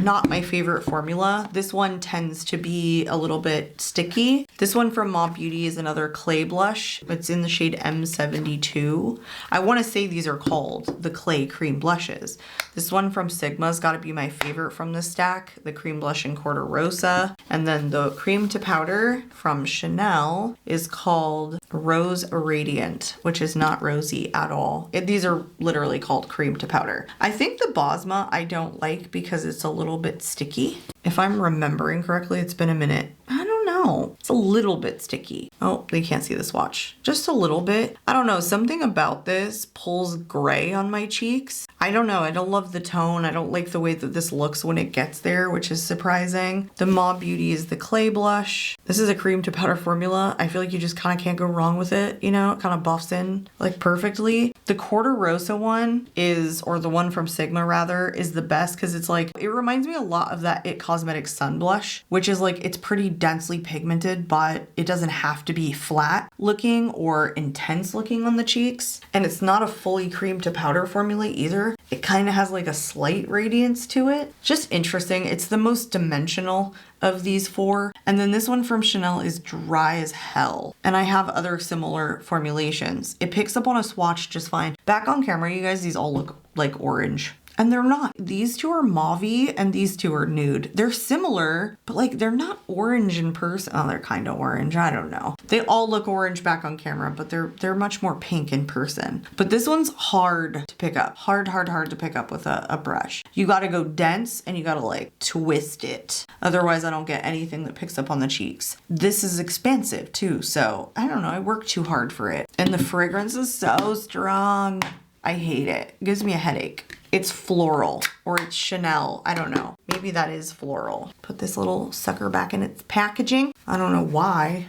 not my favorite formula. This one tends to be a little bit sticky. This one from Kbeauty is another clay blush. It's in the shade M72. I want to say these are called the clay cream blushes. This one from Sigma's got to be my favorite from this stack, the cream blush in Corte Rosa. And then the cream to powder from Chanel is called Rose Radiant, which is not rosy at all. These are literally called cream to powder. I think the Bosma I don't like because it's a little bit sticky. If I'm remembering correctly, it's been a minute. I don't know. It's a little bit sticky. Oh, they can't see the swatch. Just a little bit. I don't know. Something about this pulls gray on my cheeks. I don't know. I don't love the tone. I don't like the way that this looks when it gets there, which is surprising. The Kbeauty is the clay blush. This is a cream to powder formula. I feel like you just kind of can't go wrong with it. You know, it kind of buffs in like perfectly. The Corte Rosa one is, or the one from Sigma rather, is the best because it's like, it reminds me a lot of that It Cosmetics Sun Blush, which is like, it's pretty densely pigmented, but it doesn't have to be flat looking or intense looking on the cheeks. And it's not a fully cream to powder formula either. It kind of has like a slight radiance to it. Just interesting. It's the most dimensional of these four. And then this one from Chanel is dry as hell. And I have other similar formulations. It picks up on a swatch just fine. Back on camera, you guys, these all look like orange. And they're not. These two are mauve and these two are nude. They're similar, but like they're not orange in person. Oh, they're kind of orange. I don't know. They all look orange back on camera, but they're much more pink in person. But this one's hard to pick up. Hard to pick up with a brush. You got to go dense and you got to like twist it. Otherwise, I don't get anything that picks up on the cheeks. This is expensive too. So I don't know. I work too hard for it. And the fragrance is so strong. I hate it. It gives me a headache. It's floral or it's Chanel. I don't know. Maybe that is floral. Put this little sucker back in its packaging. I don't know why.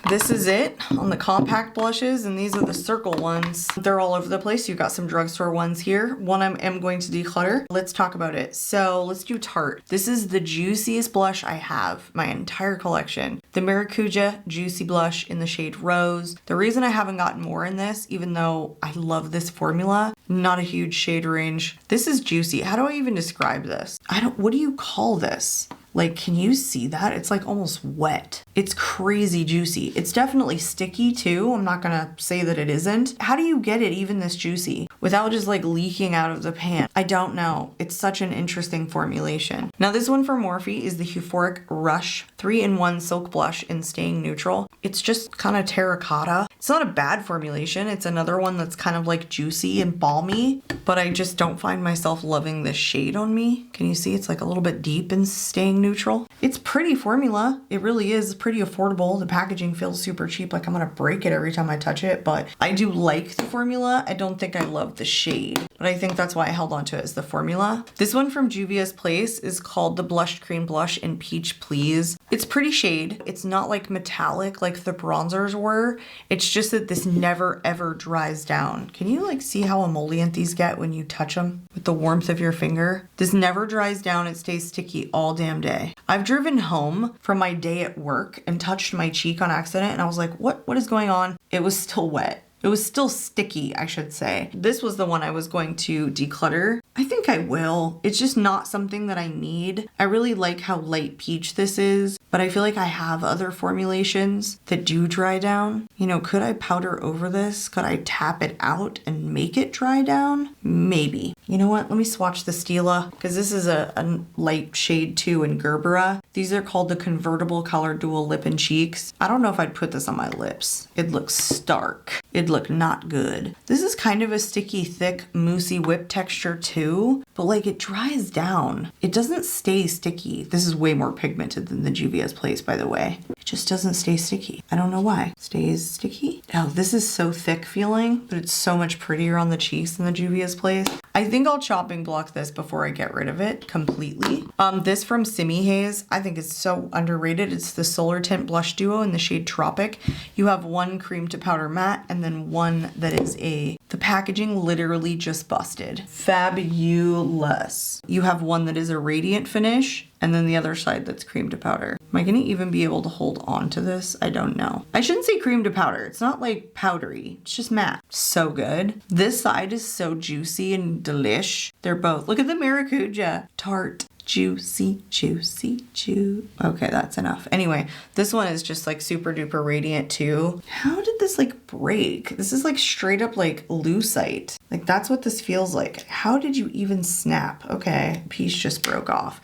This is it on the compact blushes, and these are the circle ones. They're all over the place. You've got some drugstore ones here. One I am going to declutter. Let's talk about it. So let's do Tarte. This is the juiciest blush I have, my entire collection. The Maracuja Juicy Blush in the shade Rose. The reason I haven't gotten more in this, even though I love this formula, not a huge shade range. This is juicy. How do I even describe this? What do you call this? Like, can you see that? It's like almost wet. It's crazy juicy. It's definitely sticky too. I'm not gonna say that it isn't. How do you get it even this juicy without just like leaking out of the pan? I don't know. It's such an interesting formulation. Now this one from Morphe is the Euphoric Rush 3-in-1 Silk Blush in Staying Neutral. It's just kind of terracotta. It's not a bad formulation. It's another one that's kind of like juicy and balmy, but I just don't find myself loving this shade on me. Can you see? It's like a little bit deep in Staying Neutral. It's pretty formula. It really is pretty affordable. The packaging feels super cheap. Like I'm gonna break it every time I touch it, but I do like the formula. I don't think I love the shade, but I think that's why I held on to it as the formula. This one from Juvia's Place is called the Blushed Cream Blush in Peach Please. It's pretty shade. It's not like metallic like the bronzers were. It's just that this never ever dries down. Can you like see how emollient these get when you touch them with the warmth of your finger? This never dries down. It stays sticky all damn day. I've driven home from my day at work and touched my cheek on accident and I was like, what is going on? It was still wet. It was still sticky, I should say. This was the one I was going to declutter. I think I will. It's just not something that I need. I really like how light peach this is, but I feel like I have other formulations that do dry down. You know, could I powder over this? Could I tap it out and make it dry down? Maybe. You know what? Let me swatch the Stila because this is a light shade too in Gerbera. These are called the Convertible Color Dual Lip and Cheeks. I don't know if I'd put this on my lips. It looks stark. It'd look not good. This is kind of a sticky, thick, moussey whip texture too, but like it dries down. It doesn't stay sticky. This is way more pigmented than the Juvia's Place, by the way. It just doesn't stay sticky. I don't know why. Stays sticky? Oh, this is so thick feeling, but it's so much prettier on the cheeks than the Juvia's Place. I think I'll chopping block this before I get rid of it completely. This from Simi Haze, I think it's so underrated. It's the Solar Tint Blush Duo in the shade Tropic. You have one cream to powder matte and then one that is the packaging literally just busted. Fabulous. You have one that is a radiant finish and then the other side that's cream to powder. Am I gonna even be able to hold on to this? I don't know. I shouldn't say cream to powder. It's not like powdery. It's just matte. So good. This side is so juicy and delish. They're both. Look at the Maracuja. Tarte. Juicy, juicy, okay, that's enough. Anyway, this one is just like super duper radiant too. How did this like break? This is like straight up like lucite. Like that's what this feels like. How did you even snap? Okay, piece just broke off.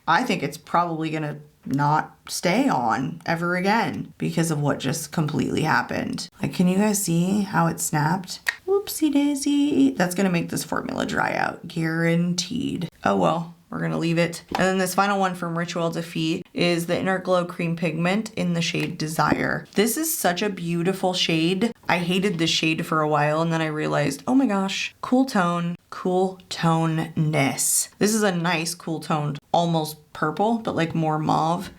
I think it's probably gonna not stay on ever again because of what just completely happened. Like, can you guys see how it snapped? Whoopsie daisy. That's gonna make this formula dry out, guaranteed. Oh well. We're gonna leave it. And then this final one from Rituel Defeat is the Inner Glow Cream Pigment in the shade Desire. This is such a beautiful shade. I hated this shade for a while and then I realized, oh my gosh, cool tone, cool toneness. This is a nice cool toned, almost purple, but like more mauve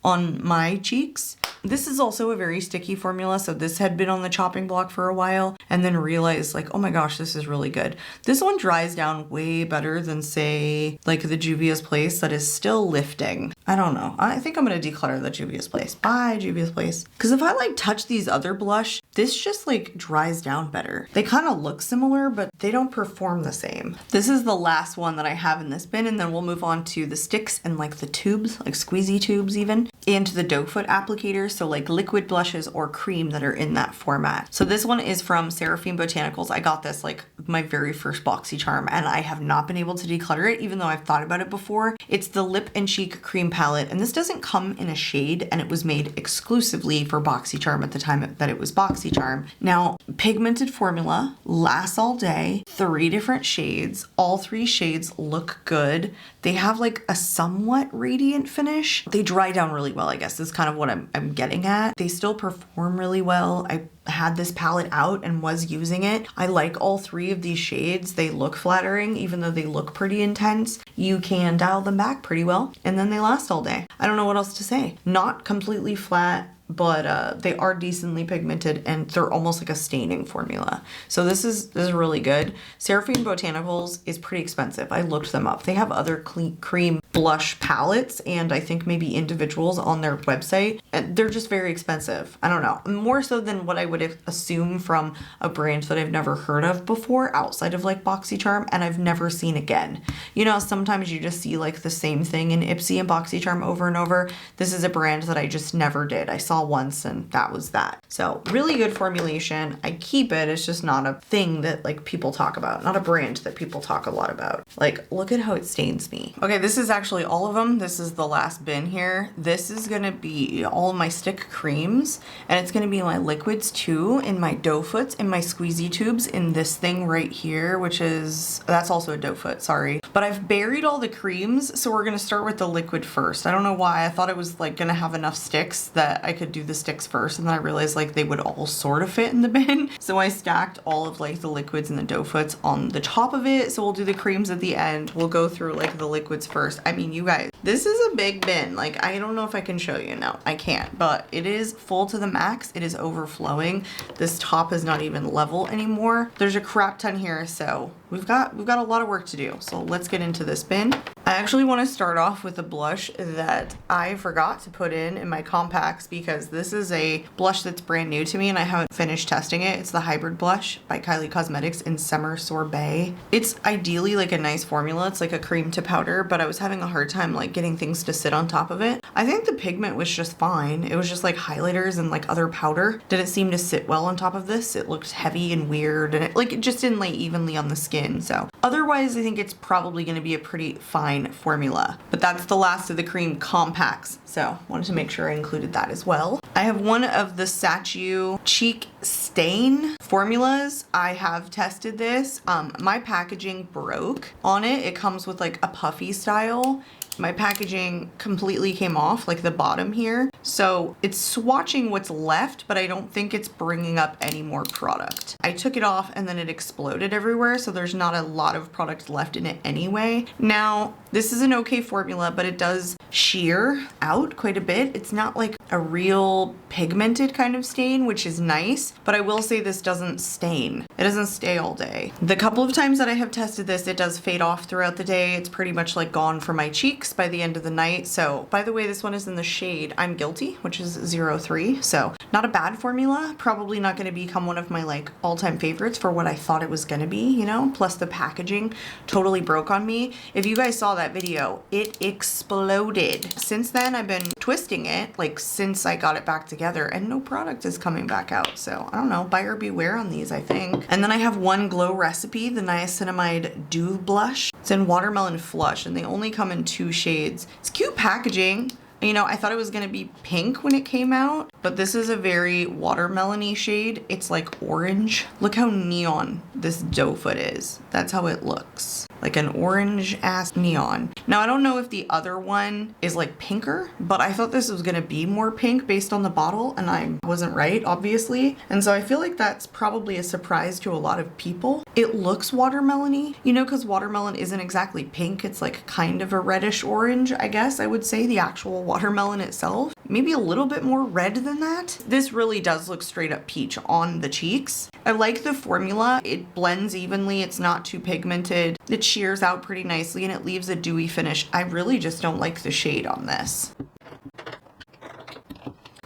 on my cheeks. This is also a very sticky formula, so this had been on the chopping block for a while and then realized like, oh my gosh, this is really good. This one dries down way better than say like the Juvia's Place that is still lifting. I don't know. I think I'm gonna declutter the Juvia's Place. Bye, Juvia's Place. Because if I like touch these other blush, this just like dries down better. They kind of look similar, but they don't perform the same. This is the last one that I have in this bin, and then we'll move on to the sticks and like the tubes, like squeezy tubes even, and to the doe foot applicators, so like liquid blushes or cream that are in that format. So this one is from Seraphine Botanicals. I got this like my very first BoxyCharm and I have not been able to declutter it even though I've thought about it before. It's the Lip and Cheek Cream Palette, and this doesn't come in a shade, and it was made exclusively for BoxyCharm at the time that it was BoxyCharm. Now, pigmented formula, lasts all day, 3 different shades. All 3 shades look good. They have like a somewhat radiant finish. They dry down really well, I guess is kind of what I'm getting at. They still perform really well. I had this palette out and was using it. I like all 3 of these shades. They look flattering, even though they look pretty intense. You can dial them back pretty well, and then they last all day. I don't know what else to say. Not completely flat, but they are decently pigmented and they're almost like a staining formula. So this is really good. Seraphine Botanicals is pretty expensive. I looked them up. They have other cream blush palettes and I think maybe individuals on their website. And they're just very expensive. I don't know. More so than what I would assume from a brand that I've never heard of before outside of like BoxyCharm and I've never seen again. You know, sometimes you just see like the same thing in Ipsy and BoxyCharm over and over. This is a brand that I just never did. I saw once and that was that. So really good formulation. I keep it. It's just not a thing that like people talk about. Not a brand that people talk a lot about. Like, look at how it stains me. Okay, this is actually all of them. This is the last bin here. This is gonna be all of my stick creams and it's gonna be my liquids too, in my doe foots, in my squeezy tubes, in this thing right here, which is, that's also a doe foot, sorry. But I've buried all the creams, so we're gonna start with the liquid first. I don't know why. I thought it was like gonna have enough sticks that I could do the sticks first, and then I realized like they would all sort of fit in the bin. So I stacked all of like the liquids and the doe foots on the top of it. So we'll do the creams at the end. We'll go through like the liquids first. I mean, you guys, this is a big bin. Like, I don't know if I can show you. No, I can't, but it is full to the max. It is overflowing. This top is not even level anymore. There's a crap ton here, so we've got a lot of work to do. So let's get into this bin. I actually want to start off with a blush that I forgot to put in my compacts because this is a blush that's brand new to me and I haven't finished testing it. It's the Hybrid Blush by Kylie Cosmetics in Summer Sorbet. It's ideally like a nice formula. It's like a cream to powder, but I was having a hard time like getting things to sit on top of it. I think the pigment was just fine. It was just like highlighters and like other powder didn't seem to sit well on top of this. It looked heavy and weird and it just didn't lay evenly on the skin. So otherwise I think it's probably going to be a pretty fine formula, but that's the last of the cream compacts. So wanted to make sure I included that as well. I have one of the Sachu Cheek Stain formulas. I have tested this. My packaging broke on it. It comes with like a puffy style. My packaging completely came off, like the bottom here. So it's swatching what's left, but I don't think it's bringing up any more product. I took it off and then it exploded everywhere, so there's not a lot of product left in it anyway. Now, this is an okay formula, but it does sheer out quite a bit. It's not like a real pigmented kind of stain, which is nice, but I will say this doesn't stain. It doesn't stay all day. The couple of times that I have tested this, it does fade off throughout the day. It's pretty much like gone for my cheeks by the end of the night. So by the way, this one is in the shade I'm Guilty, which is 03. So not a bad formula. Probably not going to become one of my like all-time favorites for what I thought it was going to be, you know, plus the packaging totally broke on me. If you guys saw that video, it exploded. Since then, I've been twisting it like since I got it back together, and no product is coming back out. So I don't know, buyer beware on these, I think. And then I have one Glow Recipe, the Niacinamide Dew Blush. It's in Watermelon Flush, and they only come in 2 shades. It's cute packaging. You know, I thought it was gonna be pink when it came out, but this is a very watermelon-y shade. It's like orange. Look how neon this doe foot is. That's how it looks. Like an orange-ass neon. Now, I don't know if the other one is like pinker, but I thought this was gonna be more pink based on the bottle, and I wasn't right, obviously. And so I feel like that's probably a surprise to a lot of people. It looks watermelon-y, you know, because watermelon isn't exactly pink. It's like kind of a reddish orange, I guess I would say, the actual watermelon itself. Maybe a little bit more red than that. This really does look straight up peach on the cheeks. I like the formula. It blends evenly. It's not too pigmented. It shears out pretty nicely and it leaves a dewy finish. I really just don't like the shade on this.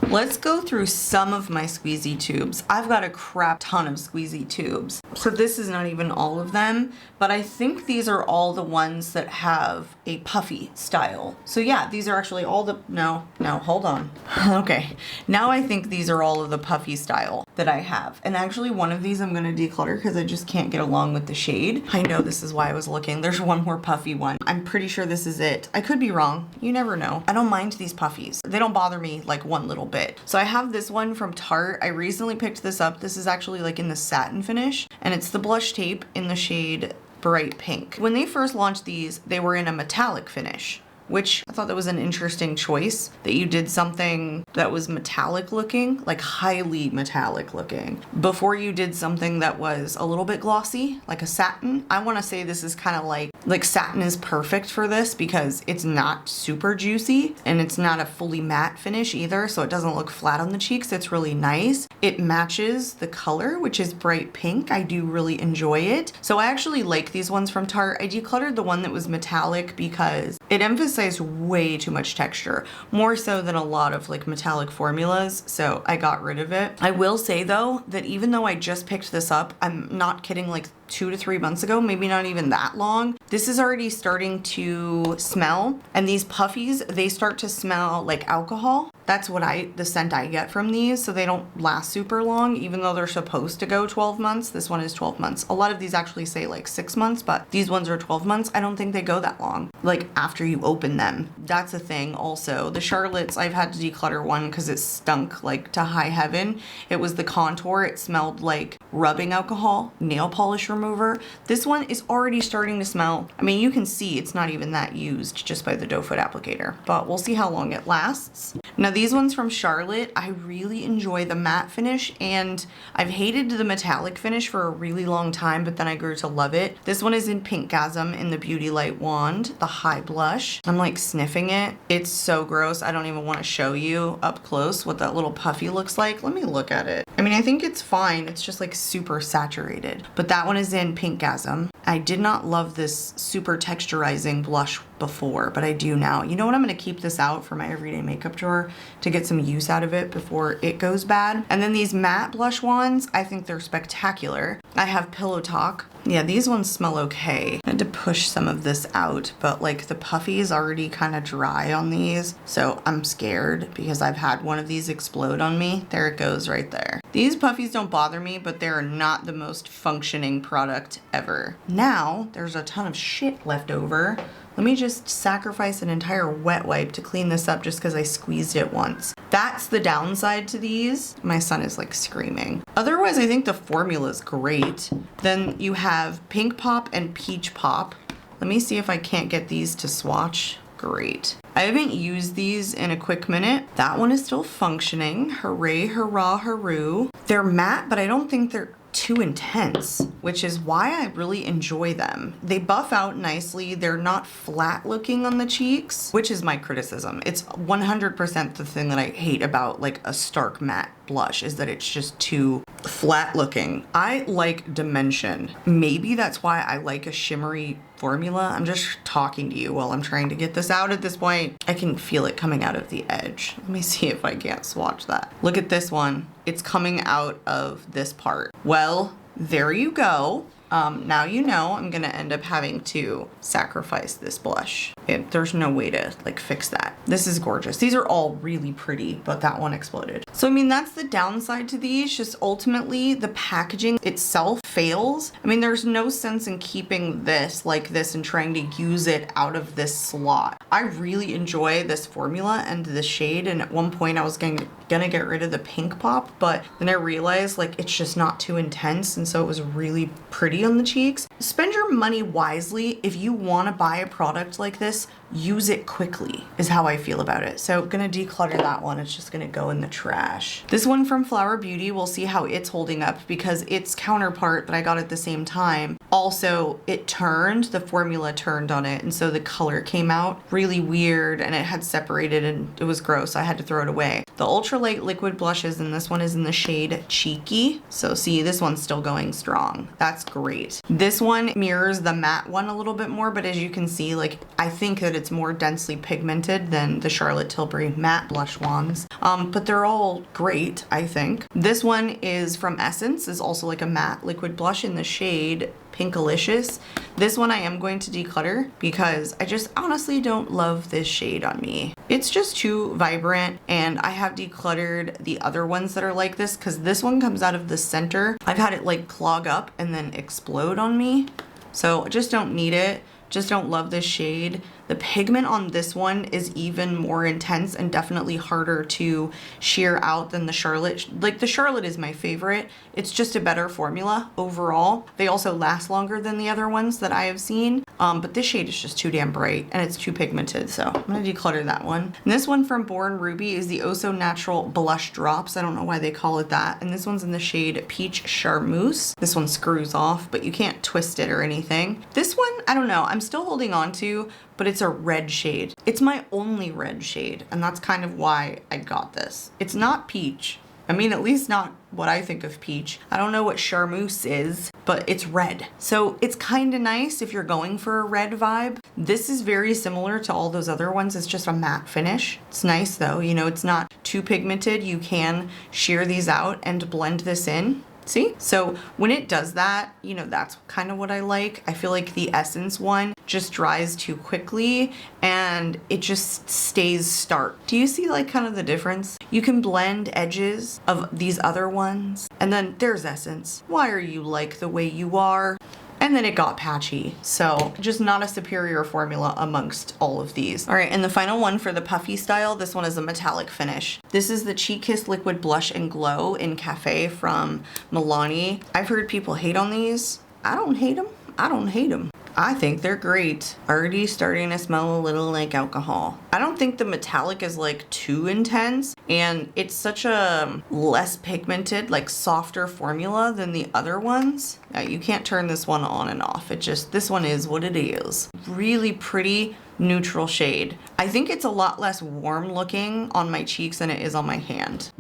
Let's go through some of my squeezy tubes. I've got a crap ton of squeezy tubes. So this is not even all of them, but I think these are all the ones that have a puffy style. So yeah, these are actually all the, no, hold on. Okay, now I think these are all of the puffy style that I have. And actually one of these I'm gonna declutter because I just can't get along with the shade. I know this is why I was looking. There's one more puffy one. I'm pretty sure this is it. I could be wrong. You never know. I don't mind these puffies. They don't bother me like one little bit. So I have this one from Tarte. I recently picked this up. This is actually like in the satin finish, and it's the blush tape in the shade Bright Pink. When they first launched these, they were in a metallic finish, which I thought that was an interesting choice, that you did something that was metallic looking, like highly metallic looking, before you did something that was a little bit glossy, like a satin. I want to say this is kind of like satin is perfect for this because it's not super juicy and it's not a fully matte finish either, so it doesn't look flat on the cheeks. It's really nice. It matches the color, which is bright pink. I do really enjoy it. So I actually like these ones from Tarte. I decluttered the one that was metallic because it emphasized way too much texture, more so than a lot of like metallic formulas, so I got rid of it. I will say though that even though I just picked this up, I'm not kidding, like 2 to 3 months ago, maybe not even that long, this is already starting to smell. And these puffies, they start to smell like alcohol. That's what the scent I get from these. So they don't last super long, even though they're supposed to go 12 months. This one is 12 months. A lot of these actually say like 6 months, but these ones are 12 months. I don't think they go that long, like after you open them. That's a thing also. The Charlotte's, I've had to declutter one because it stunk like to high heaven. It was the contour. It smelled like rubbing alcohol, nail polish remover. This one is already starting to smell. I mean, you can see it's not even that used just by the doe foot applicator, but we'll see how long it lasts. Now these ones from Charlotte, I really enjoy the matte finish, and I've hated the metallic finish for a really long time, but then I grew to love it. This one is in Pinkgasm in the Beauty Light Wand, the high blush. I'm like sniffing it. It's so gross. I don't even want to show you up close what that little puffy looks like. Let me look at it. I mean, I think it's fine. It's just like super saturated, but that one is in Pinkgasm. I did not love this super texturizing blush before, but I do now. You know what? I'm going to keep this out for my everyday makeup drawer to get some use out of it before it goes bad. And then these matte blush wands, I think they're spectacular. I have Pillow Talk. Yeah, these ones smell okay. I had to push some of this out, but like the puffy is already kind of dry on these, so I'm scared because I've had one of these explode on me. There it goes right there. These puffies don't bother me, but they're not the most functioning product ever. Now, there's a ton of shit left over. Let me just sacrifice an entire wet wipe to clean this up just because I squeezed it once. That's the downside to these. My son is like screaming. Otherwise, I think the formula is great. Then you have Pink Pop and Peach Pop. Let me see if I can't get these to swatch. Great. I haven't used these in a quick minute. That one is still functioning. Hooray, hurrah, hooroo. They're matte, but I don't think they're too intense, which is why I really enjoy them. They buff out nicely. They're not flat looking on the cheeks, which is my criticism. It's 100% the thing that I hate about like a stark matte blush, is that it's just too flat looking. I like dimension. Maybe that's why I like a shimmery formula. I'm just talking to you while I'm trying to get this out at this point. I can feel it coming out of the edge. Let me see if I can't swatch that. Look at this one. It's coming out of this part. Well, there you go. Now you know I'm gonna end up having to sacrifice this blush. There's no way to like fix that. This is gorgeous. These are all really pretty, but that one exploded. So I mean, that's the downside to these. Just ultimately the packaging itself fails. I mean, there's no sense in keeping this like this and trying to use it out of this slot. I really enjoy this formula and this shade, and at one point I was gonna get rid of the pink pop, but then I realized like it's just not too intense, and so it was really pretty on the cheeks. Spend your money wisely. If you want to buy a product like this, use it quickly is how I feel about it. So gonna declutter that one. It's just gonna go in the trash. This one from Flower Beauty, we'll see how it's holding up, because its counterpart that I got at the same time, also it turned, the formula turned on it, and so the color came out really weird and it had separated and it was gross. I had to throw it away. The ultralight liquid blushes, and this one is in the shade Cheeky. So see, this one's still going strong. That's great. This one mirrors the matte one a little bit more, but as you can see, like I think that it's more densely pigmented than the Charlotte Tilbury matte blush ones. But they're all great, I think. This one is from Essence, is also like a matte liquid blush in the shade Pinkalicious. This one I am going to declutter because I just honestly don't love this shade on me. It's just too vibrant, and I have decluttered the other ones that are like this because this one comes out of the center. I've had it like clog up and then explode on me. So I just don't need it. Just don't love this shade. The pigment on this one is even more intense and definitely harder to sheer out than the Charlotte. Like the Charlotte is my favorite. It's just a better formula overall. They also last longer than the other ones that I have seen. But this shade is just too damn bright and it's too pigmented. So I'm gonna declutter that one. And this one from Born Ruby is the Oh So Natural Blush Drops. I don't know why they call it that. And this one's in the shade Peach Charmeuse. This one screws off, but you can't twist it or anything. This one, I don't know, I'm still holding on to, but it's a red shade. It's my only red shade, and that's kind of why I got this. It's not peach. I mean, at least not what I think of peach. I don't know what charmeuse is, but it's red. So it's kind of nice if you're going for a red vibe. This is very similar to all those other ones. It's just a matte finish. It's nice though, you know, it's not too pigmented. You can sheer these out and blend this in. See? So when it does that, you know, that's kind of what I like. I feel like the Essence one just dries too quickly and it just stays stark. Do you see like kind of the difference? You can blend edges of these other ones, and then there's Essence. Why are you like the way you are? And then it got patchy. So just not a superior formula amongst all of these. All right, and the final one for the puffy style, this one is a metallic finish. This is the Cheek Kiss Liquid Blush and Glow in Cafe from Milani. I've heard people hate on these. I don't hate them. I don't hate them. I think they're great. Already starting to smell a little like alcohol. I don't think the metallic is like too intense, and it's such a less pigmented, like softer formula than the other ones. You can't turn this one on and off. It just, this one is what it is. Really pretty neutral shade. I think it's a lot less warm looking on my cheeks than it is on my hand.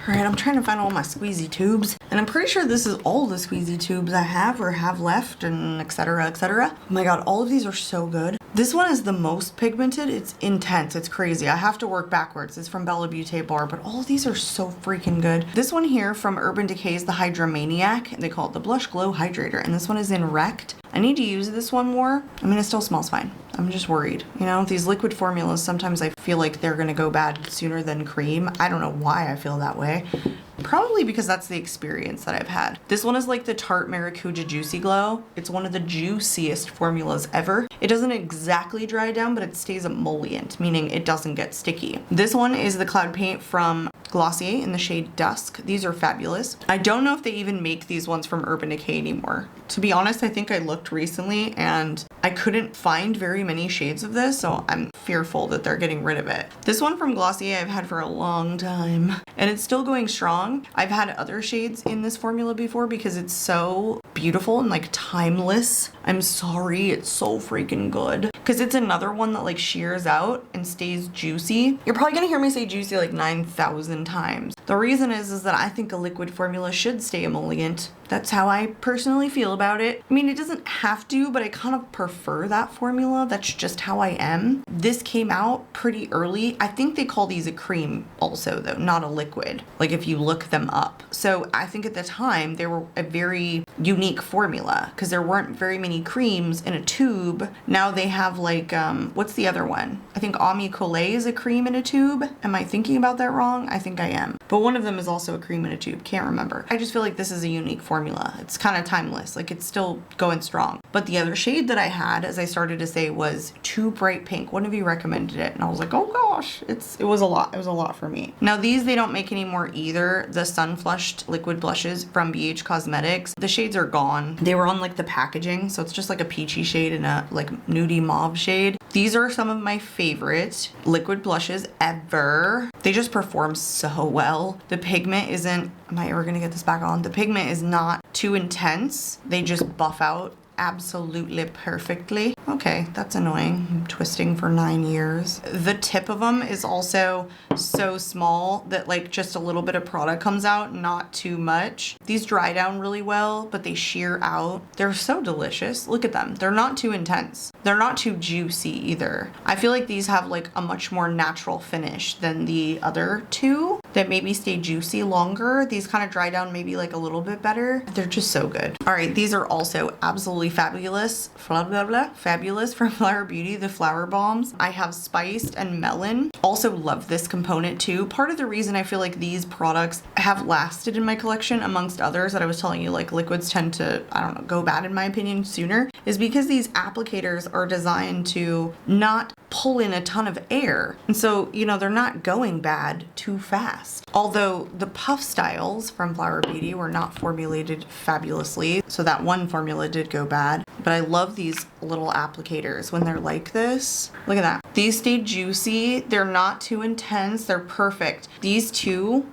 All right, I'm trying to find all my squeezy tubes, and I'm pretty sure this is all the squeezy tubes I have or have left, and etc, etc. Oh my god, all of these are so good. This one is the most pigmented. It's intense. It's crazy. I have to work backwards. It's from Bella Beauty Bar, but all of these are so freaking good. This one here from Urban Decay is the Hydramaniac, and they call it the Blush Glow Hydrator, and this one is in Wrecked. I need to use this one more. I mean, it still smells fine. I'm just worried. You know, these liquid formulas, sometimes I feel like they're gonna go bad sooner than cream. I don't know why I feel that way. Probably because that's the experience that I've had. This one is like the Tarte Maracuja Juicy Glow. It's one of the juiciest formulas ever. It doesn't exactly dry down, but it stays emollient, meaning it doesn't get sticky. This one is the Cloud Paint from Glossier in the shade Dusk. These are fabulous. I don't know if they even make these ones from Urban Decay anymore. To be honest, I think I looked recently and I couldn't find very many shades of this, so I'm fearful that they're getting rid of it. This one from Glossier I've had for a long time, and it's still going strong. I've had other shades in this formula before because it's so beautiful and like timeless. I'm sorry, it's so freaking good. Because it's another one that like shears out and stays juicy. You're probably gonna hear me say juicy like 9,000 times. The reason is that I think a liquid formula should stay emollient. That's how I personally feel about it. I mean, it doesn't have to, but I kind of prefer that formula. That's just how I am. This came out pretty early. I think they call these a cream also though, not a liquid, like if you look them up. So I think at the time they were a very unique formula because there weren't very many creams in a tube. Now they have like, what's the other one? I think Ami Collet is a cream in a tube. Am I thinking about that wrong? I think I am. But one of them is also a cream in a tube. Can't remember. I just feel like this is a unique formula. It's kind of timeless. Like it's still going strong. But the other shade that I had, as I started to say, was too bright pink. One of you recommended it and I was like, oh gosh, it was a lot. It was a lot for me. Now these, they don't make anymore either. The Sun Flushed liquid blushes from BH Cosmetics. The shades are gone. They were on like the packaging. So it's just like a peachy shade and a like nudie mauve shade. These are some of my favorite liquid blushes ever. They just perform so well. The pigment isn't, am I ever gonna get this back on? The pigment is not too intense. They just buff out absolutely perfectly. Okay, that's annoying. I'm twisting for 9 years. The tip of them is also so small that like just a little bit of product comes out, not too much. These dry down really well, but they shear out. They're so delicious. Look at them. They're not too intense. They're not too juicy either. I feel like these have like a much more natural finish than the other two that maybe stay juicy longer. These kind of dry down maybe like a little bit better. They're just so good. All right, these are also absolutely fabulous. Fabulous from Flower Beauty, the flower bombs. I have spiced and melon. Also love this component too. Part of the reason I feel like these products have lasted in my collection amongst others that I was telling you, like liquids tend to, I don't know, go bad in my opinion sooner, is because these applicators are designed to not pull in a ton of air. And so, you know, they're not going bad too fast. Although the puff styles from Flower Beauty were not formulated fabulously. So that one formula did go bad. But I love these little applicators when they're like this. Look at that. These stay juicy. They're not too intense. They're perfect. These two,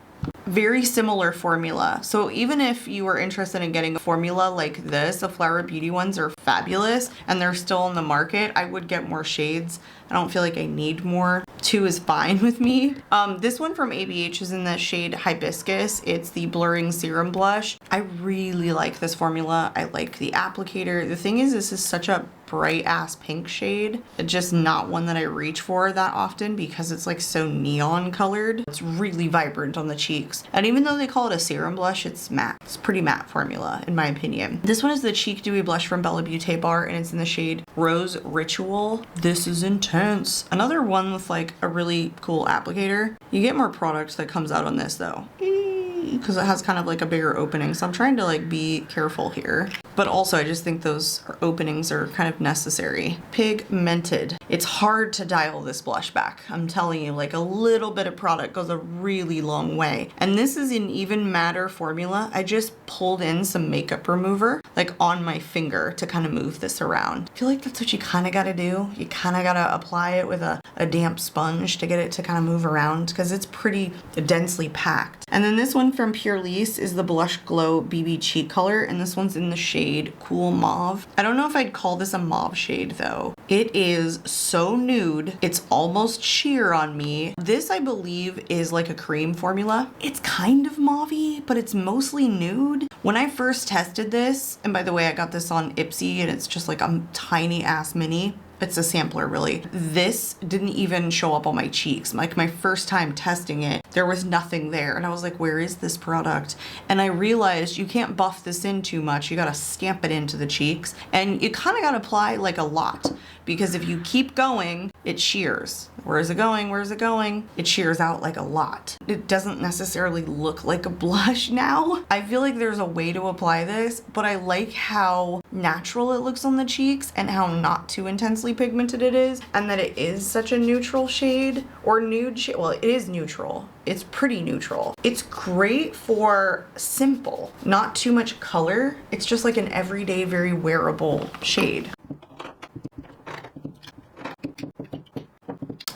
very similar formula. So even if you were interested in getting a formula like this, the Flower Beauty ones are fabulous and they're still on the market. I would get more shades. I don't feel like I need more. 2 is fine with me. This one from ABH is in the shade Hibiscus. It's the Blurring Serum Blush. I really like this formula. I like the applicator. The thing is, this is such a bright ass pink shade. It's just not one that I reach for that often because it's like so neon colored. It's really vibrant on the cheeks. And even though they call it a serum blush, it's matte. It's pretty matte formula in my opinion. This one is the Cheek Dewy Blush from Bella Beauté Bar and it's in the shade Rose Ritual. This is intense. Another one with like a really cool applicator. You get more product that comes out on this though, because it has kind of like a bigger opening. So I'm trying to like be careful here. But also I just think those openings are kind of necessary. Pigmented. It's hard to dial this blush back. I'm telling you, like a little bit of product goes a really long way. And this is an even matter formula. I just pulled in some makeup remover like on my finger to kind of move this around. I feel like that's what you kind of got to do. You kind of got to apply it with a damp sponge to get it to kind of move around because it's pretty densely packed. And then this one from Pure Lease is the Blush Glow BB Cheek Color, and this one's in the shade Cool Mauve. I don't know if I'd call this a mauve shade though. It is so nude. It's almost sheer on me. This I believe is like a cream formula. It's kind of mauvey, but it's mostly nude. When I first tested this, and by the way, I got this on Ipsy and it's just like a tiny ass mini. It's a sampler really. This didn't even show up on my cheeks. Like my first time testing it, there was nothing there. And I was like, where is this product? And I realized you can't buff this in too much. You gotta stamp it into the cheeks. And you kind of gotta apply like a lot because if you keep going, it shears. Where is it going? Where is it going? It shears out like a lot. It doesn't necessarily look like a blush now. I feel like there's a way to apply this, but I like how natural it looks on the cheeks and how not too intensely pigmented it is, and that it is such a neutral shade or nude shade. Well, it is neutral. It's pretty neutral. It's great for simple, not too much color. It's just like an everyday, very wearable shade.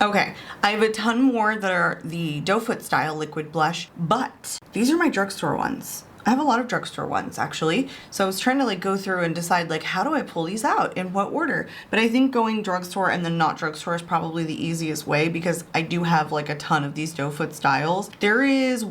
Okay, I have a ton more that are the doe foot style liquid blush, but these are my drugstore ones. I have a lot of drugstore ones actually. So I was trying to like go through and decide like how do I pull these out in what order? But I think going drugstore and then not drugstore is probably the easiest way because I do have like a ton of these doe foot styles. There is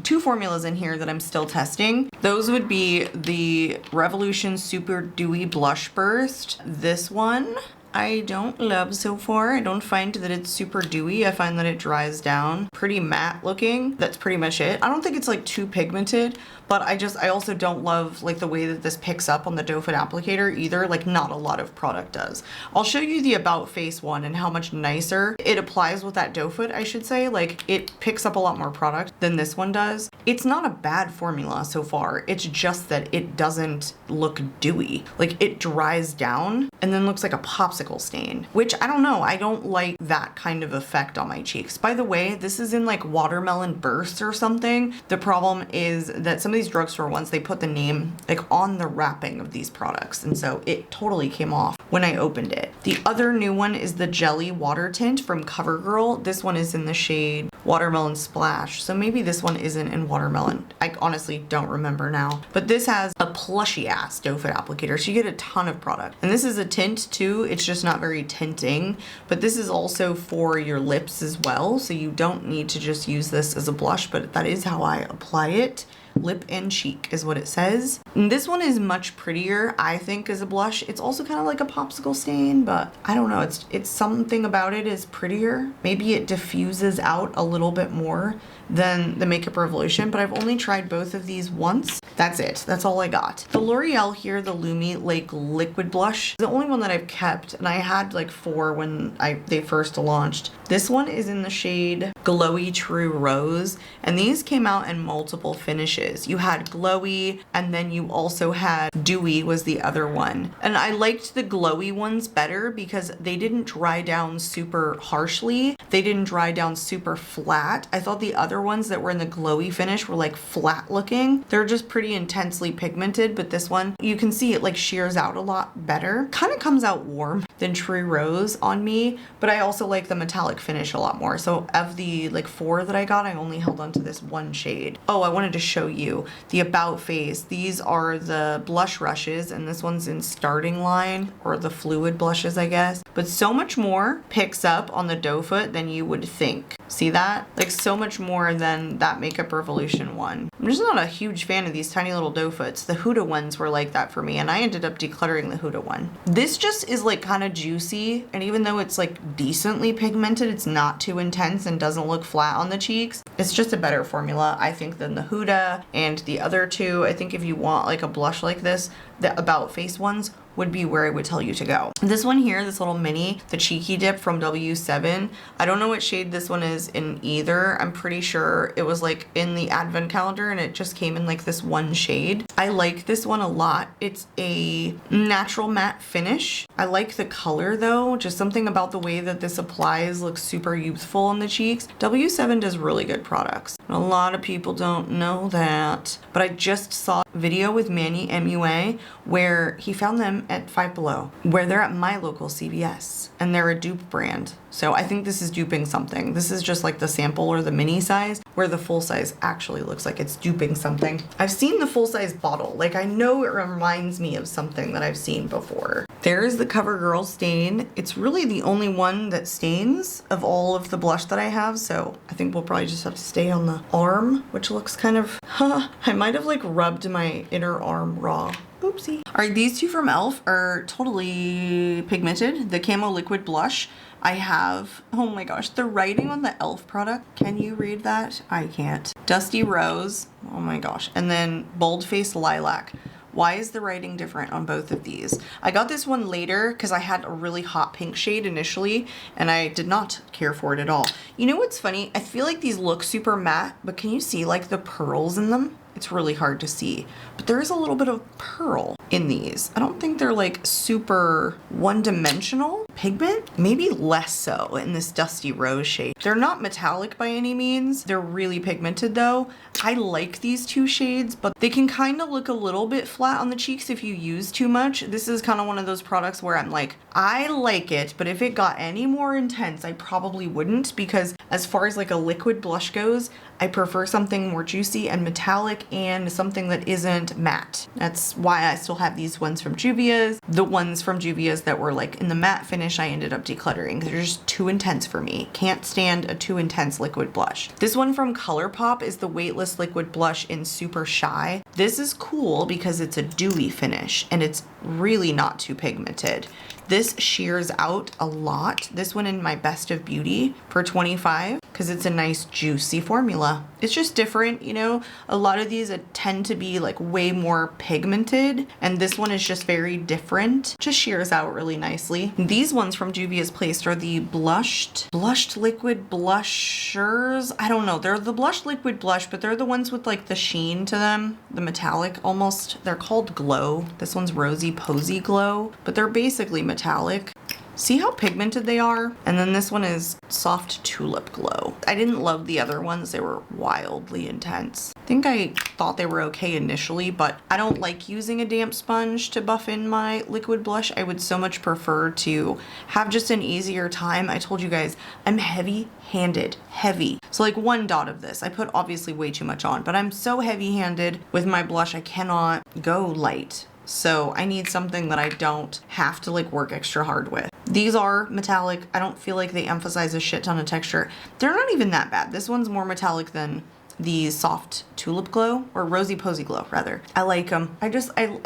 two formulas in here that I'm still testing. Those would be the Revolution Super Dewy Blush Burst. This one I don't love so far. I don't find that it's super dewy. I find that it dries down. Pretty matte looking. That's pretty much it. I don't think it's like too pigmented, but I also don't love like the way that this picks up on the doe foot applicator either. Like not a lot of product does. I'll show you the About Face one and how much nicer it applies with that doe foot, I should say. Like it picks up a lot more product than this one does. It's not a bad formula so far. It's just that it doesn't look dewy. Like it dries down and then looks like a popsicle stain, which I don't know. I don't like that kind of effect on my cheeks. By the way, this is in like Watermelon Burst or something. The problem is that some of these drugstore ones, they put the name like on the wrapping of these products. And so it totally came off when I opened it. The other new one is the Jelly Water Tint from CoverGirl. This one is in the shade Watermelon Splash. So maybe this one isn't in Watermelon. I honestly don't remember now. But this has a plushy ass doe foot applicator. So you get a ton of product. And this is a tint too. It's just not very tinting. But this is also for your lips as well. So you don't need to just use this as a blush, but that is how I apply it. Lip and cheek is what it says. And this one is much prettier, I think, as a blush. It's also kind of like a popsicle stain, but I don't know. It's something about it is prettier. Maybe it diffuses out a little bit more than the Makeup Revolution, but I've only tried both of these once. That's it. That's all I got. The L'Oreal here, the Lumi Lake Liquid Blush, the only one that I've kept, and I had like 4 when they first launched. This one is in the shade Glowy True Rose, and these came out in multiple finishes. You had glowy, and then you also had dewy was the other one. And I liked the glowy ones better because they didn't dry down super harshly. They didn't dry down super flat. I thought the other ones that were in the glowy finish were like flat looking. They're just pretty intensely pigmented, but this one, you can see it like shears out a lot better. Kind of comes out warm than True Rose on me, but I also like the metallic finish a lot more. So of the like 4 that I got, I only held on to this one shade. Oh, I wanted to show you the About Face. These are the blush rushes, and this one's in Starting Line, or the fluid blushes, I guess. But so much more picks up on the doe foot than you would think. See that? Like so much more than that Makeup Revolution one. I'm just not a huge fan of these tiny little doe foots. The Huda ones were like that for me, and I ended up decluttering the Huda one. This just is like kind of juicy, and even though it's like decently pigmented, it's not too intense and doesn't look flat on the cheeks. It's just a better formula, I think, than the Huda and the other two. I think if you want like a blush like this, the About Face ones would be where I would tell you to go. This one here, this little mini, the Cheeky Dip from W7. I don't know what shade this one is in either. I'm pretty sure it was like in the advent calendar and it just came in like this one shade. I like this one a lot. It's a natural matte finish. I like the color though. Just something about the way that this applies looks super youthful on the cheeks. W7 does really good products. A lot of people don't know that, but I just saw a video with Manny MUA where he found them at Five Below, where they're at my local CVS, and they're a dupe brand. So I think this is duping something. This is just like the sample or the mini size, where the full size actually looks like it's duping something. I've seen the full size bottle. Like I know it reminds me of something that I've seen before. There's the CoverGirl stain. It's really the only one that stains of all of the blush that I have. So I think we'll probably just have to stay on the arm, which looks kind of, I might have like rubbed my inner arm raw. Oopsie. All right, these two from e.l.f. are totally pigmented. The Camo Liquid Blush. I have, oh my gosh, the writing on the e.l.f. product. Can you read that? I can't. Dusty Rose. Oh my gosh. And then Bold Face Lilac. Why is the writing different on both of these? I got this one later because I had a really hot pink shade initially and I did not care for it at all. You know what's funny? I feel like these look super matte, but can you see like the pearls in them? it's really hard to see. But there is a little bit of pearl in these. I don't think they're like super one-dimensional pigment. Maybe less so in this Dusty Rose shade. They're not metallic by any means. They're really pigmented though. I like these two shades, but they can kind of look a little bit flat on the cheeks if you use too much. This is kind of one of those products where I'm like, I like it, but if it got any more intense, I probably wouldn't, because as far as like a liquid blush goes, I prefer something more juicy and metallic and something that isn't matte. That's why I still have these ones from Juvia's. The ones from Juvia's that were like in the matte finish, I ended up decluttering because they're just too intense for me. Can't stand a too intense liquid blush. This one from ColourPop is the Weightless Liquid Blush in Super Shy. This is cool because it's a dewy finish and it's really not too pigmented. This shears out a lot. This one in my Best of Beauty for $25 because it's a nice juicy formula. It's just different, you know. A lot of these tend to be like way more pigmented, and this one is just very different. Just shears out really nicely. These ones from Juvia's Place are the blushed liquid blushers. I don't know. They're the blushed liquid blush, but they're the ones with like the sheen to them, the metallic almost. They're called Glow. This one's Rosy Posy Glow, but they're basically metallic. See how pigmented they are? And then this one is Soft Tulip Glow. I didn't love the other ones. They were wildly intense. I think I thought they were okay initially, but I don't like using a damp sponge to buff in my liquid blush. I would so much prefer to have just an easier time. I told you guys, I'm heavy-handed, heavy. So like one dot of this, I put obviously way too much on, but I'm so heavy-handed with my blush, I cannot go light. So I need something that I don't have to like work extra hard with. These are metallic. I don't feel like they emphasize a shit ton of texture. They're not even that bad. This one's more metallic than the Soft Tulip Glow, or Rosy Posy Glow rather. I like them. I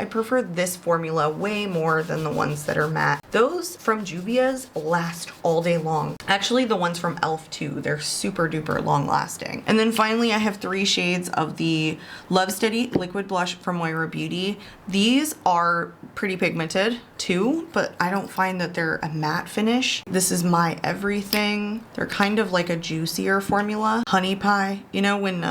prefer this formula way more than the ones that are matte. Those from Juvia's last all day long. Actually, the ones from e.l.f. too, they're super duper long lasting. And then finally I have 3 shades of the Love Steady liquid blush from Moira Beauty. These are pretty pigmented too, but I don't find that they're a matte finish. This is my everything. They're kind of like a juicier formula. Honey Pie, you know, when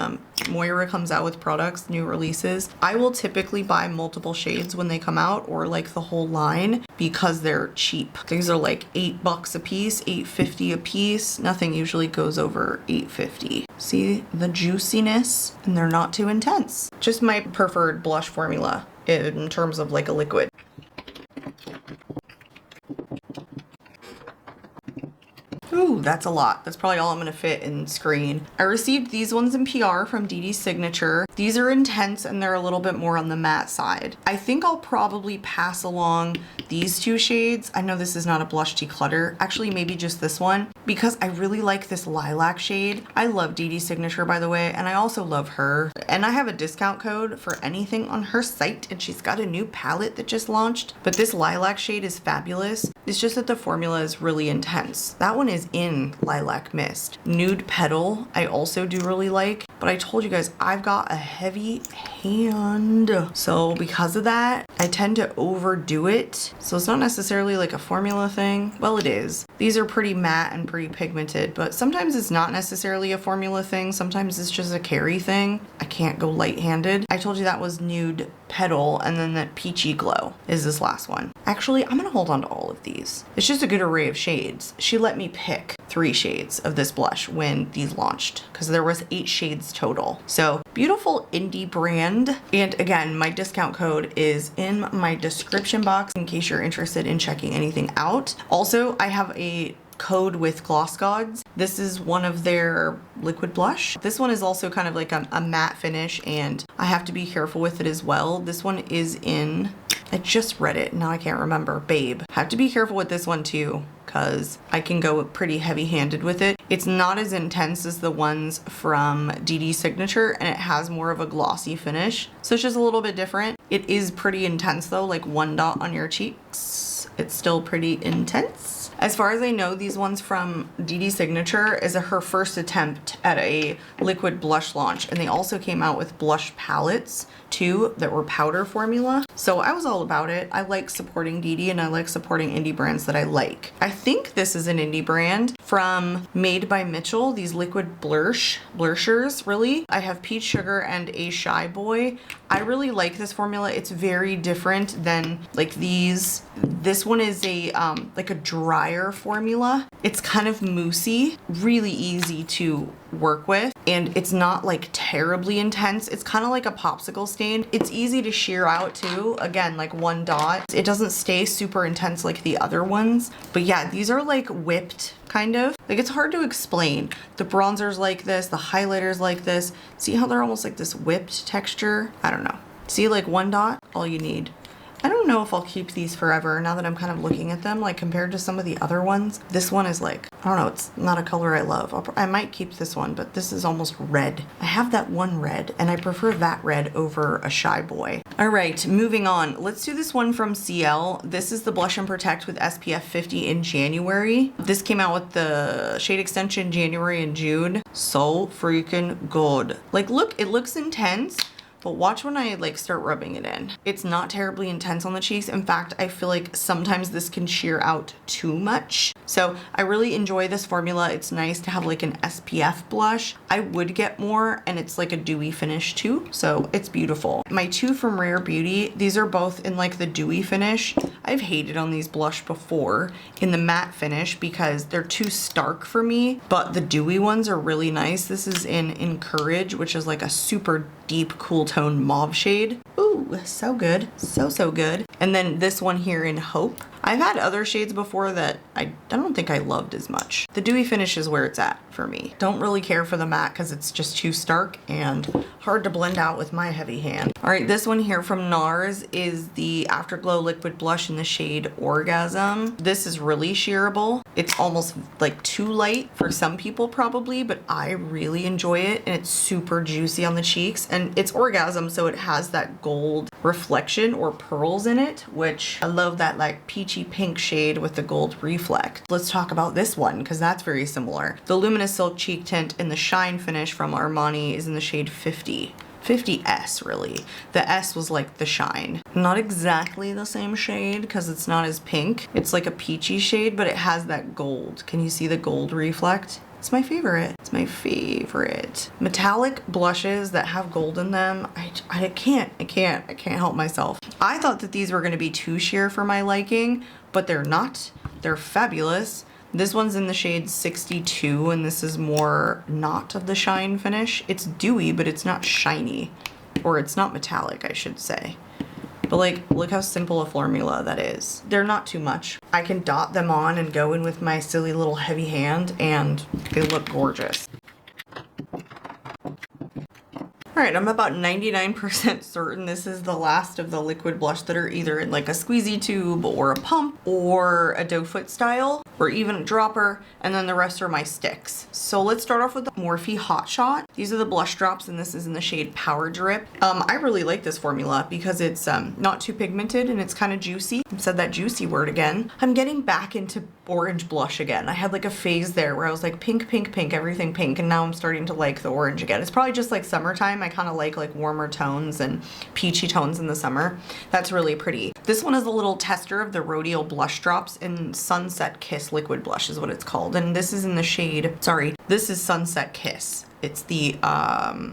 Moira comes out with products, new releases, I will typically buy multiple shades when they come out, or like the whole line, because they're cheap. These are like $8 a piece, $8.50 a piece. Nothing usually goes over $8.50. See the juiciness, and they're not too intense. Just my preferred blush formula in terms of like a liquid. Ooh, that's a lot. That's probably all I'm gonna fit in screen. I received these ones in PR from DD Signature. These are intense and they're a little bit more on the matte side. I think I'll probably pass along these 2 shades. I know this is not a blush declutter. Actually, maybe just this one, because I really like this lilac shade. I love DD Signature, by the way, and I also love her. And I have a discount code for anything on her site, and she's got a new palette that just launched. But this lilac shade is fabulous. It's just that the formula is really intense. That one is in Lilac Mist. Nude Petal, I also do really like, but I told you guys I've got a heavy hand. So because of that, I tend to overdo it. So it's not necessarily like a formula thing. Well, it is. These are pretty matte and pretty pigmented, but sometimes it's not necessarily a formula thing. Sometimes it's just a carry thing. I can't go light-handed. I told you that was Nude Petal, and then that Peachy Glow is this last one. Actually, I'm gonna hold on to all of these. It's just a good array of shades. She let me pick 3 shades of this blush when these launched, because there was 8 shades total. So beautiful indie brand. And again, my discount code is in my description box in case you're interested in checking anything out. Also, I have a code with Gloss Gods. This is one of their liquid blush. This one is also kind of like a matte finish, and I have to be careful with it as well. This one is in, I just read it, now I can't remember, Babe. Have to be careful with this one too, because I can go pretty heavy-handed with it. It's not as intense as the ones from DD Signature, and it has more of a glossy finish. So it's just a little bit different. It is pretty intense though, like 1 dot on your cheeks. It's still pretty intense. As far as I know, these ones from DD Signature is her first attempt at a liquid blush launch, and they also came out with blush palettes too that were powder formula. So I was all about it. I like supporting DD and I like supporting indie brands that I like. I think this is an indie brand from Made by Mitchell, these liquid blushers, really. I have Peach Sugar and a Shy Boy. I really like this formula. It's very different than like these. This one is a like a drier formula. It's kind of moussey, really easy to work with, and it's not like terribly intense. It's kind of like a popsicle stain. It's easy to sheer out too. Again, like one dot. It doesn't stay super intense like the other ones. But yeah, these are like whipped kind of. Like it's hard to explain. The bronzer's like this, the highlighter's like this. See how they're almost like this whipped texture? I don't know. See, like one dot, all you need. I don't know if I'll keep these forever now that I'm kind of looking at them, like compared to some of the other ones. This one is like, I don't know, it's not a color I love. I might keep this one, but this is almost red. I have that one red and I prefer that red over a Shy Boy. All right, moving on. Let's do this one from CL. This is the Blush and Protect with SPF 50 in January. This came out with the shade extension January and June. So freaking good. Like look, it looks intense. But watch when I like start rubbing it in. It's not terribly intense on the cheeks. In fact, I feel like sometimes this can sheer out too much. So I really enjoy this formula. It's nice to have like an SPF blush. I would get more, and it's like a dewy finish too. So it's beautiful. My two from Rare Beauty, these are both in like the dewy finish. I've hated on these blush before in the matte finish because they're too stark for me, but the dewy ones are really nice. This is in Encourage, which is like a super deep cool tone mauve shade. Ooh, so good. So good. And then this one here in Hope. I've had other shades before that I don't think I loved as much. The dewy finish is where it's at for me. Don't really care for the matte because it's just too stark and hard to blend out with my heavy hand. All right, this one here from NARS is the Afterglow Liquid Blush in the shade Orgasm. This is really sheerable. It's almost like too light for some people probably, but I really enjoy it, and it's super juicy on the cheeks, and it's Orgasm, so it has that gold reflection or pearls in it, which I love that like peachy pink shade with the gold reflect. Let's talk about this one because that's very similar. The Luminous Silk Cheek Tint in the Shine finish from Armani is in the shade 50. 50S really. The S was like the Shine. Not exactly the same shade because it's not as pink. It's like a peachy shade, but it has that gold. Can you see the gold reflect? It's my favorite. It's my favorite. Metallic blushes that have gold in them, I can't help myself. I thought that these were gonna be too sheer for my liking, but they're not. They're fabulous. This one's in the shade 62, and this is more not of the shine finish. It's dewy, but it's not shiny. Or it's not metallic, I should say. But like, look how simple a formula that is. They're not too much. I can dot them on and go in with my silly little heavy hand, and they look gorgeous. All right, I'm about 99% certain this is the last of the liquid blush that are either in like a squeezy tube or a pump or a doe foot style or even a dropper, and then the rest are my sticks. So let's start off with the Morphe Hot Shot. These are the blush drops, and this is in the shade Power Drip. I really like this formula because it's not too pigmented and it's kind of juicy. I said that juicy word again. I'm getting back into orange blush again. I had like a phase there where I was like pink, pink, pink, everything pink, and now I'm starting to like the orange again. It's probably just like summertime. I kind of like warmer tones and peachy tones in the summer. That's really pretty. This one is a little tester of the Rodeo blush drops in Sunset Kiss liquid blush is what it's called, and this is in the shade, sorry, this is Sunset Kiss. It's the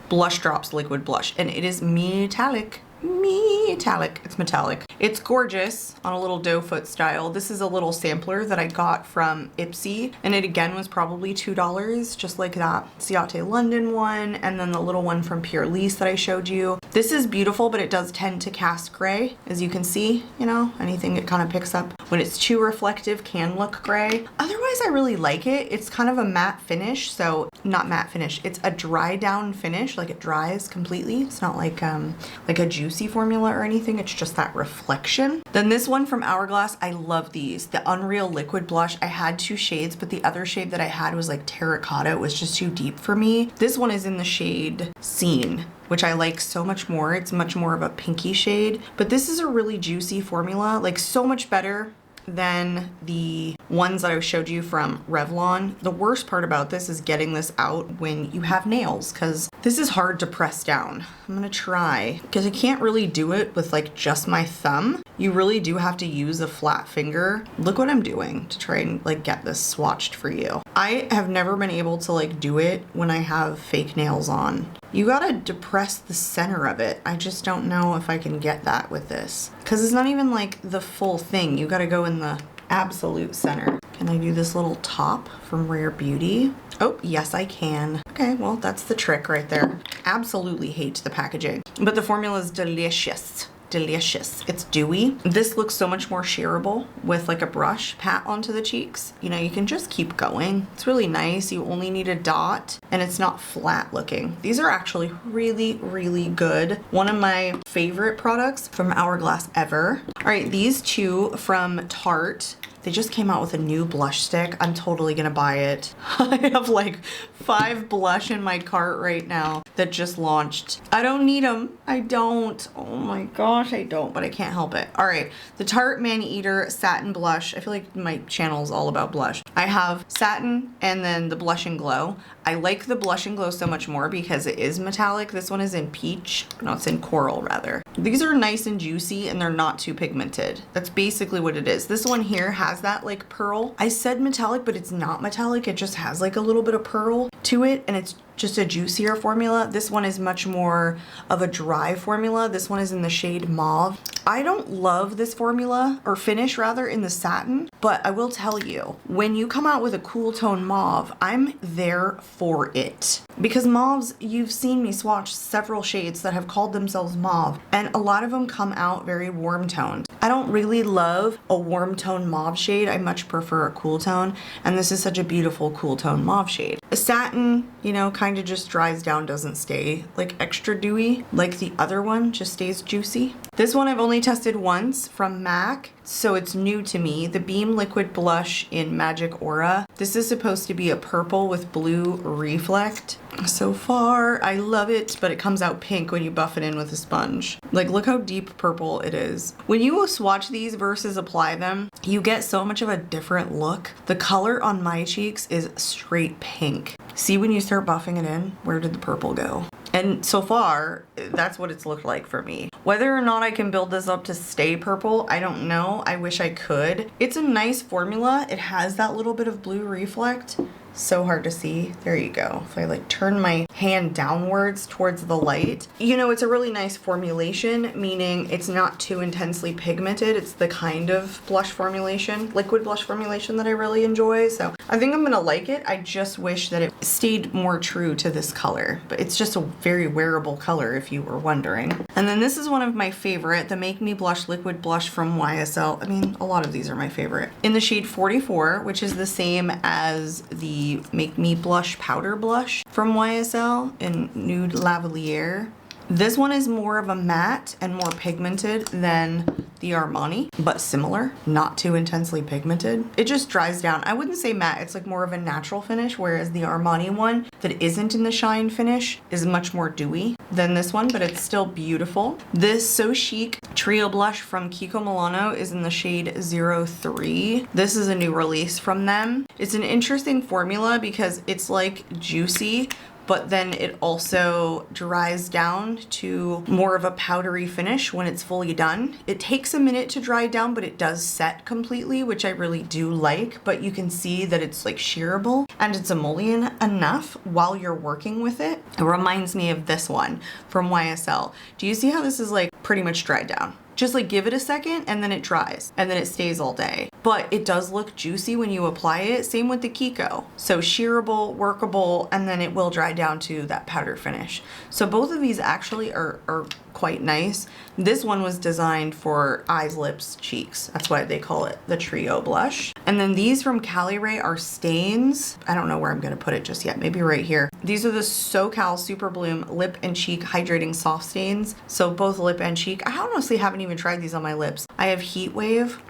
blush drops liquid blush, and it is metallic. It's metallic. It's gorgeous on a little doe foot style. This is a little sampler that I got from Ipsy, and it again was probably $2, just like that Ciate London one, and then the little one from Pure Lise that I showed you. This is beautiful, but it does tend to cast gray, as you can see. You know, anything it kind of picks up when it's too reflective can look gray. Otherwise, I really like it. It's kind of a matte finish, so not matte finish. It's a dry down finish, like it dries completely. It's not like a juicy formula or anything. It's just that reflection. Then this one from Hourglass, I love these. The Unreal Liquid Blush. I had two shades, but the other shade that I had was like terracotta. It was just too deep for me. This one is in the shade Scene, which I like so much more. It's much more of a pinky shade, but this is a really juicy formula, like so much better than the ones that I showed you from Revlon. The worst part about this is getting this out when you have nails, because this is hard to press down. I'm gonna try, because I can't really do it with like just my thumb. You really do have to use a flat finger. Look what I'm doing to try and like get this swatched for you. I have never been able to like do it when I have fake nails on. You gotta depress the center of it. I just don't know if I can get that with this, because it's not even like the full thing. You gotta go in the absolute center. Can I do this little top from Rare Beauty? Oh, yes, I can. Okay, well, that's the trick right there. Absolutely hate the packaging, but the formula is delicious. Delicious. It's dewy. This looks so much more shareable with like a brush pat onto the cheeks. You know, you can just keep going. It's really nice. You only need a dot and it's not flat looking. These are actually really, really good. One of my favorite products from Hourglass ever. All right, these two from Tarte. They just came out with a new blush stick. I'm totally gonna buy it. I have like 5 blush in my cart right now that just launched. I don't need them. I don't. Oh my gosh, I don't, but I can't help it. All right, the Tarte Man Eater Satin Blush. I feel like my channel is all about blush. I have satin and then the Blush and Glow. I like the Blush and Glow so much more because it is metallic. This one is in peach. No, it's in coral rather. These are nice and juicy and they're not too pigmented. That's basically what it is. This one here has that like pearl. I said metallic, but it's not metallic. It just has like a little bit of pearl to it and it's just a juicier formula. This one is much more of a dry formula. This one is in the shade Mauve. I don't love this formula, or finish rather, in the satin, but I will tell you, when you come out with a cool tone mauve, I'm there for it. Because mauves, you've seen me swatch several shades that have called themselves mauve, and a lot of them come out very warm toned. I don't really love a warm tone mauve shade. I much prefer a cool tone, and this is such a beautiful cool tone mauve shade. A satin, you know, kind of just dries down, doesn't stay like extra dewy like the other one, just stays juicy. This one I've only tested once from MAC, so it's new to me. The Beam Liquid Blush in Magic Aura. This is supposed to be a purple with blue reflect. So far, I love it, but it comes out pink when you buff it in with a sponge. Like, look how deep purple it is. When you swatch these versus apply them, you get so much of a different look. The color on my cheeks is straight pink. See when you start buffing it in, where did the purple go? And so far, that's what it's looked like for me. Whether or not I can build this up to stay purple, I don't know. I wish I could. It's a nice formula. It has that little bit of blue reflect. So hard to see. There you go. If I like turn my hand downwards towards the light, you know, it's a really nice formulation, meaning it's not too intensely pigmented. It's the kind of blush formulation, liquid blush formulation that I really enjoy. So I think I'm gonna like it. I just wish that it stayed more true to this color, but it's just a very wearable color if you were wondering. And then this is one of my favorite, the Make Me Blush Liquid Blush from YSL. I mean, a lot of these are my favorite. In the shade 44, which is the same as the Make Me Blush Powder Blush from YSL in Nude Lavalier. This one is more of a matte and more pigmented than the Armani, but similar, not too intensely pigmented. It just dries down. I wouldn't say matte, it's like more of a natural finish, whereas the Armani one that isn't in the shine finish is much more dewy than this one, but it's still beautiful. This So Chic Trio Blush from Kiko Milano is in the shade 03. This is a new release from them. It's an interesting formula because it's like juicy, but then it also dries down to more of a powdery finish when it's fully done. It takes a minute to dry down, but it does set completely, which I really do like, but you can see that it's like shearable and it's emollient enough while you're working with it. It reminds me of this one from YSL. Do you see how this is like pretty much dried down? Just like give it a second and then it dries and then it stays all day. But it does look juicy when you apply it. Same with the Kiko. So shearable, workable, and then it will dry down to that powder finish. So both of these actually are quite nice. This one was designed for eyes, lips, cheeks. That's why they call it the Trio Blush. And then these from Caliray are stains. I don't know where I'm gonna put it just yet, maybe right here. These are the SoCal Super Bloom Lip and Cheek Hydrating Soft Stains. So both lip and cheek. I honestly haven't even tried these on my lips. I have Heat Wave,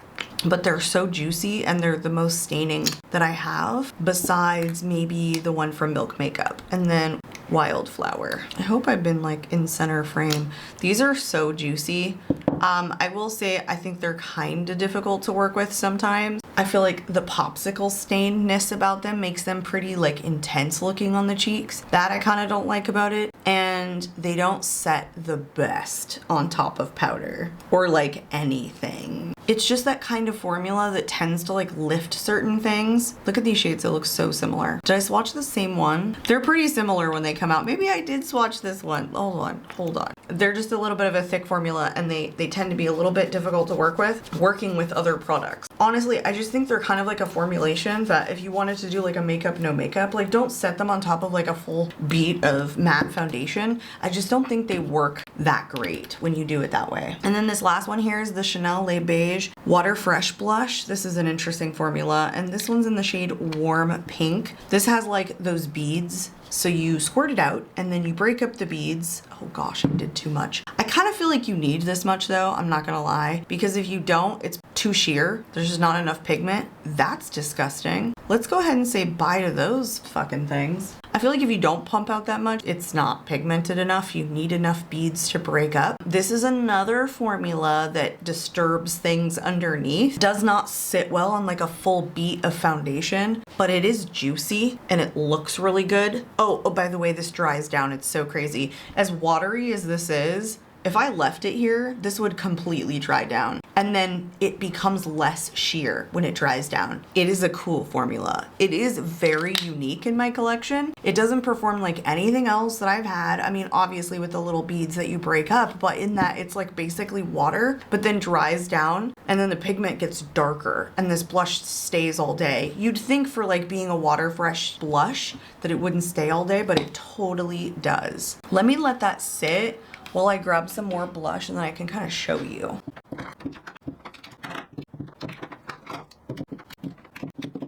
but they're so juicy and they're the most staining that I have, besides maybe the one from Milk Makeup. And then Wildflower. I hope I've been like in center frame. These are so juicy. I will say I think they're kind of difficult to work with sometimes. I feel like the popsicle stainedness about them makes them pretty like intense looking on the cheeks. That I kind of don't like about it. And they don't set the best on top of powder or like anything. It's just that kind of formula that tends to like lift certain things. Look at these shades, it looks so similar. Did I swatch the same one? They're pretty similar when they come out. Maybe I did swatch this one. Hold on. They're just a little bit of a thick formula and they tend to be a little bit difficult to work with, working with other products. Honestly, I just think they're kind of like a formulation that if you wanted to do like a makeup, no makeup, like don't set them on top of like a full beat of matte foundation. I just don't think they work that great when you do it that way. And then this last one here is the Chanel Le Beige Water Fresh Blush. This is an interesting formula, and this one's in the shade Warm Pink. This has like those beads. So you squirt it out and then you break up the beads. Oh gosh, I did too much. I kind of feel like you need this much though, I'm not gonna lie, because if you don't, it's too sheer. There's just not enough pigment. That's disgusting. Let's go ahead and say bye to those fucking things. I feel like if you don't pump out that much, it's not pigmented enough. You need enough beads to break up. This is another formula that disturbs things underneath. Does not sit well on like a full beat of foundation, but it is juicy and it looks really good. Oh, by the way, this dries down. It's so crazy. As watery as this is, if I left it here, this would completely dry down. And then it becomes less sheer when it dries down. It is a cool formula. It is very unique in my collection. It doesn't perform like anything else that I've had. I mean, obviously with the little beads that you break up, but in that it's like basically water, but then dries down and then the pigment gets darker and this blush stays all day. You'd think for like being a water fresh blush that it wouldn't stay all day, but it totally does. Let me let that sit while I grab some more blush and then I can kind of show you.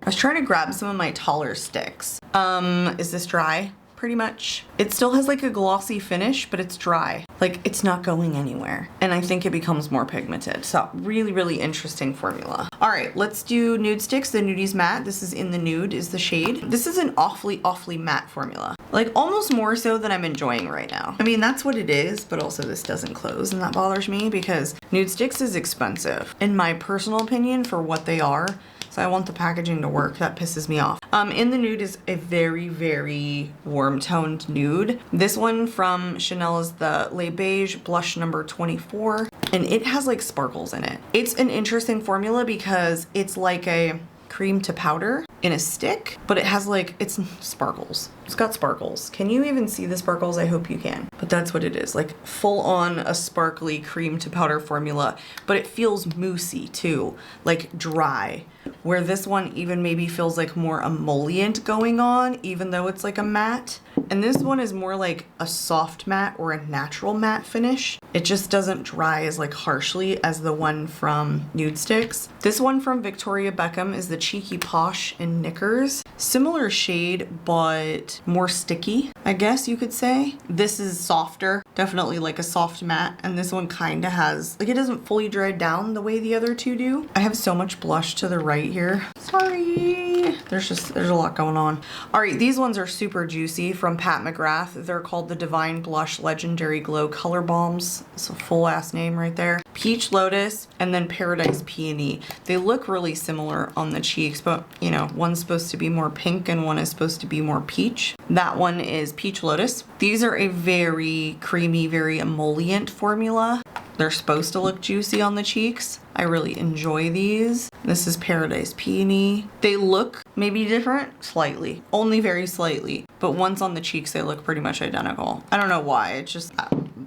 I was trying to grab some of my taller sticks. Is this dry? Pretty much. It still has like a glossy finish, but it's dry. Like it's not going anywhere. And I think it becomes more pigmented. So really, really interesting formula. All right, let's do nude sticks. The Nudies Matte. This is in the nude is the shade. This is an awfully matte formula. Like almost more so than I'm enjoying right now. I mean, that's what it is, but also this doesn't close and that bothers me because nude sticks is expensive in my personal opinion for what they are. So I want the packaging to work. That pisses me off. In the nude is a very, very warm toned nude. This one from Chanel is the Le Beige Blush number 24. And it has like sparkles in it. It's an interesting formula because it's like a cream to powder in a stick, but it has like, it's sparkles. It's got sparkles. Can you even see the sparkles? I hope you can. But that's what it is, like full on a sparkly cream to powder formula, but it feels moussey too, like dry. Where this one even maybe feels like more emollient going on, even though it's like a matte. And this one is more like a soft matte or a natural matte finish. It just doesn't dry as like harshly as the one from Nude Sticks. This one from Victoria Beckham is the Cheeky Posh in Knickers. Similar shade, but more sticky, I guess you could say. This is softer, definitely like a soft matte. And this one kind of has, like it doesn't fully dry down the way the other two do. I have so much blush to the right here. Sorry. There's a lot going on. All right, these ones are super juicy from Pat McGrath. They're called the Divine Blush Legendary Glow Color Balms. It's a full ass name right there. Peach Lotus and then Paradise Peony. They look really similar on the cheeks, but you know, one's supposed to be more pink and one is supposed to be more peach. That one is Peach Lotus. These are a very creamy, very emollient formula. They're supposed to look juicy on the cheeks. I really enjoy these. This is Paradise Peony. They look maybe different, slightly, only very slightly, but once on the cheeks, they look pretty much identical. I don't know why, it's just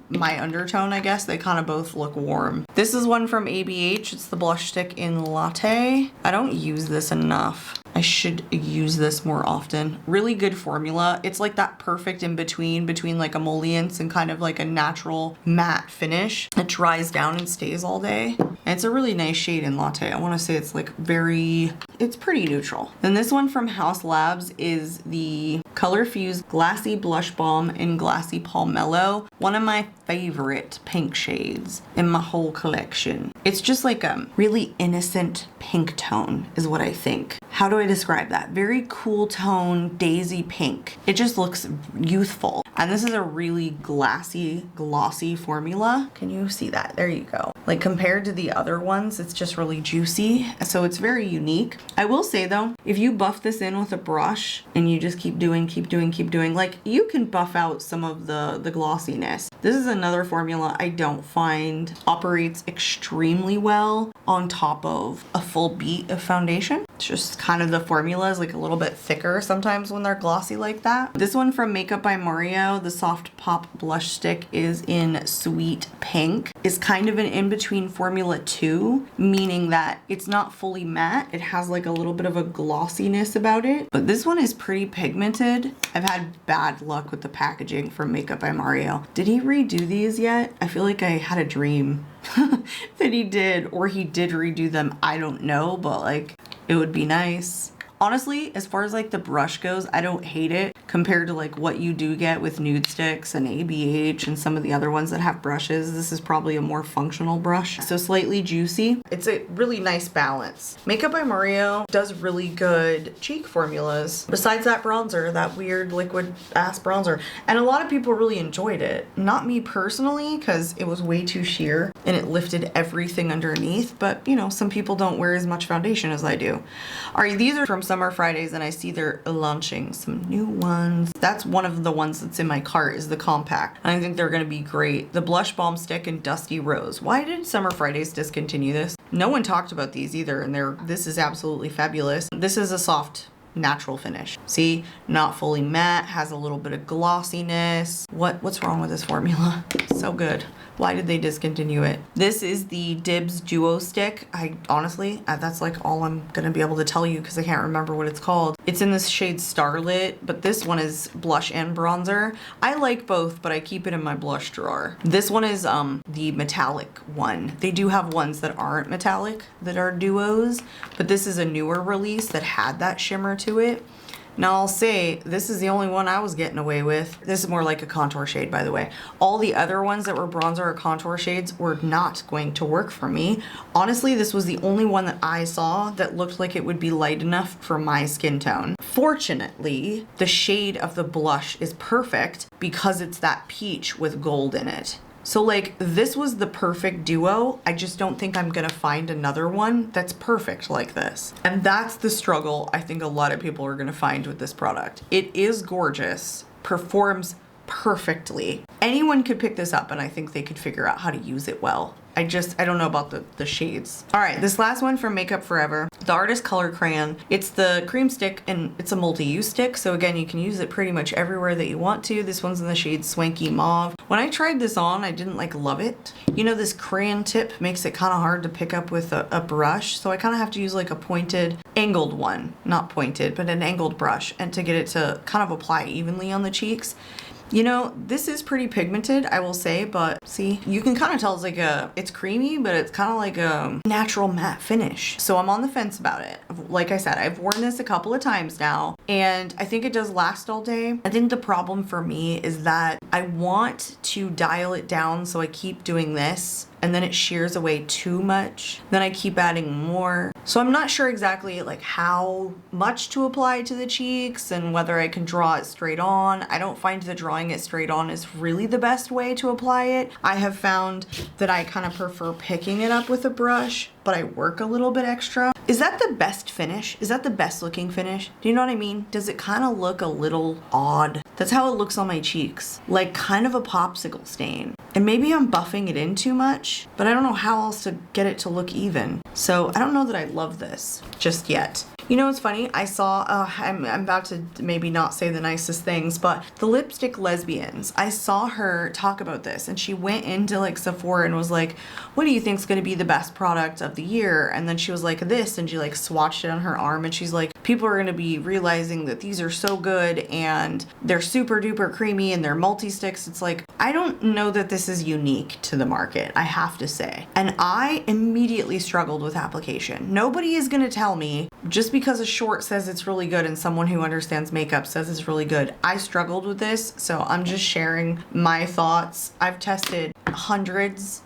my undertone, I guess. They kind of both look warm. This is one from ABH. It's the blush stick in Latte. I don't use this enough. I should use this more often. Really good formula. It's like that perfect in between like emollients and kind of like a natural matte finish. It dries down and stays all day. And it's a really nice shade in Latte. I want to say it's like it's pretty neutral. Then this one from House Labs is the Color Fuse Glassy Blush Balm in Glassy Palmello. One of my favorite pink shades in my whole collection. It's just like a really innocent pink tone is what I think. How do I describe that? Very cool tone, daisy pink. It just looks youthful. And this is a really glossy formula. Can you see that? There you go. Like compared to the other ones, it's just really juicy. So it's very unique. I will say though, if you buff this in with a brush and you just keep doing, like you can buff out some of the glossiness. This is another formula I don't find operates extremely well on top of a full beat of foundation. It's just kind of the formula is like a little bit thicker sometimes when they're glossy like that. This one from Makeup by Mario, the Soft Pop Blush Stick, is in Sweet Pink. Is kind of an in-between Formula 2, meaning that it's not fully matte. It has like a little bit of a glossiness about it. But this one is pretty pigmented. I've had bad luck with the packaging from Makeup by Mario. Did he redo these yet? I feel like I had a dream that he did, or he did redo them. I don't know, but like it would be nice. Honestly, as far as like the brush goes, I don't hate it compared to like what you do get with Nude Sticks and ABH and some of the other ones that have brushes. This is probably a more functional brush. So slightly juicy. It's a really nice balance. Makeup by Mario does really good cheek formulas. Besides that bronzer, that weird liquid ass bronzer. And a lot of people really enjoyed it. Not me personally, because it was way too sheer and it lifted everything underneath. But you know, some people don't wear as much foundation as I do. All right, these are from Summer Fridays, and I see they're launching some new ones. That's one of the ones that's in my cart, is the compact. And I think they're gonna be great. The Blush Balm Stick and Dusty Rose. Why did Summer Fridays discontinue this? No one talked about these either, and this is absolutely fabulous. This is a soft natural finish. See, not fully matte, has a little bit of glossiness. What's wrong with this formula? So good. Why did they discontinue it? This is the Dibs Duo Stick. I honestly, that's like all I'm gonna be able to tell you because I can't remember what it's called. It's in this shade Starlit, but this one is blush and bronzer. I like both, but I keep it in my blush drawer. This one is the metallic one. They do have ones that aren't metallic that are duos, but this is a newer release that had that shimmer to it. Now I'll say this is the only one I was getting away with. This is more like a contour shade, by the way. All the other ones that were bronzer or contour shades were not going to work for me. Honestly, this was the only one that I saw that looked like it would be light enough for my skin tone. Fortunately, the shade of the blush is perfect because it's that peach with gold in it. So like this was the perfect duo. I just don't think I'm gonna find another one that's perfect like this. And that's the struggle I think a lot of people are gonna find with this product. It is gorgeous, performs perfectly. Anyone could pick this up and I think they could figure out how to use it well. I don't know about the shades. All right, this last one from Makeup Forever, the Artist Color Crayon. It's the cream stick and it's a multi-use stick. So again, you can use it pretty much everywhere that you want to. This one's in the shade Swanky Mauve. When I tried this on, I didn't like love it. You know, this crayon tip makes it kind of hard to pick up with a brush. So I kind of have to use like a pointed, angled one, not pointed, but an angled brush, and to get it to kind of apply evenly on the cheeks. You know, this is pretty pigmented, I will say, but see, you can kind of tell it's like it's creamy, but it's kind of like a natural matte finish. So I'm on the fence about it. Like I said, I've worn this a couple of times now, and I think it does last all day. I think the problem for me is that I want to dial it down, so I keep doing this, and then it shears away too much. Then I keep adding more. So I'm not sure exactly like how much to apply to the cheeks and whether I can draw it straight on. I don't find that drawing it straight on is really the best way to apply it. I have found that I kind of prefer picking it up with a brush, but I work a little bit extra. Is that the best finish? Is that the best looking finish? Do you know what I mean? Does it kind of look a little odd? That's how it looks on my cheeks. Like kind of a popsicle stain. And maybe I'm buffing it in too much, but I don't know how else to get it to look even. So I don't know that I love this just yet. You know what's funny? I saw, I'm about to maybe not say the nicest things, but the Lipstick Lesbians, I saw her talk about this, and she went into like Sephora and was like, what do you think's gonna be the best product of the year? And then she was like this, and she like swatched it on her arm, and she's like, people are gonna be realizing that these are so good and they're super duper creamy and they're multi-sticks. It's like, I don't know that this is unique to the market, I have to say. And I immediately struggled with application. Nobody is gonna tell me, just because a short says it's really good and someone who understands makeup says it's really good. I struggled with this, so I'm just sharing my thoughts. I've tested hundreds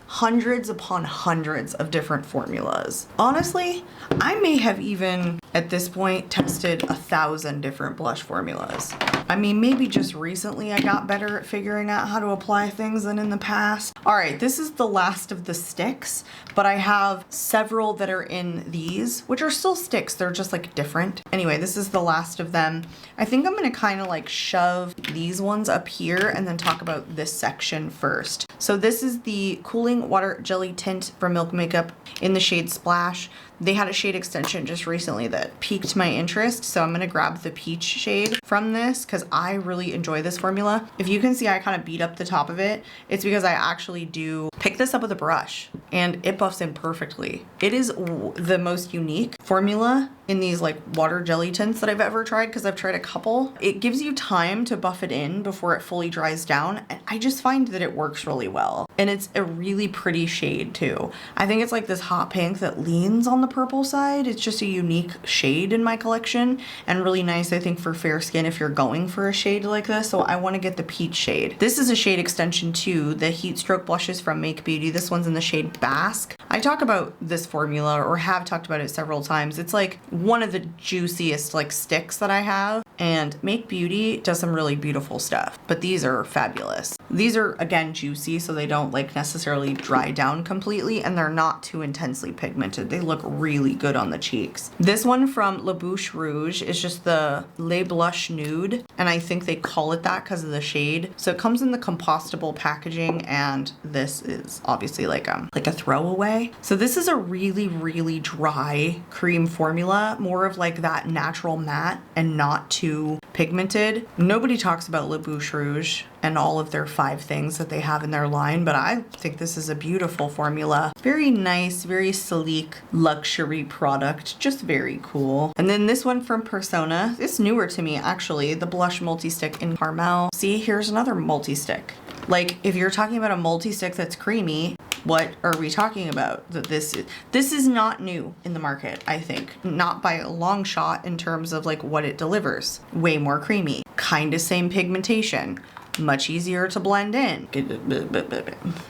upon hundreds of different formulas. Honestly, I may have even at this point tested 1,000 different blush formulas. I mean, maybe just recently I got better at figuring out how to apply things than in the past. All right, this is the last of the sticks, but I have several that are in these, which are still sticks. They're just like different. Anyway, this is the last of them. I think I'm gonna kind of like shove these ones up here and then talk about this section first. So this is the Cooling Water Jelly Tint from Milk Makeup in the shade Splash. They had a shade extension just recently that piqued my interest, so I'm gonna grab the peach shade from this because I really enjoy this formula. If you can see, I kind of beat up the top of it. It's because I actually do pick this up with a brush and it buffs in perfectly. It is the most unique formula in these like water jelly tints that I've ever tried, because I've tried a couple. It gives you time to buff it in before it fully dries down, and I just find that it works really well. And it's a really pretty shade too. I think it's like this hot pink that leans on the purple side. It's just a unique shade in my collection and really nice, I think, for fair skin if you're going for a shade like this. So I want to get the peach shade. This is a shade extension too, the Heat Stroke Blushes from Kbeauty. This one's in the shade Basque. I talk about this formula, or have talked about it several times. It's like one of the juiciest like sticks that I have, and Kbeauty does some really beautiful stuff, but these are fabulous. These are, again, juicy, so they don't like necessarily dry down completely, and they're not too intensely pigmented. They look really good on the cheeks. This one from La Bouche Rouge is just the Le Blush Nude, and I think they call it that because of the shade. So it comes in the compostable packaging, and this is obviously like a throwaway. So this is a really dry cream formula, more of like that natural matte and not too pigmented. Nobody talks about La Bouche Rouge and all of their 5 things that they have in their line, but I think this is a beautiful formula. Very nice, very sleek luxury product, just very cool. And then this one from Persona, it's newer to me actually, the Blush Multi-Stick in Caramel. See, here's another multi-stick. Like, if you're talking about a multi-stick that's creamy, what are we talking about? That this is not new in the market, I think. Not by a long shot in terms of like what it delivers. Way more creamy. Kind of same pigmentation. Much easier to blend in.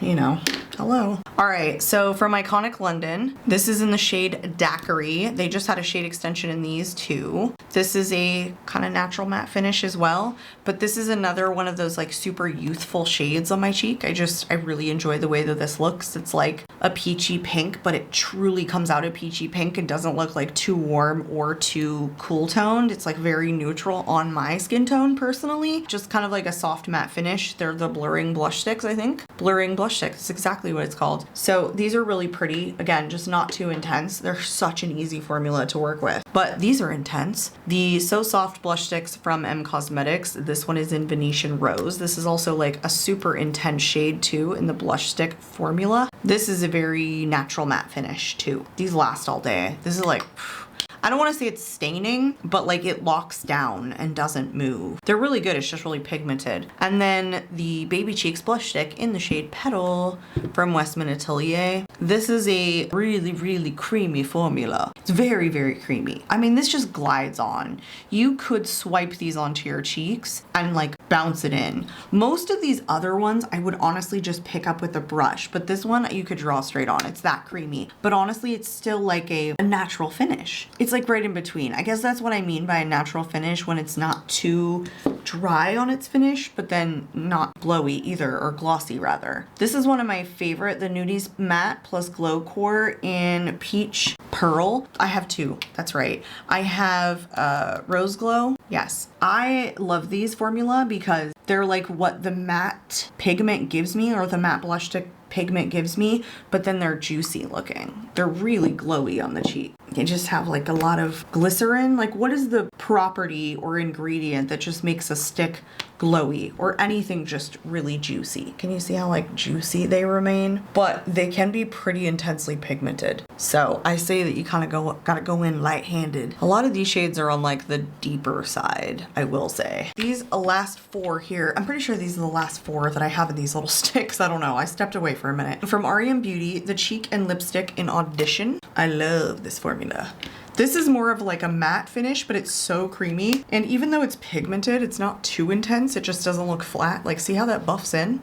You know, hello. All right, so from Iconic London, this is in the shade Daiquiri. They just had a shade extension in these too. This is a kind of natural matte finish as well, but this is another one of those like super youthful shades on my cheek. I really enjoy the way that this looks. It's like a peachy pink, but it truly comes out a peachy pink and doesn't look like too warm or too cool toned. It's like very neutral on my skin tone personally. Just kind of like a soft matte finish. They're the Blurring Blush Sticks, I think. Blurring Blush Sticks, that's exactly what it's called. So these are really pretty. Again, just not too intense. They're such an easy formula to work with. But these are intense. The So Soft Blush Sticks from M Cosmetics. This one is in Venetian Rose. This is also like a super intense shade too in the blush stick formula. This is a very natural matte finish too. These last all day. This is like, I don't want to say it's staining, but like it locks down and doesn't move. They're really good, it's just really pigmented. And then the Baby Cheeks blush stick in the shade Petal from Westman Atelier. This is a really creamy formula. It's very creamy. I mean, this just glides on. You could swipe these onto your cheeks and like bounce it in. Most of these other ones, I would honestly just pick up with a brush, but this one you could draw straight on. It's that creamy, but honestly, it's still like a natural finish. It's like right in between. I guess that's what I mean by a natural finish, when it's not too dry on its finish, but then not glowy either, or glossy rather. This is one of my favorite, the Nudies Matte plus Glow Core in Peach Pearl. I have 2, that's right. I have Rose Glow. Yes, I love these formula because they're like what the matte pigment gives me, or the matte blush stick pigment gives me, but then they're juicy looking. They're really glowy on the cheek. They just have like a lot of glycerin. Like, what is the property or ingredient that just makes a stick glowy, or anything just really juicy? Can you see how like juicy they remain? But they can be pretty intensely pigmented. So I say that you kind of gotta go in light-handed. A lot of these shades are on like the deeper side, I will say. These last 4 here, I'm pretty sure these are the last 4 that I have in these little sticks. I don't know, I stepped away for a minute. From REM Beauty, the Cheek and Lipstick in Audition. I love this formula. This is more of like a matte finish, but it's so creamy. And even though it's pigmented, it's not too intense. It just doesn't look flat. Like, see how that buffs in?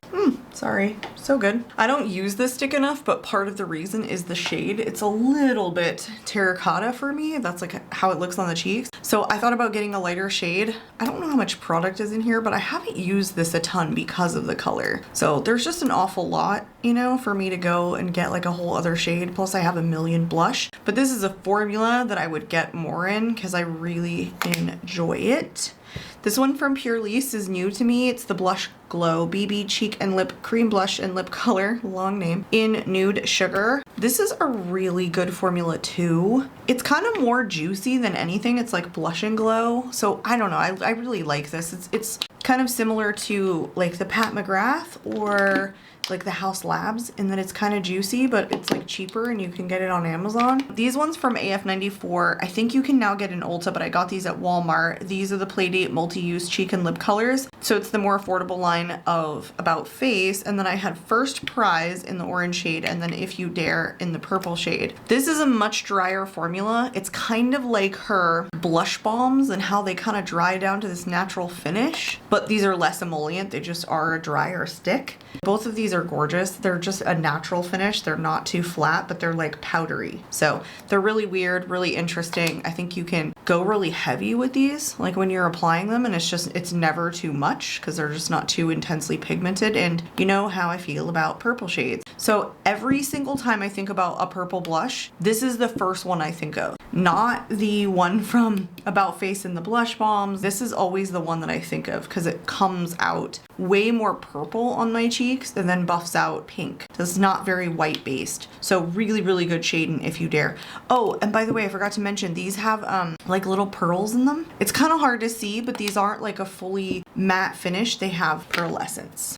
Sorry, so good. I don't use this stick enough, but part of the reason is the shade. It's a little bit terracotta for me. That's like how it looks on the cheeks. So I thought about getting a lighter shade. I don't know how much product is in here, but I haven't used this a ton because of the color. So there's just an awful lot, you know, for me to go and get like a whole other shade. Plus I have a million blush, but this is a formula that I would get more in because I really enjoy it. This one from Purlisse is new to me. It's the Blush Glow BB Cheek and Lip Cream Blush and Lip Color, long name, in Nude Sugar. This is a really good formula too. It's kind of more juicy than anything. It's like Blush and Glow. So I don't know, I really like this. It's kind of similar to like the Pat McGrath or like the House Labs in that it's kind of juicy, but it's like cheaper and you can get it on Amazon. These ones from AF94, I think you can now get in Ulta, but I got these at Walmart. These are the Playdate multi-use cheek and lip colors. So it's the more affordable line of About Face. And then I had First Prize in the orange shade and then If You Dare in the purple shade. This is a much drier formula. It's kind of like her blush balms and how they kind of dry down to this natural finish, but these are less emollient. They just are a drier stick. Both of these are gorgeous. They're just a natural finish. They're not too flat, but they're like powdery. So they're really weird, really interesting. I think you can go really heavy with these, like when you're applying them, and it's never too much because they're just not too intensely pigmented. And you know how I feel about purple shades. So every single time I think about a purple blush, this is the first one I think of. Not the one from About Face and the blush balms. This is always the one that I think of because it comes out way more purple on my cheeks and then buffs out pink. This is not very white based. So really, really good shade in If You Dare. Oh, and by the way, I forgot to mention, these have like little pearls in them. It's kind of hard to see, but these aren't like a fully matte finish. They have pearlescence.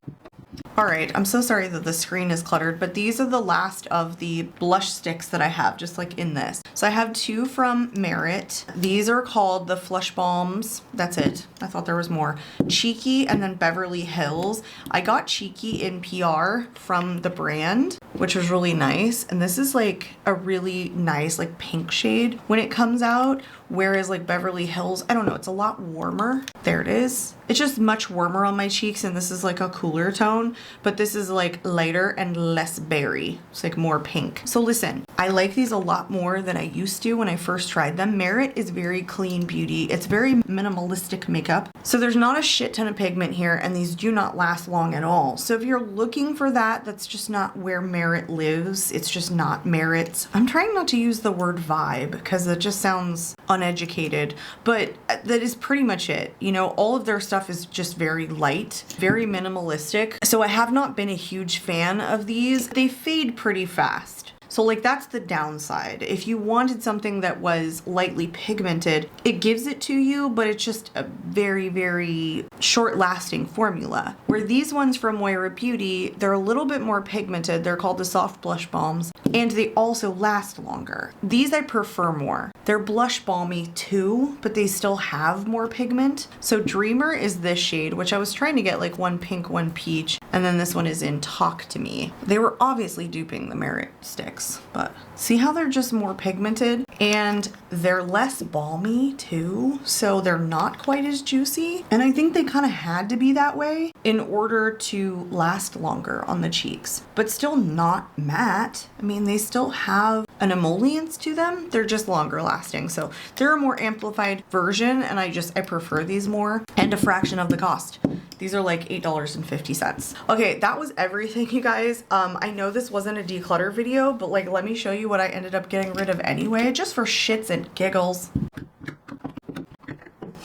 All right, I'm so sorry that the screen is cluttered, but these are the last of the blush sticks that I have, just like in this. So I have two from Merit. These are called the Flush Balms. That's it. I thought there was more. Cheeky and then Beverly Hills. I got Cheeky in PR from the brand, which was really nice. And this is like a really nice like pink shade when it comes out. Whereas like Beverly Hills, I don't know, it's a lot warmer. There it is. It's just much warmer on my cheeks, and this is like a cooler tone, but this is like lighter and less berry. It's like more pink. So listen, I like these a lot more than I used to when I first tried them. Merit is very clean beauty. It's very minimalistic makeup. So there's not a shit ton of pigment here, and these do not last long at all. So if you're looking for that, that's just not where Merit lives. It's just not Merit. I'm trying not to use the word vibe because it just sounds uneducated, but that is pretty much it. You know, all of their stuff is just very light, very minimalistic. So I have not been a huge fan of these. They fade pretty fast. So like that's the downside. If you wanted something that was lightly pigmented, it gives it to you, but it's just a very, very short lasting formula. Where these ones from Moira Beauty, they're a little bit more pigmented. They're called the Soft Blush Balms, and they also last longer. These I prefer more. They're blush balmy too, but they still have more pigment. So Dreamer is this shade, which I was trying to get like one pink, one peach, and then this one is in Talk to Me. They were obviously duping the Merit sticks, but see how they're just more pigmented and they're less balmy too, so they're not quite as juicy. And I think they kind of had to be that way in order to last longer on the cheeks, but still not matte. I mean, they still have an emollients to them. They're just longer lasting. So they're a more amplified version, and I prefer these more, and a fraction of the cost. These are like $8.50. Okay, that was everything, you guys. I know this wasn't a declutter video, but like, let me show you what I ended up getting rid of anyway, just for shits and giggles.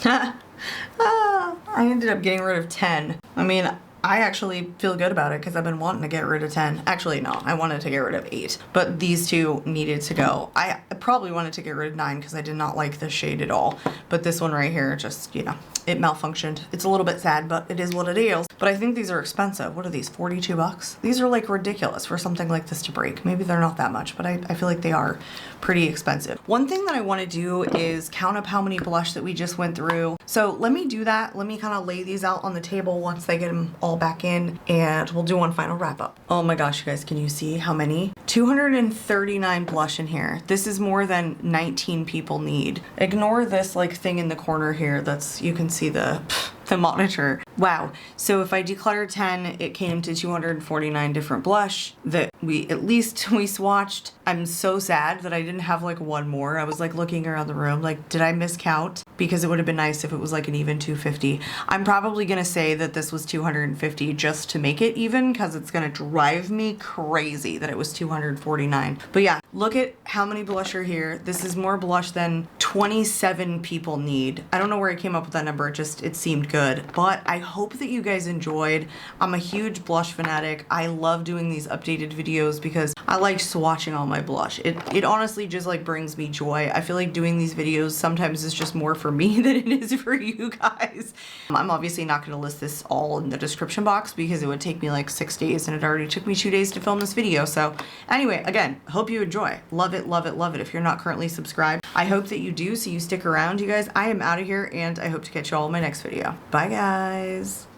I ended up getting rid of 10. I mean, I actually feel good about it because I've been wanting to get rid of 10. Actually, no, I wanted to get rid of 8, but these two needed to go. I probably wanted to get rid of 9 because I did not like this shade at all. But this one right here, just, you know, it malfunctioned. It's a little bit sad, but it is what it is. But I think these are expensive. What are these, 42 bucks? These are like ridiculous for something like this to break. Maybe they're not that much, but I feel like they are pretty expensive. One thing that I want to do is count up how many blush that we just went through. So let me do that. Let me kind of lay these out on the table once I get them all all back in, and we'll do one final wrap up. Oh my gosh, you guys, can you see how many? 239 blush in here. This is more than 19 people need. Ignore this like thing in the corner here that's, you can see the monitor. Wow. So if I declutter 10, it came to 249 different blush that we swatched. I'm so sad that I didn't have like one more. I was like looking around the room, like, did I miscount? Because it would have been nice if it was like an even 250. I'm probably gonna say that this was 250 just to make it even, because it's gonna drive me crazy that it was 249. But yeah, look at how many blush are here. This is more blush than 27 people need. I don't know where I came up with that number. It seemed good. But I hope that you guys enjoyed. I'm a huge blush fanatic. I love doing these updated videos because I like swatching all my blush. It honestly just like brings me joy. I feel like doing these videos sometimes is just more for me than it is for you guys. I'm obviously not going to list this all in the description box because it would take me like 6 days, and it already took me 2 days to film this video. So anyway, again, hope you enjoy. Love it, love it, love it. If you're not currently subscribed, I hope that you do, so you stick around, you guys. I am out of here, and I hope to catch you all in my next video. Bye, guys.